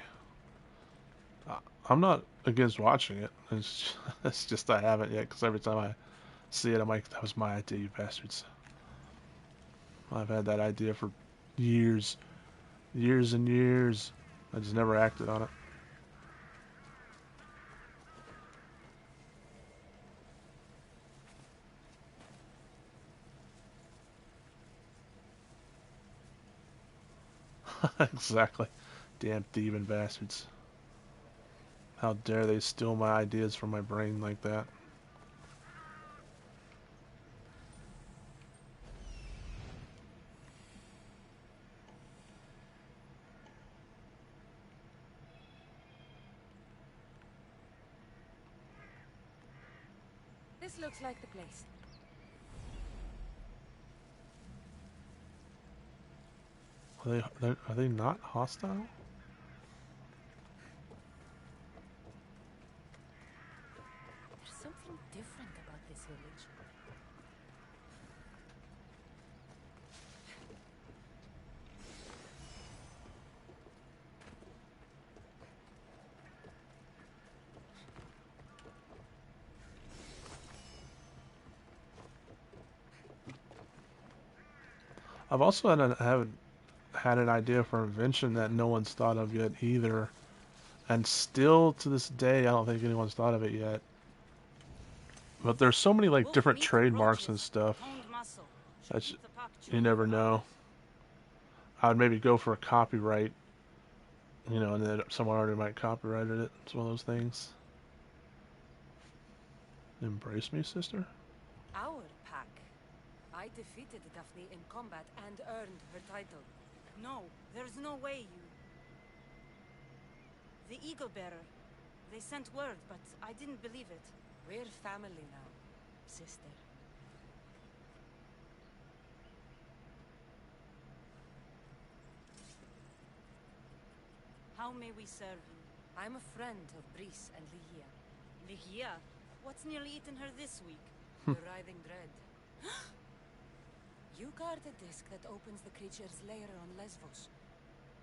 I'm not against watching it. It's just I haven't yet, because every time I see it, I'm like, that was my idea, you bastards. I've had that idea for years, years and years. I just never acted on it. Exactly. Damn thieving bastards. How dare they steal my ideas from my brain like that? This looks like the place. Are they not hostile? There's something different about this village. I've also had an idea for invention that no one's thought of yet either. And still to this day, I don't think anyone's thought of it yet. But there's so many like different trademarks and stuff. That's, you never know. I would maybe go for a copyright, you know, and then someone already might copyrighted it. It's one of those things. Embrace me, sister? Our pack. I defeated Daphne in combat and earned her title. No, there's no way you... The Eagle Bearer. They sent word, but I didn't believe it. We're family now, sister. How may we serve you? I'm a friend of Brice and Ligia. Ligia? What's nearly eaten her this week? The writhing dread. You guard the disc that opens the creature's lair on Lesvos.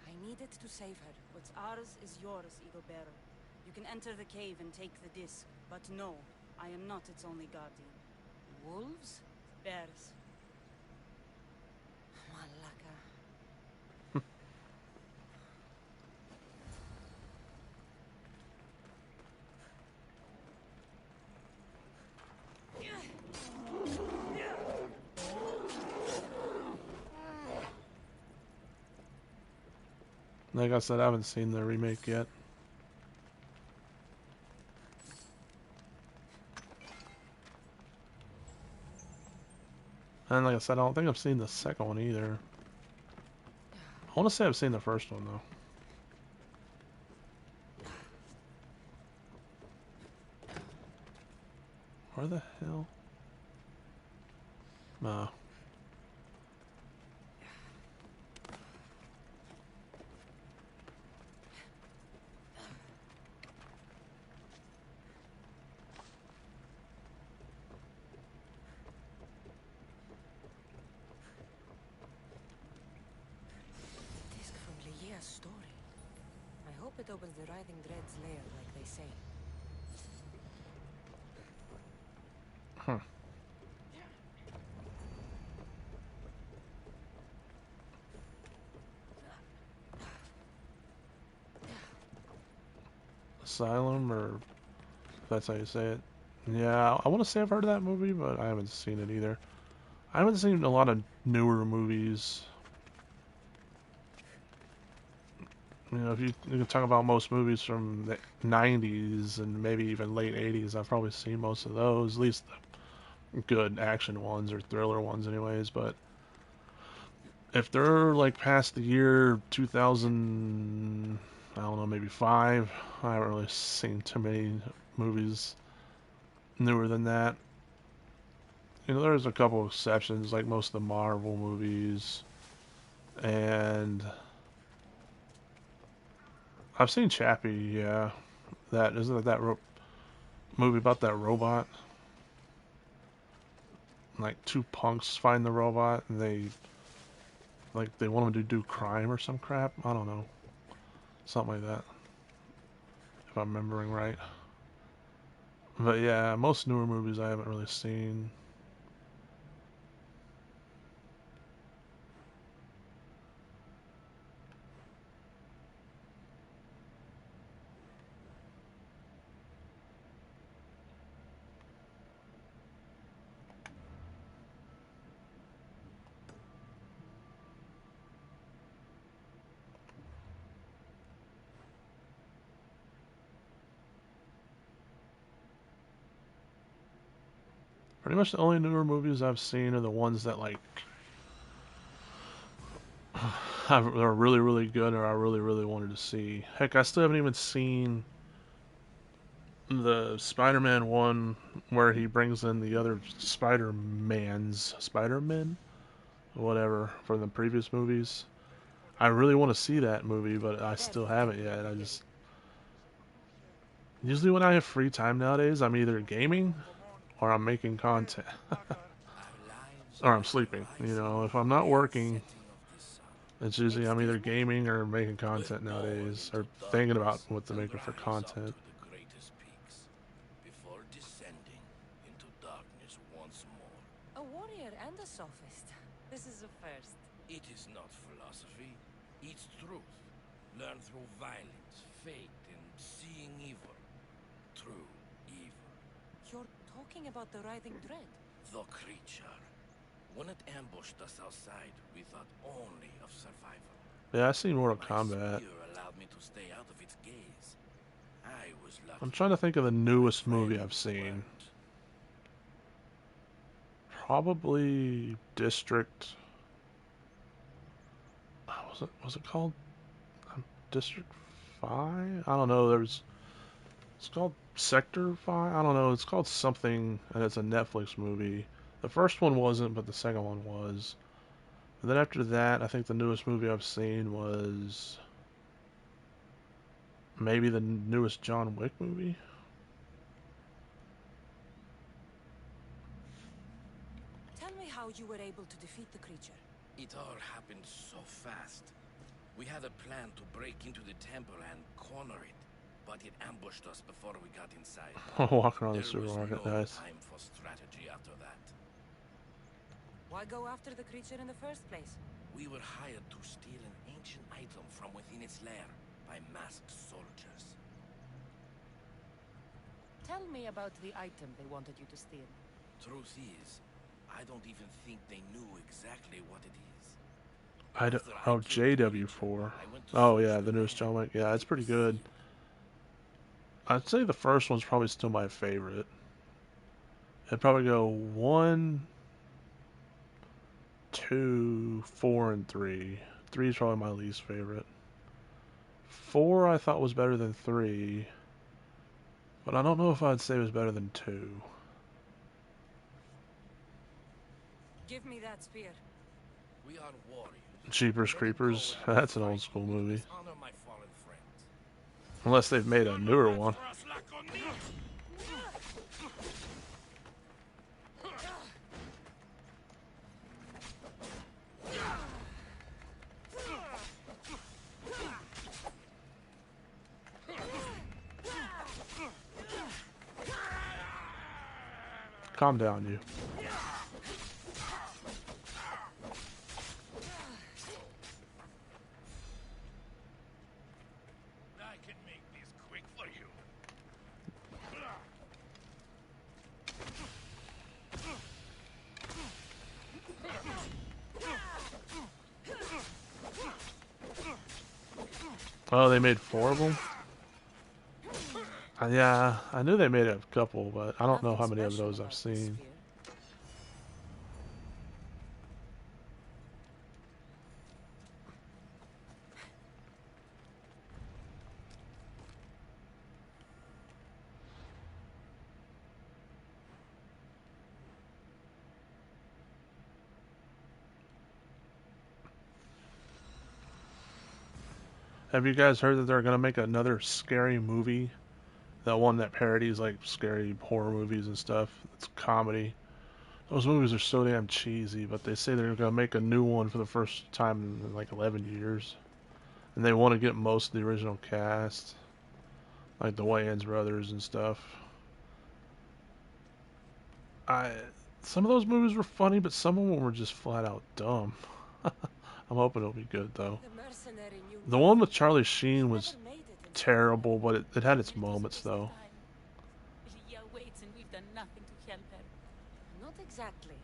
I needed to save her. What's ours is yours, Eagle Bearer. You can enter the cave and take the disc, but no, I am not its only guardian. Wolves? Bears. Malaka. Like I said, I haven't seen the remake yet. And like I said, I don't think I've seen the second one either. I want to say I've seen the first one though. Where the hell? Nah. Disc from Leah's story. I hope it opens the Writhing Dread's lair like they say. Huh. Asylum, or if that's how you say it. Yeah, I want to say I've heard of that movie, but I haven't seen it either. I haven't seen a lot of newer movies. You know, if you can talk about most movies from the 90s and maybe even late 80s, I've probably seen most of those, at least the good action ones or thriller ones anyways, but if they're like past the year 2000, I don't know, maybe 5, I haven't really seen too many movies newer than that. You know, there's a couple exceptions, like most of the Marvel movies, and I've seen Chappie, yeah. That isn't it that movie about that robot? Like two punks find the robot and they want him to do crime or some crap. I don't know, something like that, if I'm remembering right. But yeah, most newer movies I haven't really seen. Pretty much the only newer movies I've seen are the ones that like are really really good or I really really wanted to see. Heck, I still haven't even seen the Spider-Man one where he brings in the other Spider-Men, whatever, from the previous movies. I really want to see that movie, but I still haven't yet. I just usually when I have free time nowadays, I'm either gaming or I'm making content or I'm sleeping. You know, if I'm not working, it's usually I'm either gaming or making content nowadays or thinking about what to make for content. Before descending into darkness once more. A warrior and a sophist. This is a first. It is not philosophy, it's truth. Learned through violence, fate, and seeing evil. True evil. You're talking about the Writhing Dread? The creature. When it ambushed us outside, we thought only of survival. Yeah, I seen Mortal My Kombat. spear allowed me to stay out of its gaze. I was lucky. I'm trying to think of the newest movie I've seen. Probably District. Was it called District 5? I don't know. It's called Sector 5. I don't know. It's called something, and it's a Netflix movie. The first one wasn't, but the second one was. And then after that, I think the newest movie I've seen was maybe the newest John Wick movie. Tell me how you were able to defeat the creature. It all happened so fast. We had a plan to break into the temple and corner it, but it ambushed us before we got inside. Walking around the There was supermarket, no nice. time for strategy after that. Why go after the creature in the first place? We were hired to steal an ancient item from within its lair by masked soldiers. Tell me about the item they wanted you to steal. Truth is, I don't even think they knew exactly what it is. I don't, After I oh, killed the JW4. villager, I went to Oh search yeah, the the newest John land. Wick. Yeah, it's pretty good. I'd say the first one's probably still my favorite. I'd probably go 1, 2, 4, and 3. 3 is probably my least favorite. 4 I thought was better than 3, but I don't know if I'd say it was better than 2. Give me that spear. We are warriors. Jeepers Let it go Creepers. and we That's an old fight school to movie. dishonor my fallen friends. Unless they've made a newer one. Calm down, you. I can make this quick for you. Oh, they made 4 of them? Yeah, I knew they made a couple, but I don't know how Nothing many of special those I've about this seen. spear. Have you guys heard that they're gonna make another scary movie? That one that parodies like scary horror movies and stuff. It's comedy. Those movies are so damn cheesy, but they say they're gonna make a new one for the first time in like 11 years. And they want to get most of the original cast. Like the Wayans brothers and stuff. I Some of those movies were funny, but some of them were just flat out dumb. I'm hoping it'll be good though. The mercenary knew The one with nothing. Charlie She Sheen was never made it into terrible, but it had its It was a moments waste of though. time. Lydia waits and we've done nothing to help her. Not exactly.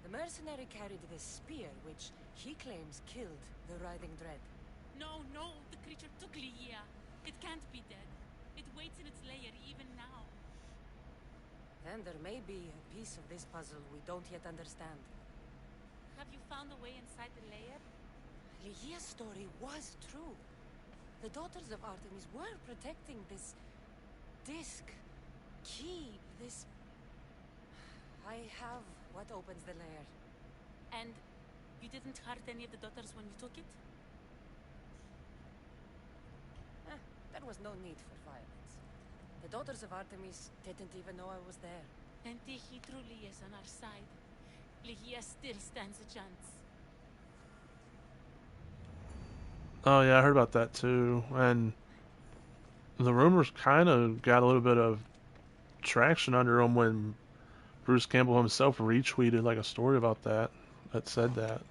The mercenary carried this spear, which he claims killed the Riding Dread. No, no, the creature took Lydia. It can't be dead. It waits in its lair even now. Then there may be a piece of this puzzle we don't yet understand. Have you found a way inside the lair? Lydia's story was true. The daughters of Artemis were protecting this disc, key, this... I have what opens the lair. And you didn't hurt any of the daughters when you took it? There was no need for violence. The daughters of Artemis didn't even know I was there. And he truly is on our side. Lydia still stands a chance. Oh yeah, I heard about that too. And the rumors kind of got a little bit of traction under them when Bruce Campbell himself retweeted like a story about that said that.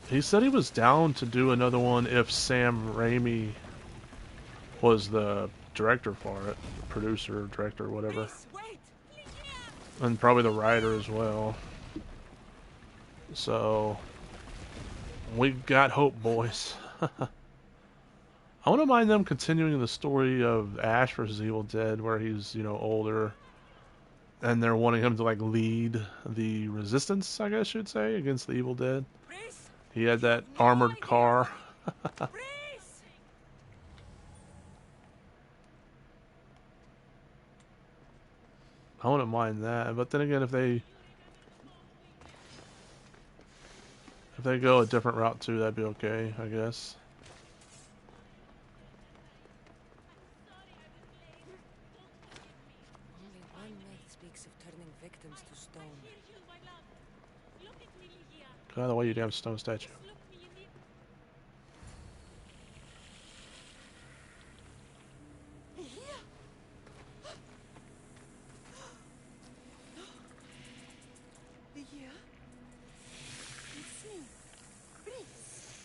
He said he was down to do another one if Sam Raimi was the director for it, producer, director, whatever, Please, wait! Lydia! and probably the writer as well. So we got hope, boys. I wouldn't mind them continuing the story of Ash versus Evil Dead, where he's, older, and they're wanting him to like lead the resistance, I guess you'd say, against the Evil Dead. Reese! He had that armored car. Reese! I wouldn't mind that, but then again, if they go a different route too, that'd be okay, I guess. Only one myth speaks of turning victims to stone. Hear you, my love. Look at me, Lydia. Get out of the way, you damn stone statue. Just look me in the... Lydia? It's me. Reese.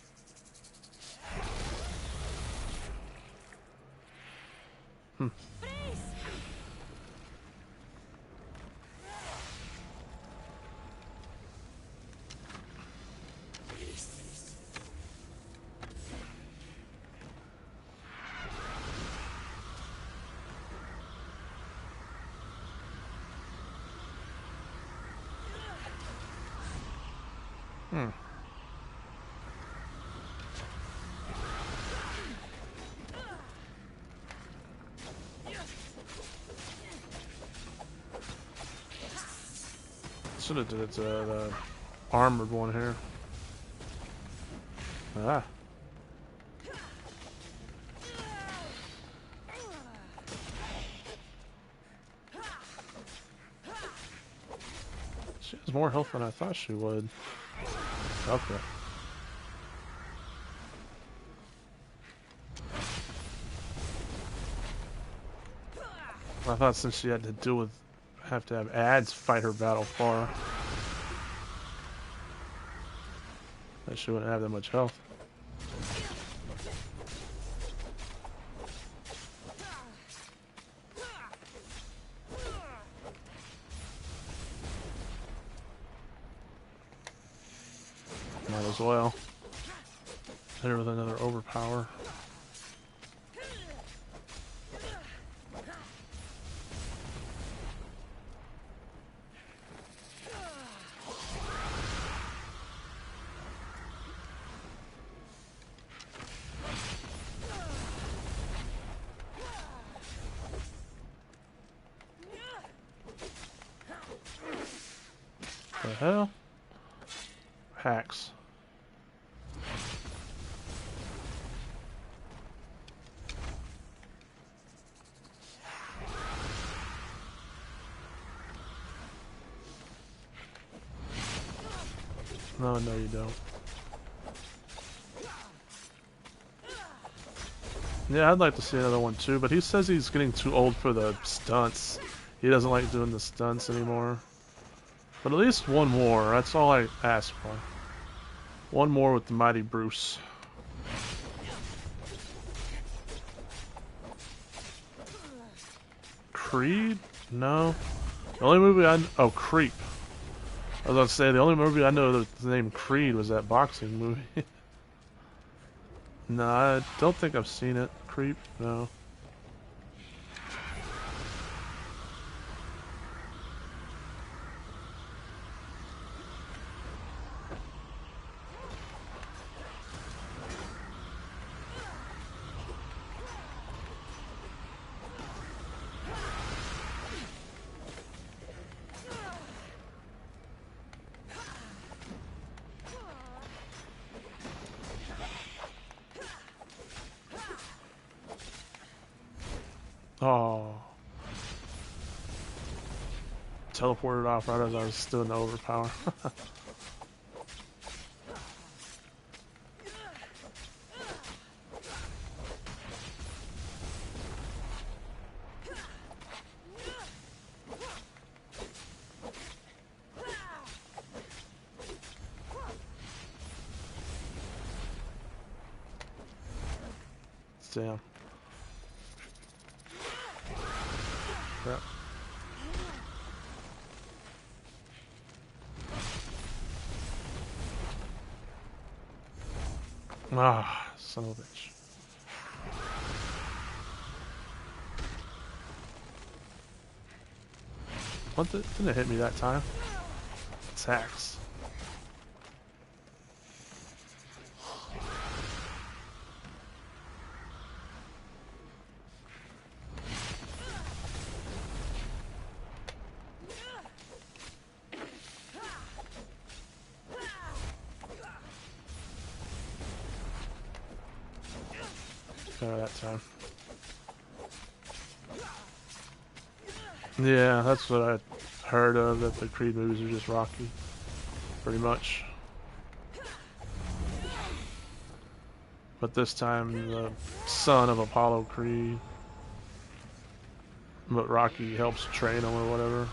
Reese! Hmm. Should have did it to the armored one here. Ah. She has more health than I thought she would. Okay. I thought since she had to deal with have to have ads fight her battle far, that she wouldn't have that much health. Might as well. Hit her with another overpower. The hell? Hacks. No, no, you don't. Yeah, I'd like to see another one too, but he says he's getting too old for the stunts. He doesn't like doing the stunts anymore. But at least one more, that's all I ask for. One more with the mighty Bruce. Creed? No. The only movie oh, Creep. I was about to say, the only movie I know that's named Creed was that boxing movie. No, I don't think I've seen it. Creep? No. Oh. Teleported off right as I was still in the overpower. Damn. Crap. Ah, son of a bitch. What the? Didn't it hit me that time? Attacks. That time. Yeah, that's what I heard of, that the Creed movies are just Rocky. Pretty much. But this time, the son of Apollo Creed. But Rocky helps train him or whatever.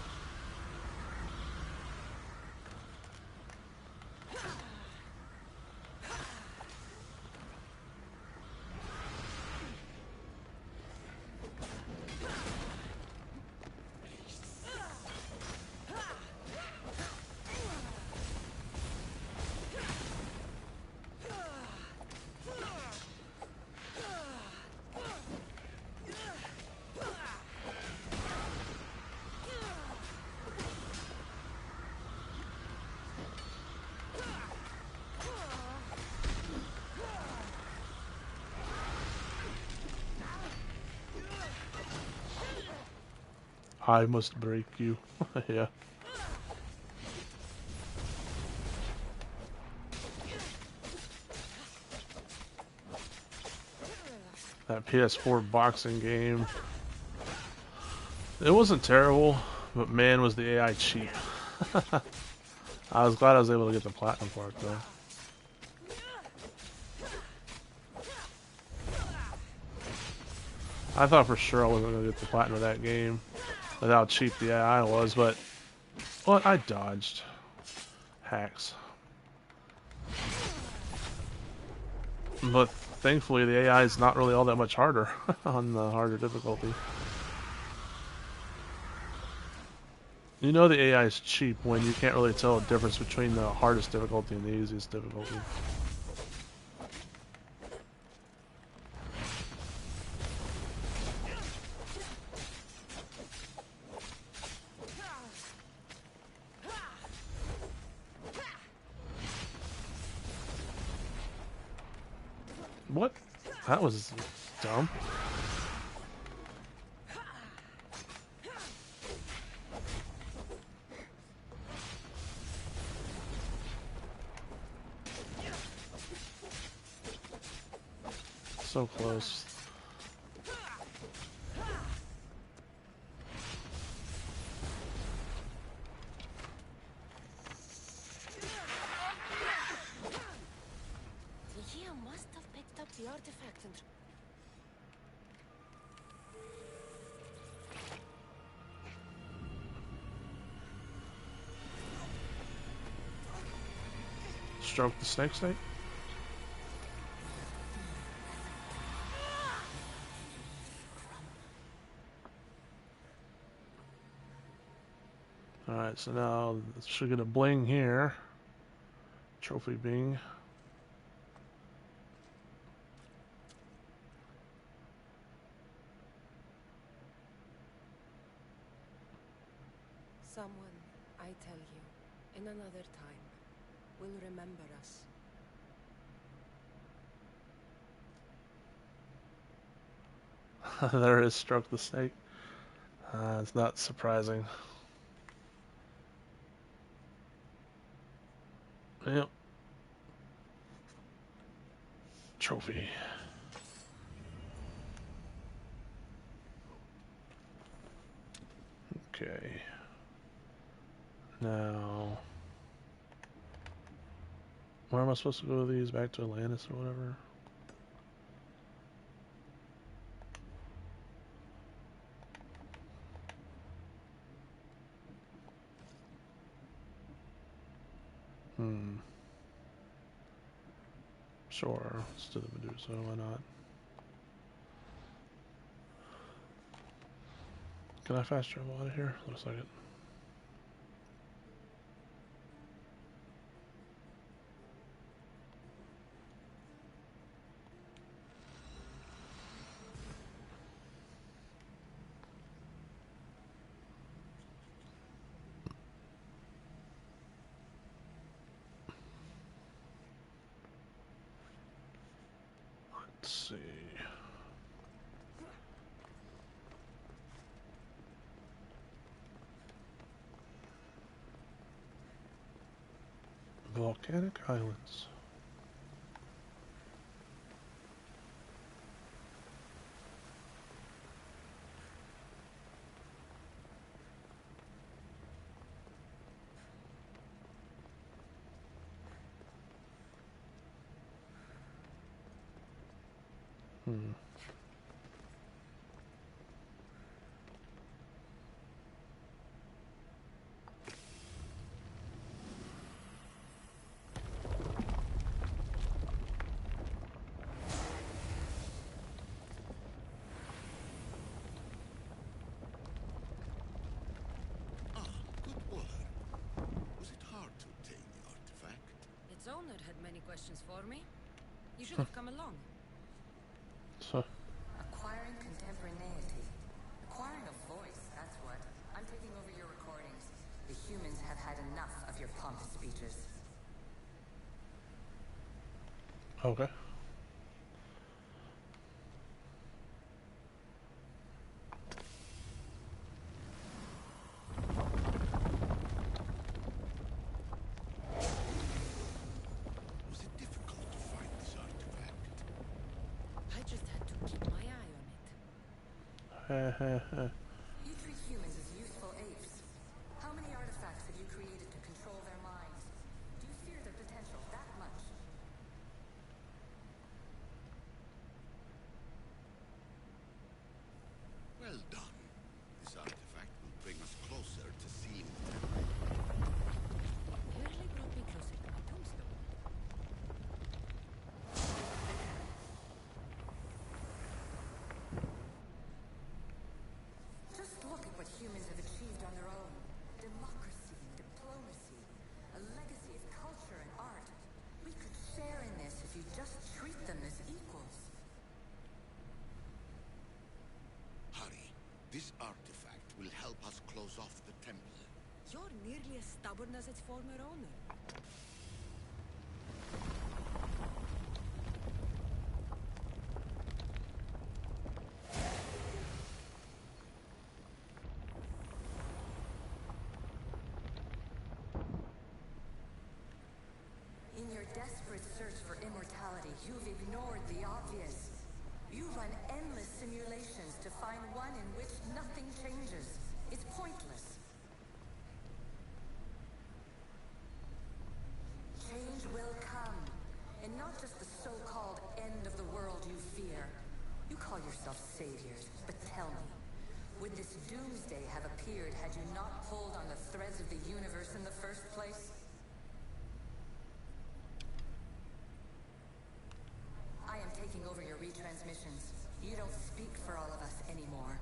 I must break you. Yeah. That PS4 boxing game. It wasn't terrible, but man, was the AI cheap. I was glad I was able to get the platinum part though. I thought for sure I wasn't going to get the platinum of that game with how cheap the AI was, but what? I dodged. Hacks. But thankfully the AI is not really all that much harder on the harder difficulty. You know the AI is cheap when you can't really tell the difference between the hardest difficulty and the easiest difficulty. What? That was dumb. So close. He must have picked up the artifact and... Stroke the snake. Alright, so now should get a bling here. Trophy bing. Someone, I tell you, in another time, will remember us. There is stroke the snake. It's not surprising. Yep. Trophy. Okay. Now, where am I supposed to go with these? Back to Atlantis or whatever? Sure, let's do the Medusa, why not? Can I fast travel out of here? Looks like it. Let's see. Volcanic Islands. Its owner had many questions for me. You should have come along. So, Acquiring contemporaneity. Acquiring a voice, that's what. I'm taking over your recordings. The humans have had enough of your pompous speeches. okay. You treat humans as useful apes. How many artifacts have you created to control their minds? Do you fear their potential that much? Well done. This artifact will bring us closer to seeing Nearly brought me closer to my tombstone. Just look at what humans have achieved on their own. Democracy, diplomacy, a legacy of culture and art. We could share in this if you just treat them as equals. Hurry. This artifact will help us close off the temple. You're nearly as stubborn as its former owner. In your desperate search for immortality, you've ignored the obvious. You run endless simulations to find one in which nothing changes. It's pointless. Change will come, and not just the so-called end of the world you fear. You call yourself saviors, but tell me, would this doomsday have appeared had you not pulled on the threads of the universe in the first place? I am taking over your retransmissions. You don't speak for all of us anymore.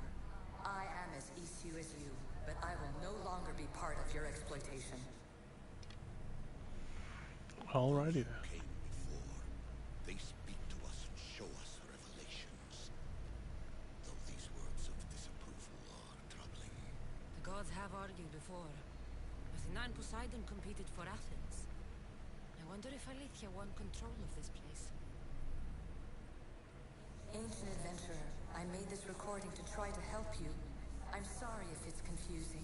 I am as issue as you, but I will no longer be part of your exploitation. Alrighty then. Came before. They speak to us and show us revelations. Though these words of disapproval are troubling. The gods have argued before. Athena and Poseidon competed for Athens. I wonder if Alethea won control of this place. Ancient adventurer, I made this recording to try to help you. I'm sorry if it's confusing.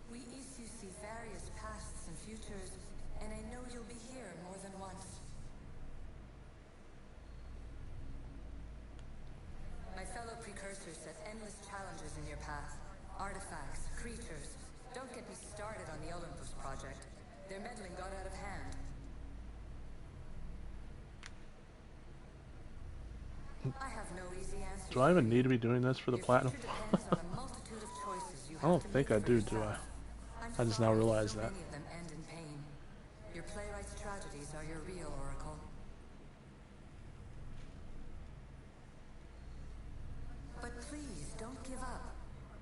We issue see various pasts and futures, and I know you'll be here more than once. My fellow precursors set endless challenges in your path. Artifacts, creatures. Don't get me started on the Olympus project. Their meddling got out of hand. I have no easy answers. Do I even need to be doing this for the platinum? I don't think I do I? I just now realized that. Many of them end in pain. Your playwright's tragedies are your real oracle. But please, don't give up.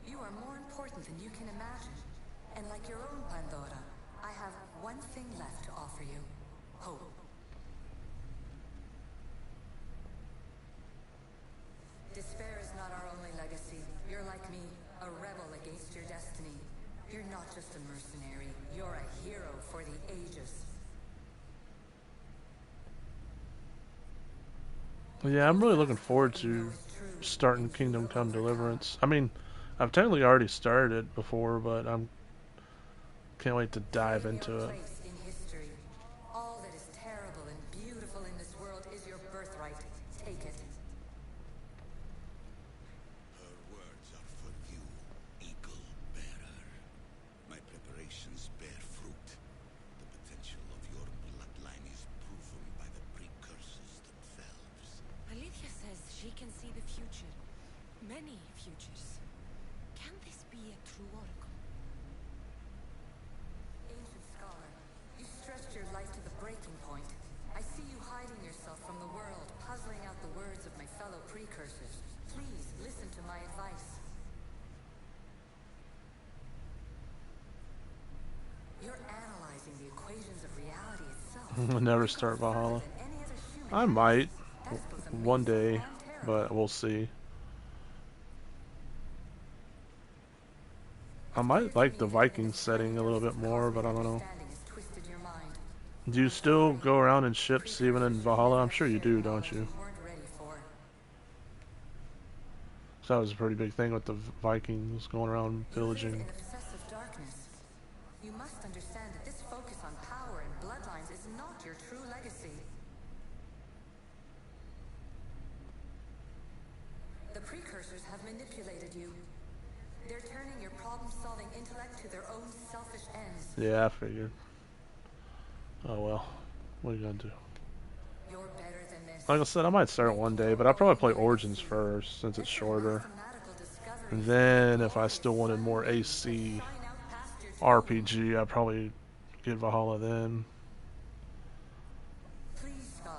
You are more important than you can imagine. And like your own Pandora, I have one thing left to offer you. Hope. Despair is not our only legacy. You're like me, a rebel against your destiny. You're not just a mercenary, you're a hero for the ages. Yeah, I'm really looking forward to starting Kingdom Come Deliverance. I mean, I've technically already started it before, but I'm can't wait to dive into it. In history, all that is terrible and beautiful in this world is your birthright. Take it. Her words are for you, eagle bearer. My preparations bear fruit. The potential of your bloodline is proven by the precursors themselves. Alethea says she can see the future. Many futures. Can this be a true oracle? Ancient scholar, you stretched your life to the breaking point. I see you hiding yourself from the world, puzzling out the words of my fellow precursors. Please listen to my advice. You're analyzing the equations of reality itself. Never start Valhalla. I might one day, but we'll see. I might like the Viking setting a little bit more, but I don't know. Do you still go around in ships even in Valhalla? I'm sure you do, don't you? So that was a pretty big thing with the Vikings going around pillaging. You must understand that this focus on power and bloodlines is not your true legacy. The precursors precursors have manipulated you. They're turning your problem-solving intellect to their own selfish ends. Yeah, I figured. Oh well. What are you gonna do? You're better than this. Like I said, I might start it one day, but I'll probably play Origins first since it's shorter. And then if I still wanted more AC RPG, I'd probably get Valhalla then. Please, Scholar,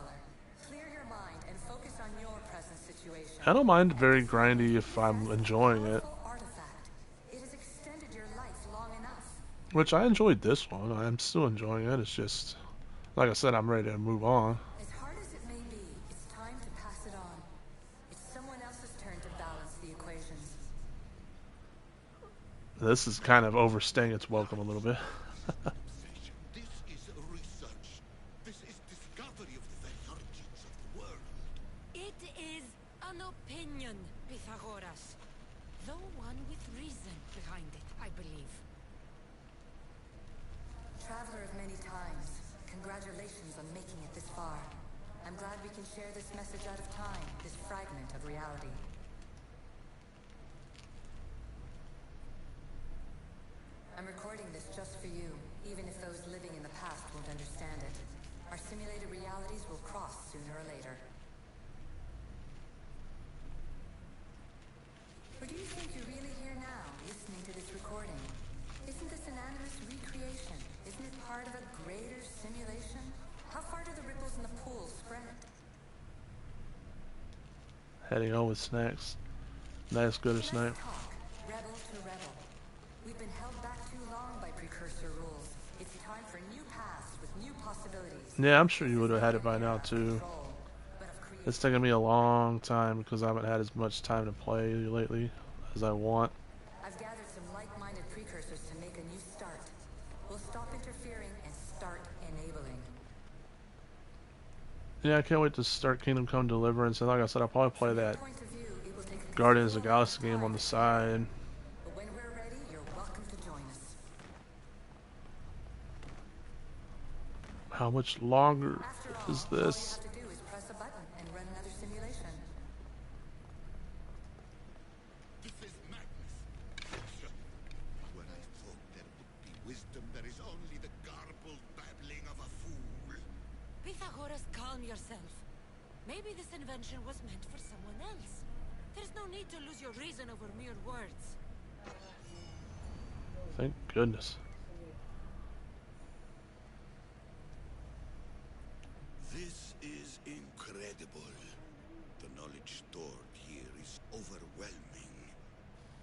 clear your mind and focus on your present situation. I don't mind very grindy if I'm enjoying it. It has extended your life long enough. Which I enjoyed this one. I'm still enjoying it. It's just, like I said, I'm ready to move on. As hard as it may be, it's time to pass it on. It's someone else's turn to balance the equations. This is kind of overstaying its welcome a little bit. This is research. This is discovery of the very origins of the world. It is an opinion, Pythagoras. Though one with reason behind it, I believe. Traveler of many times, congratulations on making it this far. I'm glad we can share this message out of time, this fragment of reality. I'm recording this just for you, even if those living in the past won't understand it. Our simulated realities will cross sooner or later. Or do you think you're really here now, listening to this recording? Isn't this an animus recreation? Isn't it part of a greater simulation? How far do the ripples in the pool spread? Heading on with snacks. Nice, good or snack. Rebel to rebel. We've been held back too long by precursor rules. It's time for new paths with new possibilities. Yeah, I'm sure you would have had it by now too. It's taken me a long time because I haven't had as much time to play lately as I want. I've gathered some like-minded precursors to make a new start. We'll stop interfering and start enabling. Yeah, I can't wait to start Kingdom Come Deliverance, and like I said, I'll probably play that Guardians of the Galaxy game on the side. But when we're ready, you're welcome to join us. How much longer is this? All you have to do is press a button and run another simulation. This is madness. When I thought there would be wisdom, there is only the garbled babbling of a fool. Pythagoras, calm yourself. Maybe this invention was meant for someone else. There's no need to lose your reason over mere words. Thank goodness. This is incredible. The knowledge stored here is overwhelming.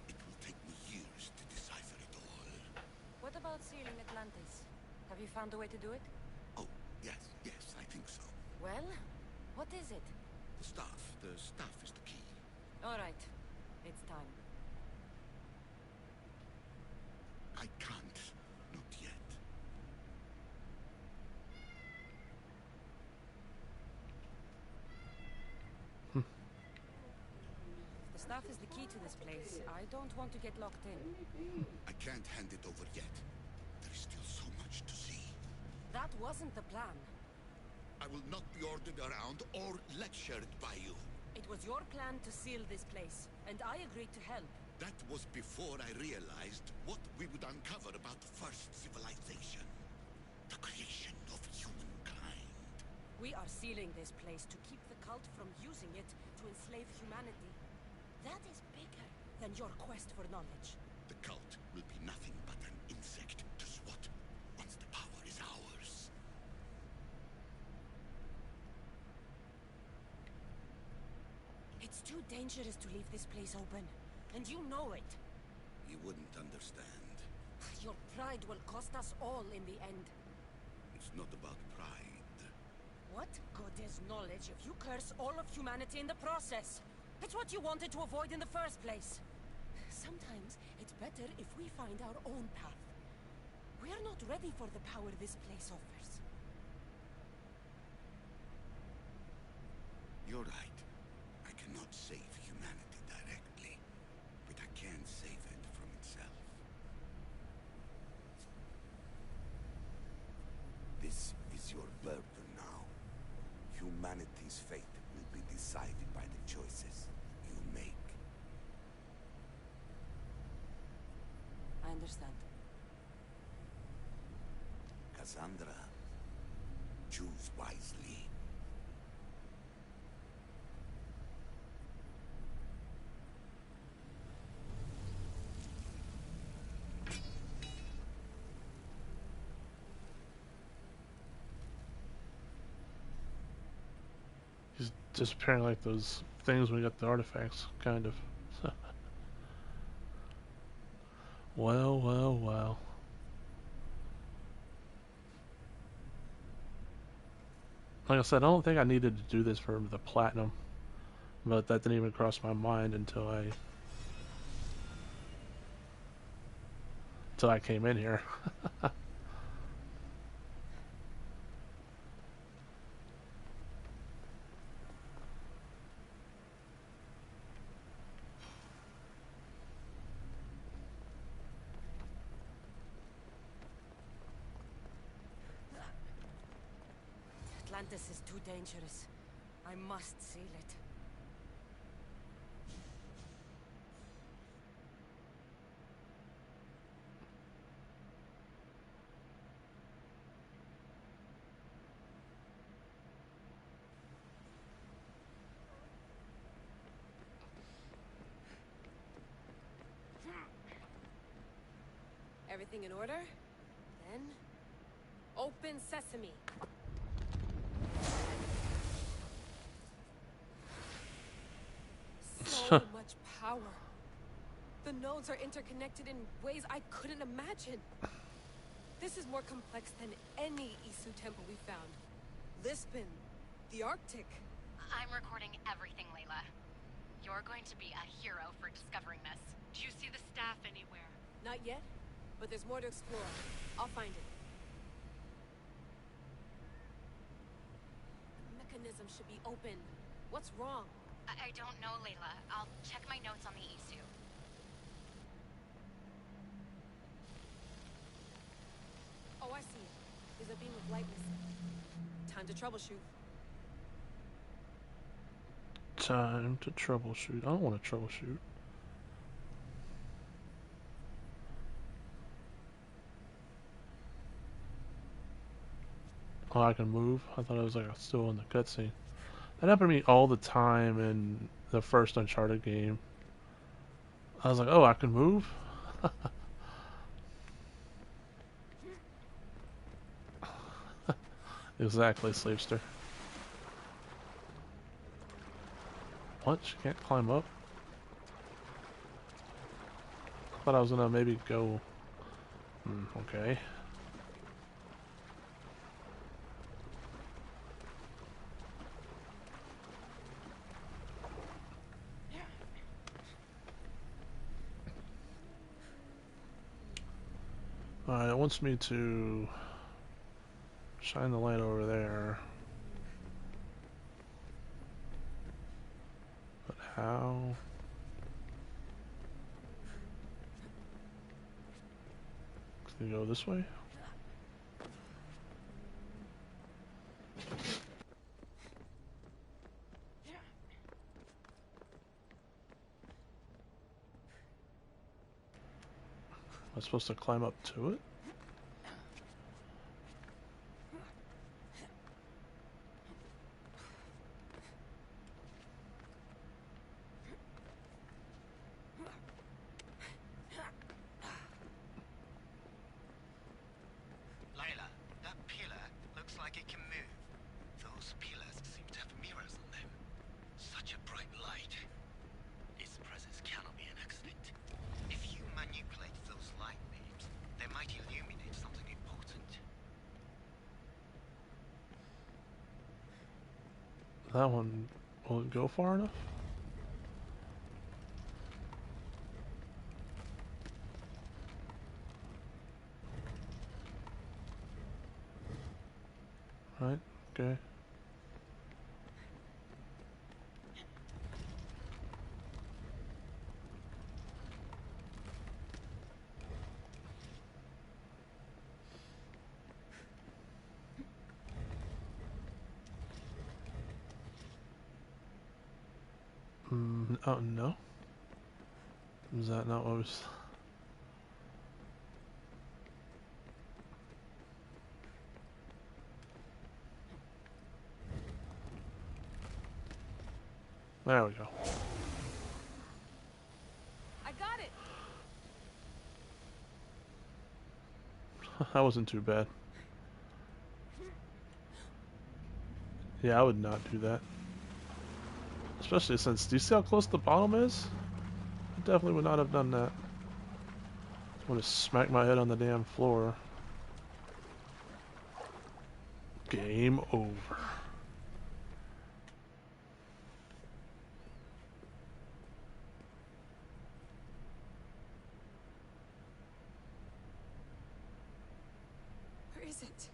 It will take me years to decipher it all. What about sealing Atlantis? Have you found a way to do it? Oh, yes, I think so. Well, what is it? The staff is the key. All right, it's time. I can't, not yet. The staff is the key to this place. I don't want to get locked in. I can't hand it over yet. There is still so much to see. That wasn't the plan. I will not be ordered around or lectured by you. It was your plan to seal this place, and I agreed to help. That was before I realized what we would uncover about the first civilization. The creation of humankind. We are sealing this place to keep the cult from using it to enslave humanity. That is bigger than your quest for knowledge. The cult will be nothing but an insect to swat once the power is ours. It's too dangerous to leave this place open, and you know it. You wouldn't understand. Your pride will cost us all in the end. It's not about pride. What good is knowledge if you curse all of humanity in the process? It's what you wanted to avoid in the first place. Sometimes it's better if we find our own path. We are not ready for the power this place offers. You're right. I cannot save humanity directly, but I can save it from itself. This is your burden now. Humanity's fate will be decided by the choices you make. understand. Cassandra, choose wisely. He's disappearing like those things when we got the artifacts, kind of. Well, well, well. Like I said, I don't think I needed to do this for the platinum, but that didn't even cross my mind until I came in here. Atlantis is too dangerous. I must seal it. Everything in order? Then... open sesame. So much power. The nodes are interconnected in ways I couldn't imagine. This is more complex than any Isu temple we found. Lisbon, the Arctic. I'm recording everything, Layla. You're going to be a hero for discovering this. Do you see the staff anywhere? Not yet, but there's more to explore. I'll find it. The mechanism should be open. What's wrong? I don't know, Layla. I'll check my notes on the Isu. Oh, I see it. There's a beam of light missing. Time to troubleshoot. Time to troubleshoot. I don't want to troubleshoot. Oh, I can move? I thought I was like still in the cutscene. That happened to me all the time in the first Uncharted game. I was like, oh, I can move? Exactly, Slavester. What? She can't climb up? I thought I was gonna maybe go... okay. Alright, it wants me to shine the light over there. But how? Can you go this way? Am I supposed to climb up to it? Layla, that pillar looks like it can move. Those pillars seem to have mirrors on them. Such a bright light. Its presence cannot be an accident. If you manipulate those light beams, they might illuminate something important. That one won't go far enough? Right, okay. Oh no. Is that not what was... There we go. I got it. That wasn't too bad. Yeah, I would not do that. Especially since, do you see how close the bottom is? I definitely would not have done that. I would have smacked my head on the damn floor. Game over. Where is it?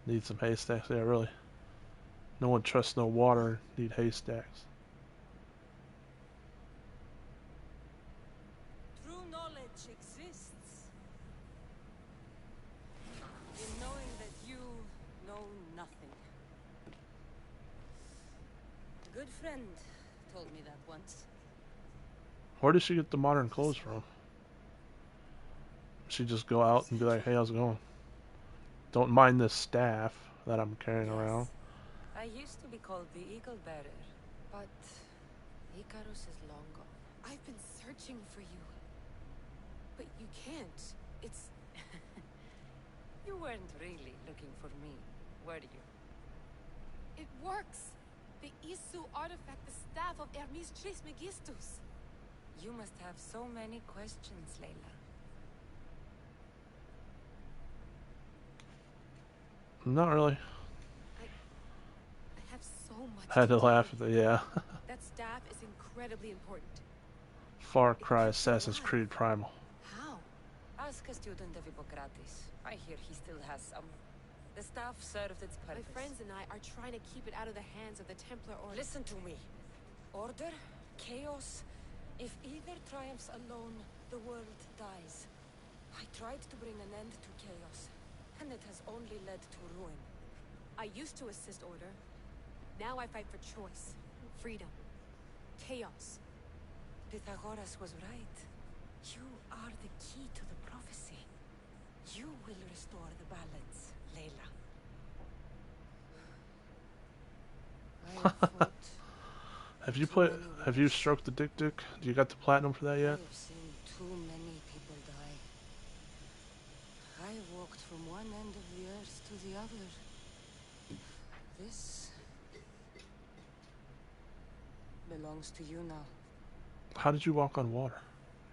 Need some haystacks there, really. No one trusts no water. Need haystacks. True knowledge exists in knowing that you know nothing. A good friend told me that once. Where did she get the modern clothes from? She just go out and be like, hey, how's it going? Don't mind this staff that I'm carrying around. I used to be called the Eagle Bearer, but Icarus is long gone. I've been searching for you. But you can't. It's... You weren't really looking for me, were you? It works. The Isu artifact, the staff of Hermes Trismegistus. You must have so many questions, Layla. Not really. I have so much Had to tell laugh you. at the, yeah. That staff is incredibly important. Far Cry Assassin's Creed Primal. How? Ask a student of Hippocrates. I hear he still has some. The staff served its purpose. My friends and I are trying to keep it out of the hands of the Templar Order. Listen to me. Order, chaos. If either triumphs alone, the world dies. I tried to bring an end to chaos, and it has only led to ruin. I used to assist Order. Now I fight for choice, freedom, chaos. Pythagoras was right. You are the key to the prophecy. You will restore the balance, Layla. I have fought. Have you stroked the dick? Do you got the platinum for that yet? I have seen too many people die. I walked from one end of the earth to the other. This belongs to you now. How did you walk on water?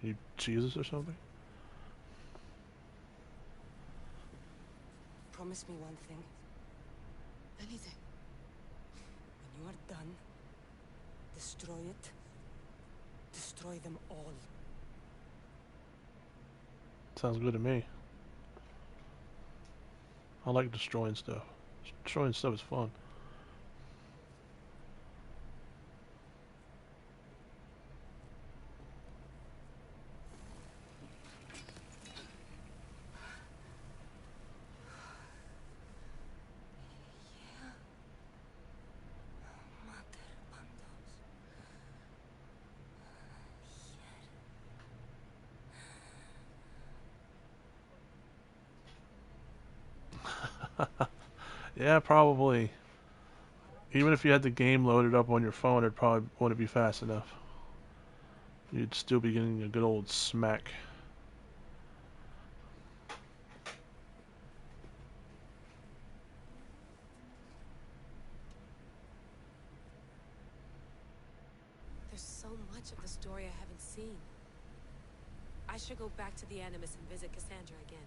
You Jesus or something? Promise me one thing. Anything. When you are done, destroy it. Destroy them all. Sounds good to me. I like destroying stuff. Destroying stuff is fun. Yeah, probably. Even if you had the game loaded up on your phone, it probably wouldn't be fast enough. You'd still be getting a good old smack. There's so much of the story I haven't seen. I should go back to the Animus and visit Cassandra again.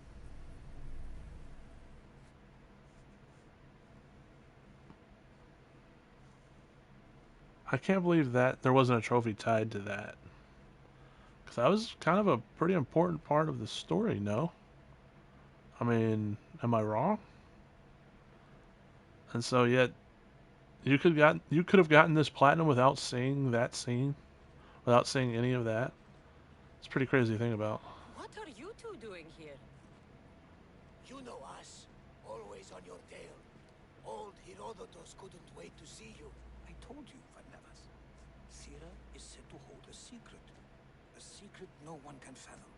I can't believe that there wasn't a trophy tied to that. Because that was kind of a pretty important part of the story, no? I mean, am I wrong? And so yet, you could have gotten this platinum without seeing that scene, without seeing any of that. It's a pretty crazy to think about. What are you two doing here? You know us, always on your tail. Old Herodotus couldn't wait to see you. I told you, Varnavas. Sira is said to hold a secret. A secret no one can fathom.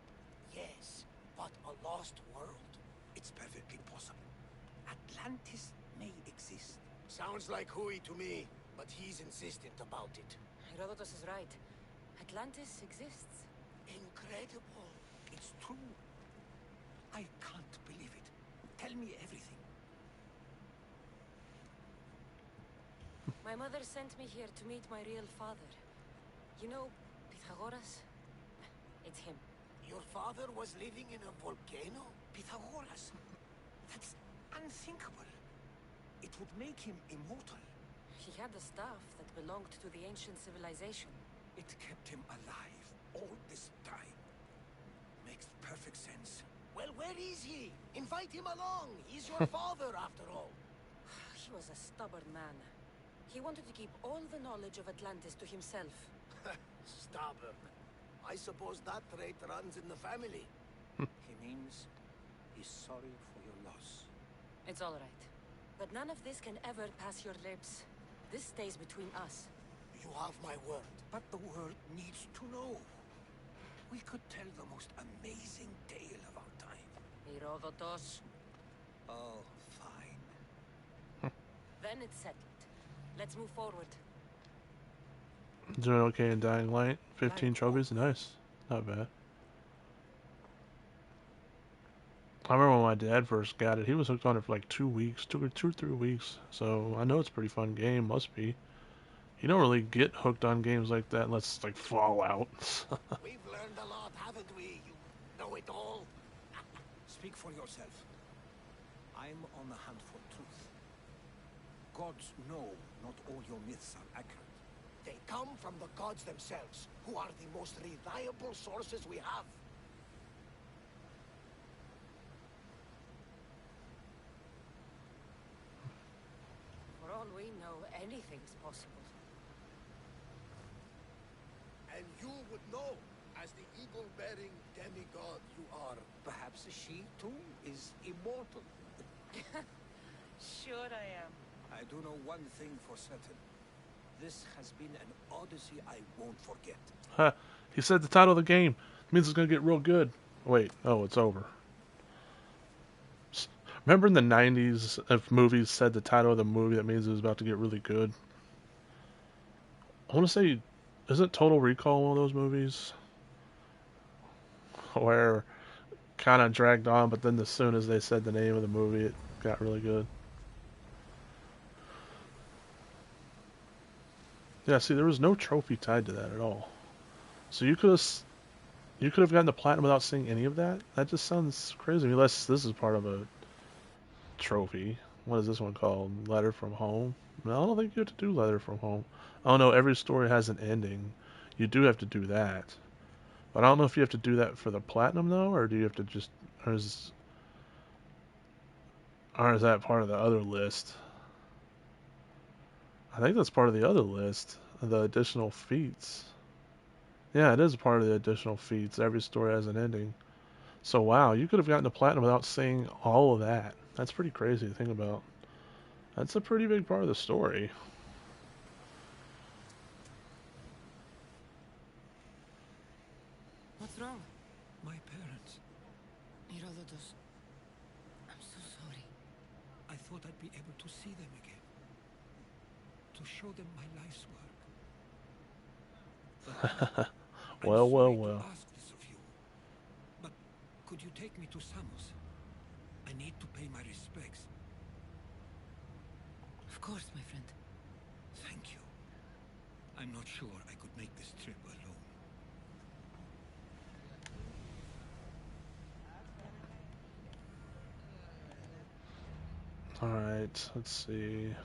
Yes, but a lost world? It's perfectly possible. Atlantis may exist. Sounds like Hui to me, but he's insistent about it. Herodotus is right. Atlantis exists. Incredible. It's true. I can't believe it. Tell me everything. My mother sent me here to meet my real father. You know, Pythagoras? It's him. Your father was living in a volcano? Pythagoras? That's unthinkable. It would make him immortal. He had the staff that belonged to the ancient civilization. It kept him alive all this time. Makes perfect sense. Well, where is he? Invite him along. He's your father, after all. He was a stubborn man. He wanted to keep all the knowledge of Atlantis to himself. Stubborn. I suppose that trait runs in the family. He means he's sorry for your loss. It's all right. But none of this can ever pass your lips. This stays between us. You have my word. But the world needs to know. We could tell the most amazing tale of our time. Herodotus. Oh, fine. Then it's settled. Let's move forward. Doing okay in Dying Light. 15 trophies, nice. Not bad. I remember when my dad first got it, he was hooked on it for like 2 weeks, 3 weeks. So I know it's a pretty fun game, must be. You don't really get hooked on games like that unless it's like Fallout. We've learned a lot, haven't we? You know it all. Speak for yourself. I'm on the hunt for truth. Gods know not all your myths are accurate. They come from the gods themselves, who are the most reliable sources we have. For all we know, anything's possible. And you would know, as the eagle-bearing demigod you are. Perhaps she, too, is immortal. Sure I am. I do know one thing for certain. This has been an Odyssey I won't forget. Huh. He said the title of the game. It means it's going to get real good. Wait, oh, it's over. Remember in the 90s, if movies said the title of the movie, that means it was about to get really good? I want to say, isn't Total Recall one of those movies? Where kind of dragged on, but then as soon as they said the name of the movie, it got really good. Yeah, see, there was no trophy tied to that at all. So you could have gotten the platinum without seeing any of that? That just sounds crazy. Unless this is part of a trophy. What is this one called? Letter from Home? No, I don't think you have to do Letter from Home. Oh no, every story has an ending. You do have to do that. But I don't know if you have to do that for the platinum though, or do you have to just, or is that part of the other list? I think that's part of the other list, the additional feats. Yeah, it is part of the additional feats. Every story has an ending. So wow, you could have gotten to platinum without seeing all of that. That's pretty crazy to think about. That's a pretty big part of the story. What's wrong? My parents. Herodotus. I'm so sorry. I thought I'd be able to see them again. To show them my life's work. Well, well, I'm sorry well. to ask this of you, but could you take me to Samos? I need to pay my respects. Of course, my friend. Thank you. I'm not sure I could make this trip alone. Alright, let's see.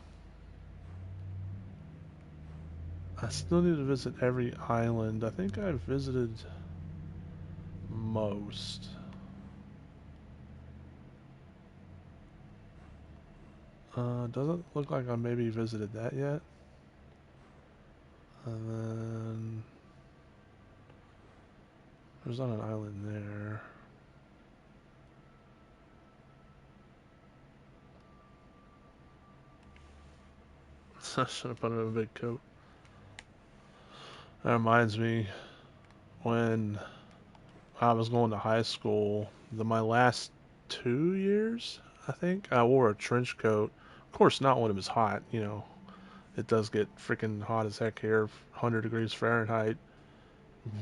I still need to visit every island. I think I've visited most. Doesn't look like I maybe visited that yet. And then there's not an island there. I should have put it in a big coat. That reminds me, when I was going to high school, my last 2 years, I think, I wore a trench coat. Of course, not when it was hot. You know, it does get freaking hot as heck here, 100 degrees Fahrenheit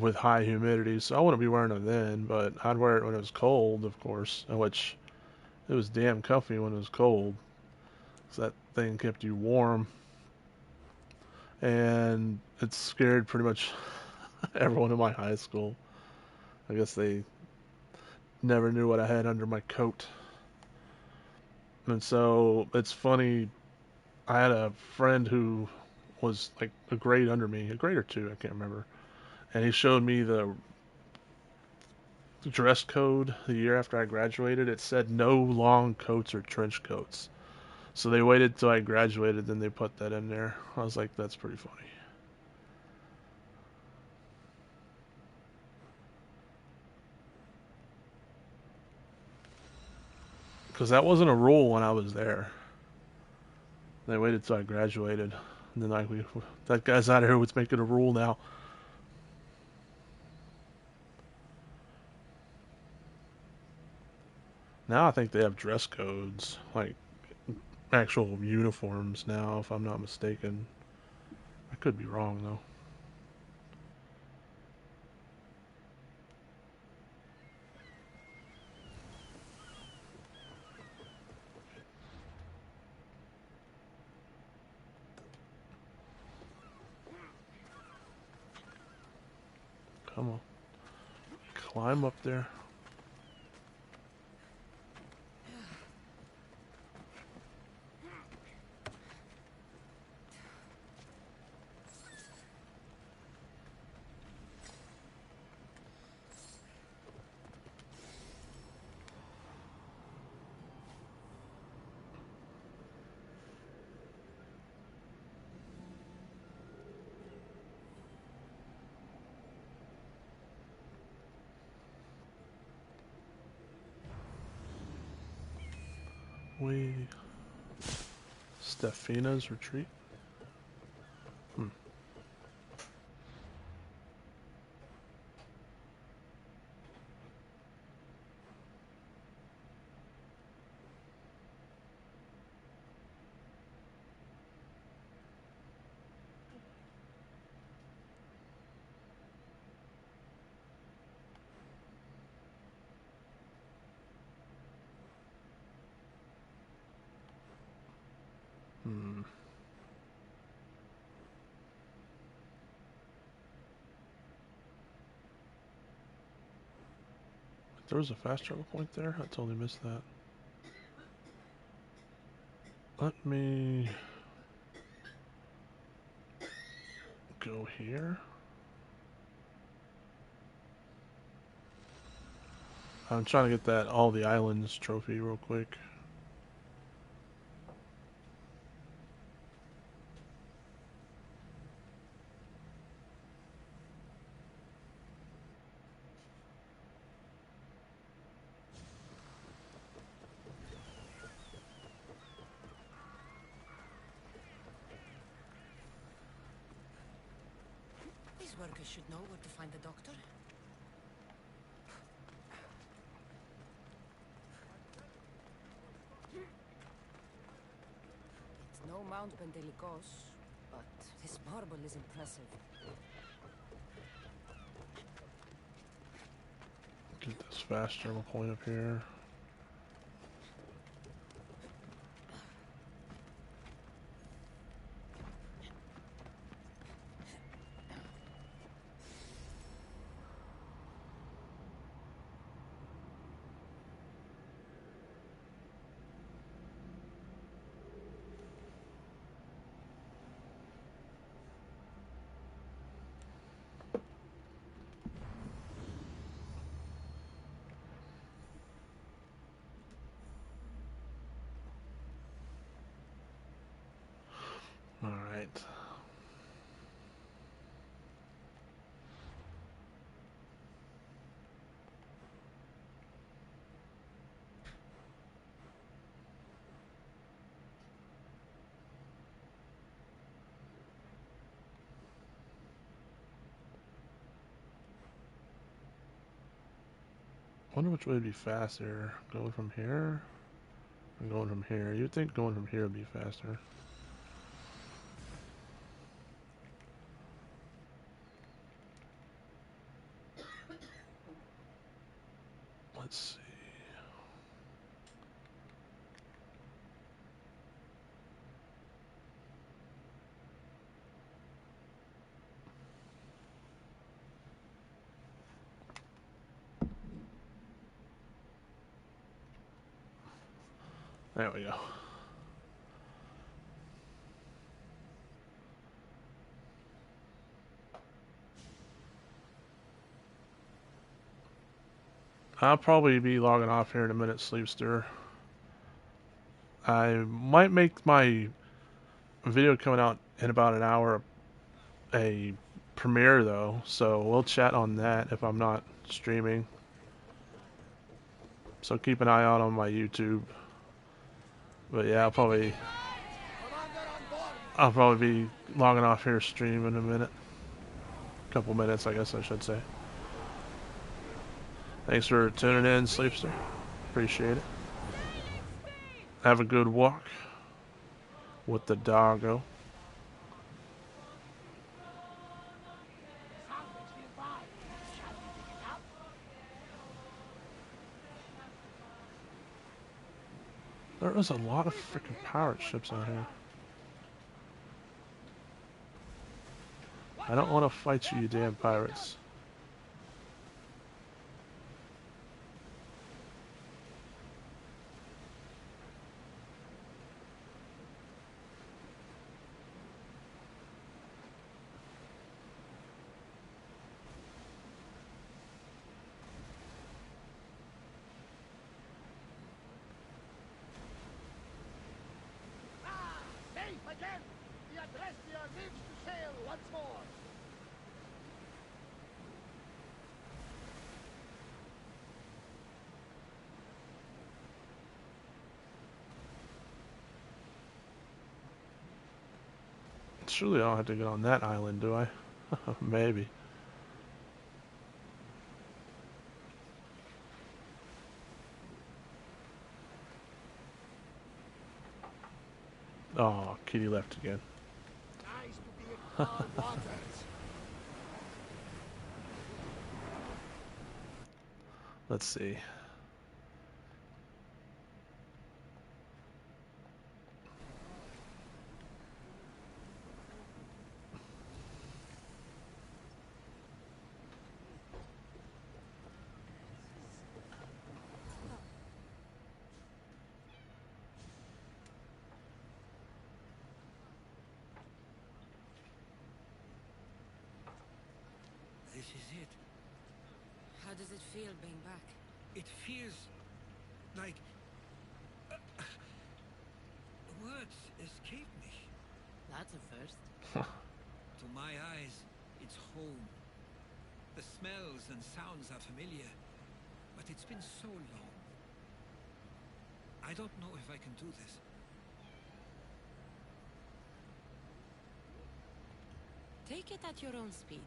with high humidity. So I wouldn't be wearing them then, but I'd wear it when it was cold, of course, which it was damn comfy when it was cold. So that thing kept you warm, and it scared pretty much everyone in my high school. I guess they never knew what I had under my coat. And so it's funny, I had a friend who was like a grade under me, a grade or two, I can't remember. And he showed me the dress code the year after I graduated. It said no long coats or trench coats. So they waited till I graduated, then they put that in there. I was like, that's pretty funny. Because that wasn't a rule when I was there. They waited till I graduated. And then like that guy's out of here, let's make it a rule now. Now I think they have dress codes, like actual uniforms now, if I'm not mistaken. I could be wrong though. Come on. Climb up there. Stefina's retreat. Hmm. Hmm. There was a fast travel point there? I totally missed that. Let me go here. I'm trying to get that all the islands trophy real quick. These workers should know where to find the doctor. It's no Mount Pentelicos, but this marble is impressive. Get this fast travel point up here. wonder which way would be faster. Going from here? Or going from here? You'd think going from here would be faster. Let's see. There we go. I'll probably be logging off here in a minute, Sleepster. I might make my video coming out in about an hour a premiere though, so we'll chat on that if I'm not streaming. So keep an eye out on my YouTube. But yeah, I'll probably be logging off here stream in a minute. Couple minutes, I guess I should say. Thanks for tuning in, Sleepster. Appreciate it. Have a good walk with the doggo. There is a lot of freaking pirate ships out here. I don't want to fight you, you damn pirates. Again! The Adrestia lives to sail once more! Surely I don't have to get on that island, do I? Maybe. Oh, Kitty left again. Nice to be in calm waters. Let's see. This is it. How does it feel being back? It feels like... words escape me. That's a first. To my eyes, it's home. The smells and sounds are familiar, but it's been so long. I don't know if I can do this. Take it at your own speed.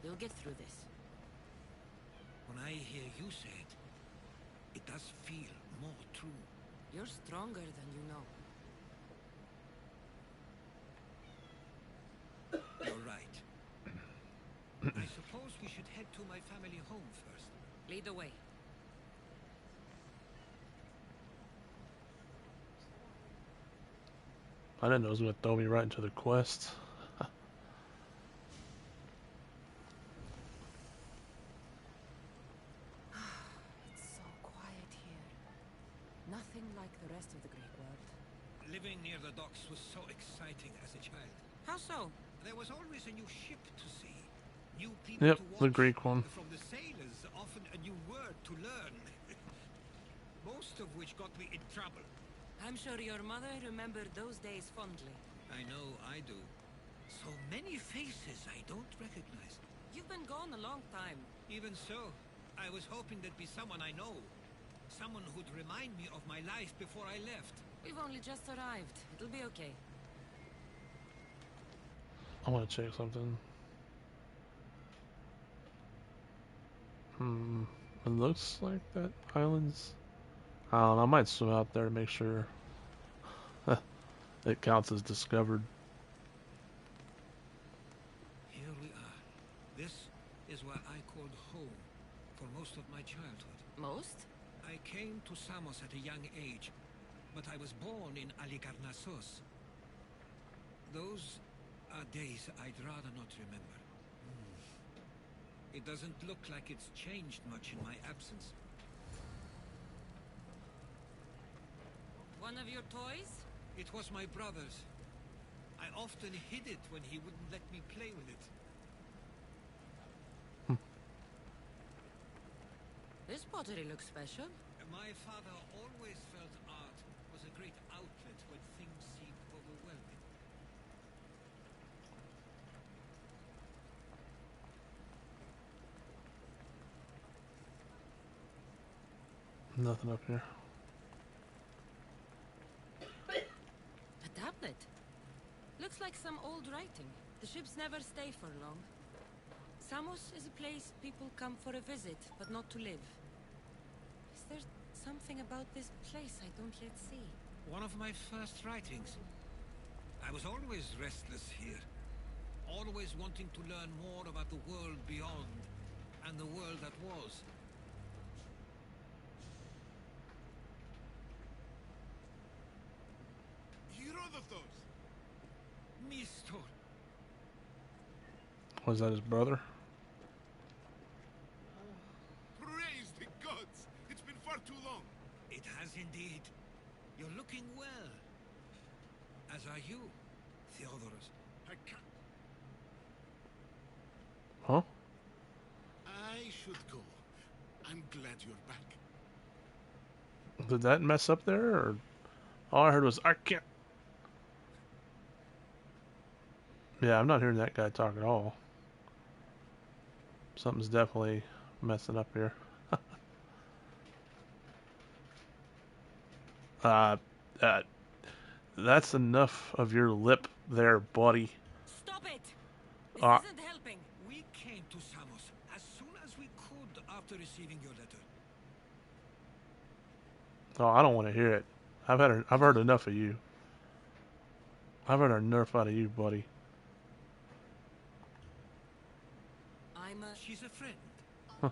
You'll get through this. When I hear you say it, it does feel more true. You're stronger than you know. You're right. I suppose we should head to my family home first. Lead the way. I didn't know it was going to throw me right into the quest. It's so quiet here. Nothing like the rest of the Greek world. Living near the docks was so exciting as a child. How so? There was always a new ship to see. New people Yep, to watch. the Greek one. From the sailors, often a new word to learn. Most of which got me in trouble. I'm sure your mother remembered those days fondly. I know I do. So many faces I don't recognize. You've been gone a long time. Even so, I was hoping there'd be someone I know. Someone who'd remind me of my life before I left. We've only just arrived. It'll be okay. I want to check something. It looks like that island's... I don't know, I might swim out there to make sure it counts as discovered. Here we are. This is where I called home for most of my childhood. Most? I came to Samos at a young age, but I was born in Aligarnassos. Those are days I'd rather not remember. It doesn't look like it's changed much in my absence. One of your toys? It was my brother's. I often hid it when he wouldn't let me play with it. This pottery looks special. My father always felt art was a great outlet when things seemed overwhelming. Nothing up here. A tablet. Looks like some old writing. The ships never stay for long. Samos is a place people come for a visit, but not to live. Is there something about this place I don't yet see? One of my first writings. I was always restless here. Always wanting to learn more about the world beyond and the world that was. Mister. Was that his brother? Praise the gods! It's been far too long. It has indeed. You're looking well. As are you, Theodorus. I can't. Huh? I should go. I'm glad you're back. Did that mess up there, or all I heard was I can't. Yeah, I'm not hearing that guy talk at all. Something's definitely messing up here. uh, that's enough of your lip there, buddy. Stop it! This isn't helping. We came to Samos as soon as we could after receiving your letter. Oh, I don't want to hear it. I've heard enough of you. I've heard enough out of you, buddy. She's a friend. Huh.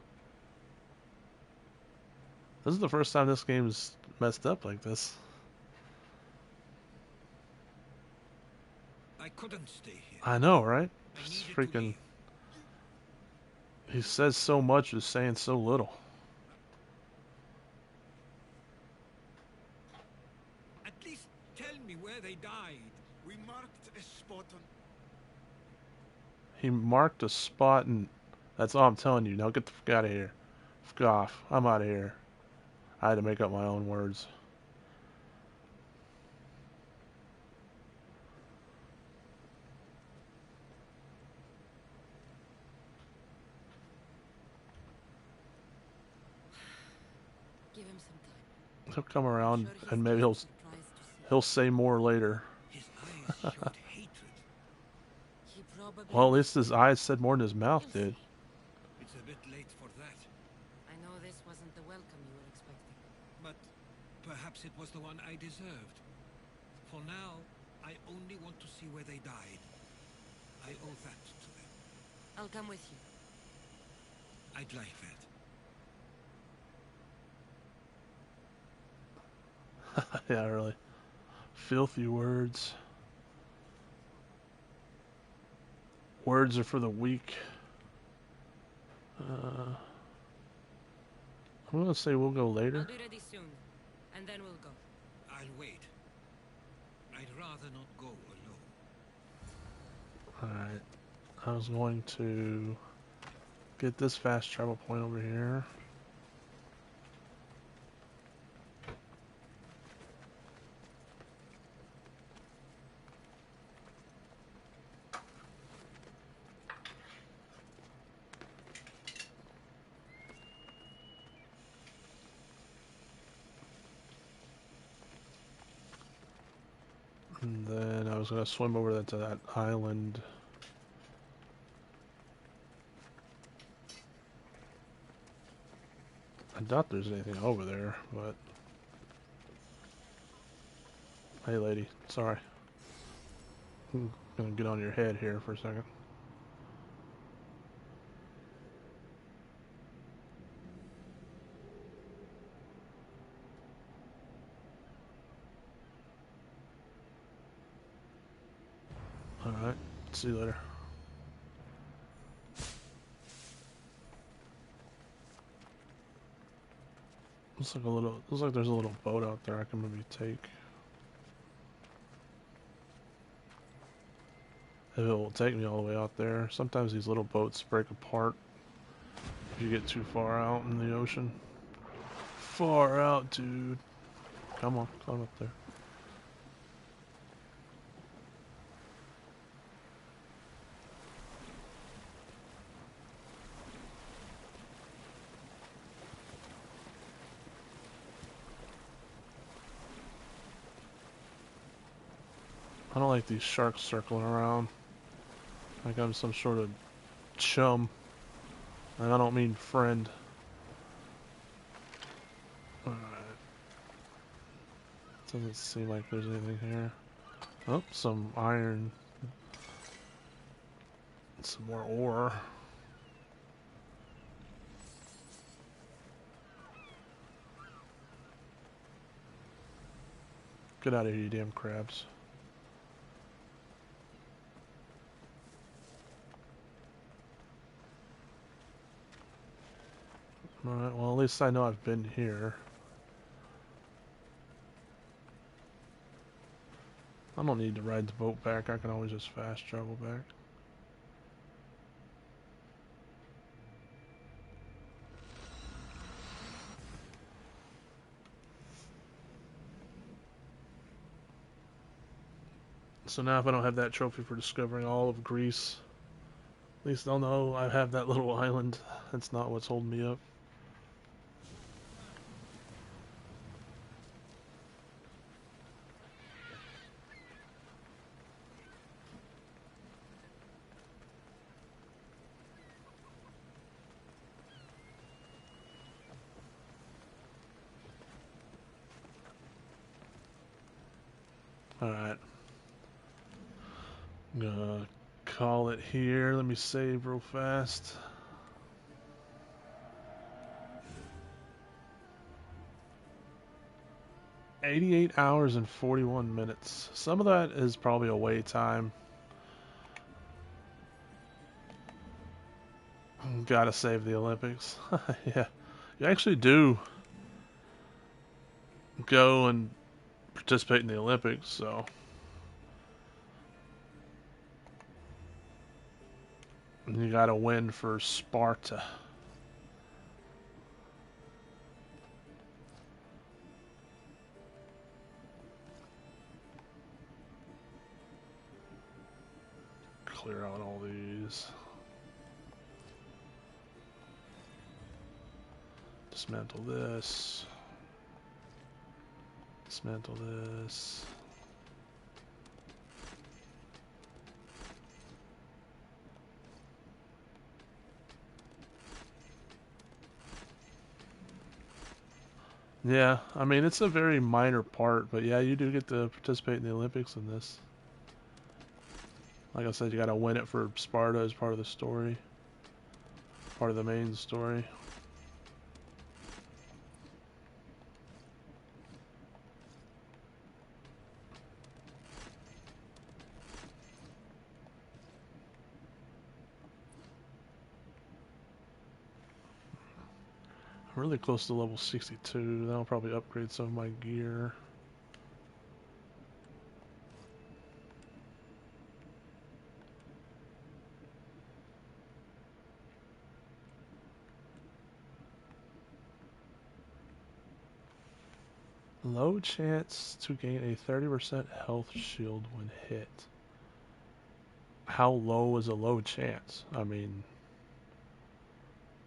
This is the first time this game's messed up like this. I couldn't stay here. I know, right? Just freaking... He says so much, is saying so little. At least tell me where they died. We marked a spot on... He marked a spot, and that's all I'm telling you. Now get the fuck out of here. Fuck off. I'm out of here. I had to make up my own words. Give him some time. He'll come around, and maybe he'll say more later. His eyes showed hatred. He probably... Well, at least his eyes said more than his mouth did. It's a bit late for that. I know this wasn't the welcome you were expecting. But perhaps it was the one I deserved. For now, I only want to see where they died. I owe that to them. I'll come with you. I'd like that. Yeah, really. Filthy words. Words are for the weak. I'm gonna say we'll go later. I'll be ready soon, and then we'll go. I'll wait. I'd rather not go alone. Alright. I was going to get this fast travel point over here. And then I was going to swim over to that island. I doubt there's anything over there, but... Hey lady, sorry. I'm gonna get on your head here for a second. Alright, see you later. Looks like there's a little boat out there I can maybe take. If it will take me all the way out there. Sometimes these little boats break apart if you get too far out in the ocean. Far out, dude. Come on, climb up there. I don't like these sharks circling around like I'm some sort of chum. And I don't mean friend. Alright. Doesn't seem like there's anything here. Oh, some iron. Some more ore. Get out of here, you damn crabs. Alright, well at least I know I've been here. I don't need to ride the boat back, I can always just fast travel back. So now if I don't have that trophy for discovering all of Greece, at least I'll know I have that little island. That's not what's holding me up. Alright. I'm gonna call it here. Let me save real fast. $88 hours and 41 minutes. Some of that is probably away time. Gotta save the Olympics. Yeah. You actually do go and participate in the Olympics, so... You gotta win for Sparta. Clear out all these. Dismantle this. Dismantle this. Yeah, I mean, it's a very minor part, but yeah, you do get to participate in the Olympics in this. Like I said, you gotta win it for Sparta as part of the story. Part of the main story. I'm really close to level 62. That'll probably upgrade some of my gear. Low chance to gain a 30% health shield when hit. How low is a low chance? I mean,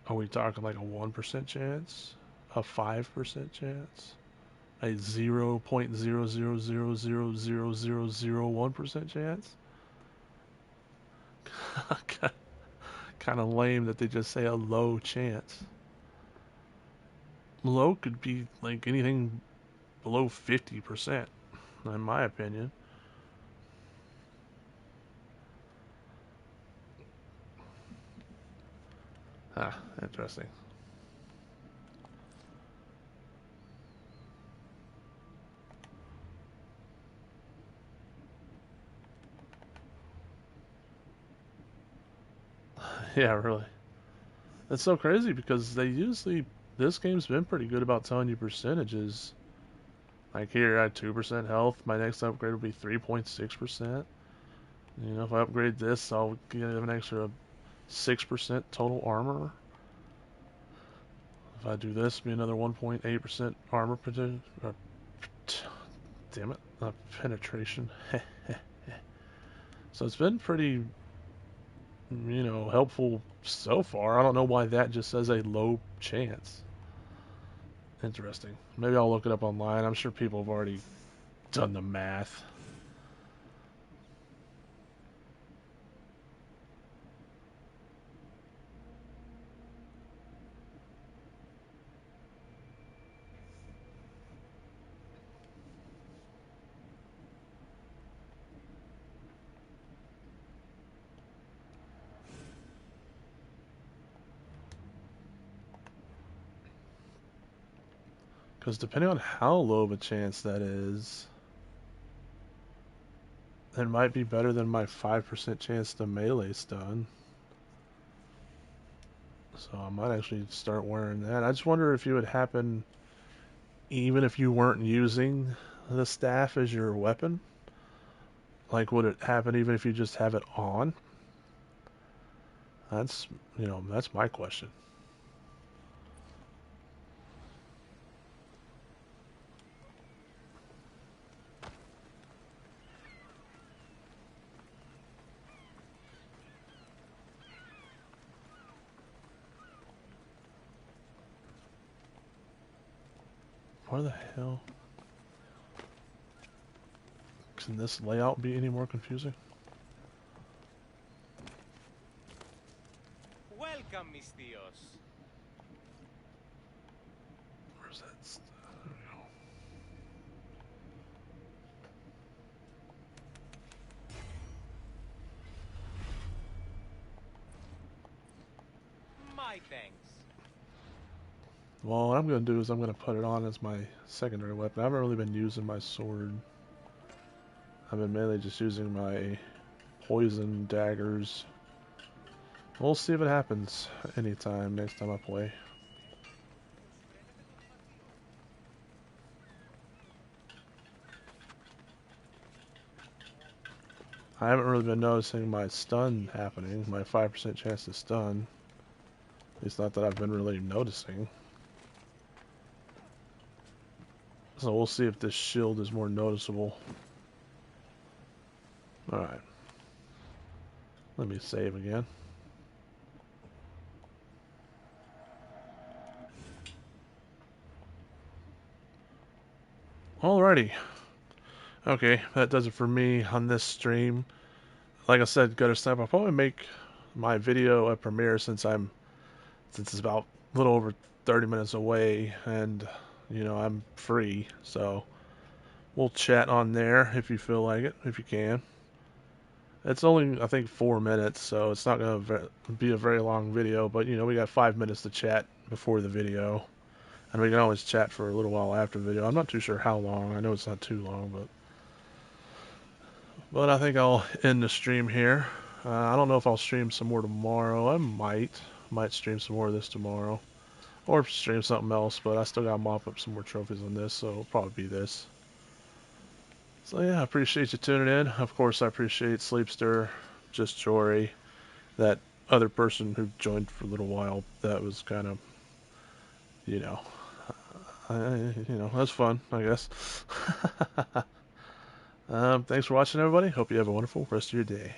are we talking like a 1% chance? A 5% chance? A 0.0000001% chance? Kind of lame that they just say a low chance. low could be like anything below 50%, in my opinion. Ah, interesting. Yeah, really. It's so crazy because they usually, this game's been pretty good about telling you percentages. Like here, I had 2% health. My next upgrade will be 3.6%. You know, if I upgrade this, I'll get an extra 6% total armor. If I do this, it'll be another 1.8% armor potential. Damn it, penetration. So it's been pretty, helpful so far. I don't know why that just says a low chance. Interesting. Maybe I'll look it up online. I'm sure people have already done the math. Because depending on how low of a chance that is, it might be better than my 5% chance to melee stun. So I might actually start wearing that. I just wonder if it would happen even if you weren't using the staff as your weapon. Like, would it happen even if you just have it on? That's my question. Where the hell? Can this layout be any more confusing? Welcome, mis tíos. Where's that? There we go. My thanks. Well, what I'm going to do is I'm going to put it on as my secondary weapon. I haven't really been using my sword. I've been mainly just using my poison daggers. We'll see if it happens anytime next time I play. I haven't really been noticing my stun happening, my 5% chance to stun. At least not that I've been really noticing. So we'll see if this shield is more noticeable. Alright. Let me save again. Alrighty. Okay, that does it for me on this stream. Like I said, Gutter Snap, I'll probably make my video a premiere since it's about a little over 30 minutes away and I'm free, so we'll chat on there if you feel like it, if you can. It's only, I think, 4 minutes, so it's not going to be a very long video, but we got 5 minutes to chat before the video, and we can always chat for a little while after the video. I'm not too sure how long. I know it's not too long, but I think I'll end the stream here. I don't know if I'll stream some more tomorrow. I might stream some more of this tomorrow, or stream something else, but I still got to mop up some more trophies on this, so it'll probably be this. So yeah, I appreciate you tuning in. Of course, I appreciate Sleepster, Just Jory, that other person who joined for a little while. That was kind of, that's fun, I guess. Thanks for watching, everybody. Hope you have a wonderful rest of your day.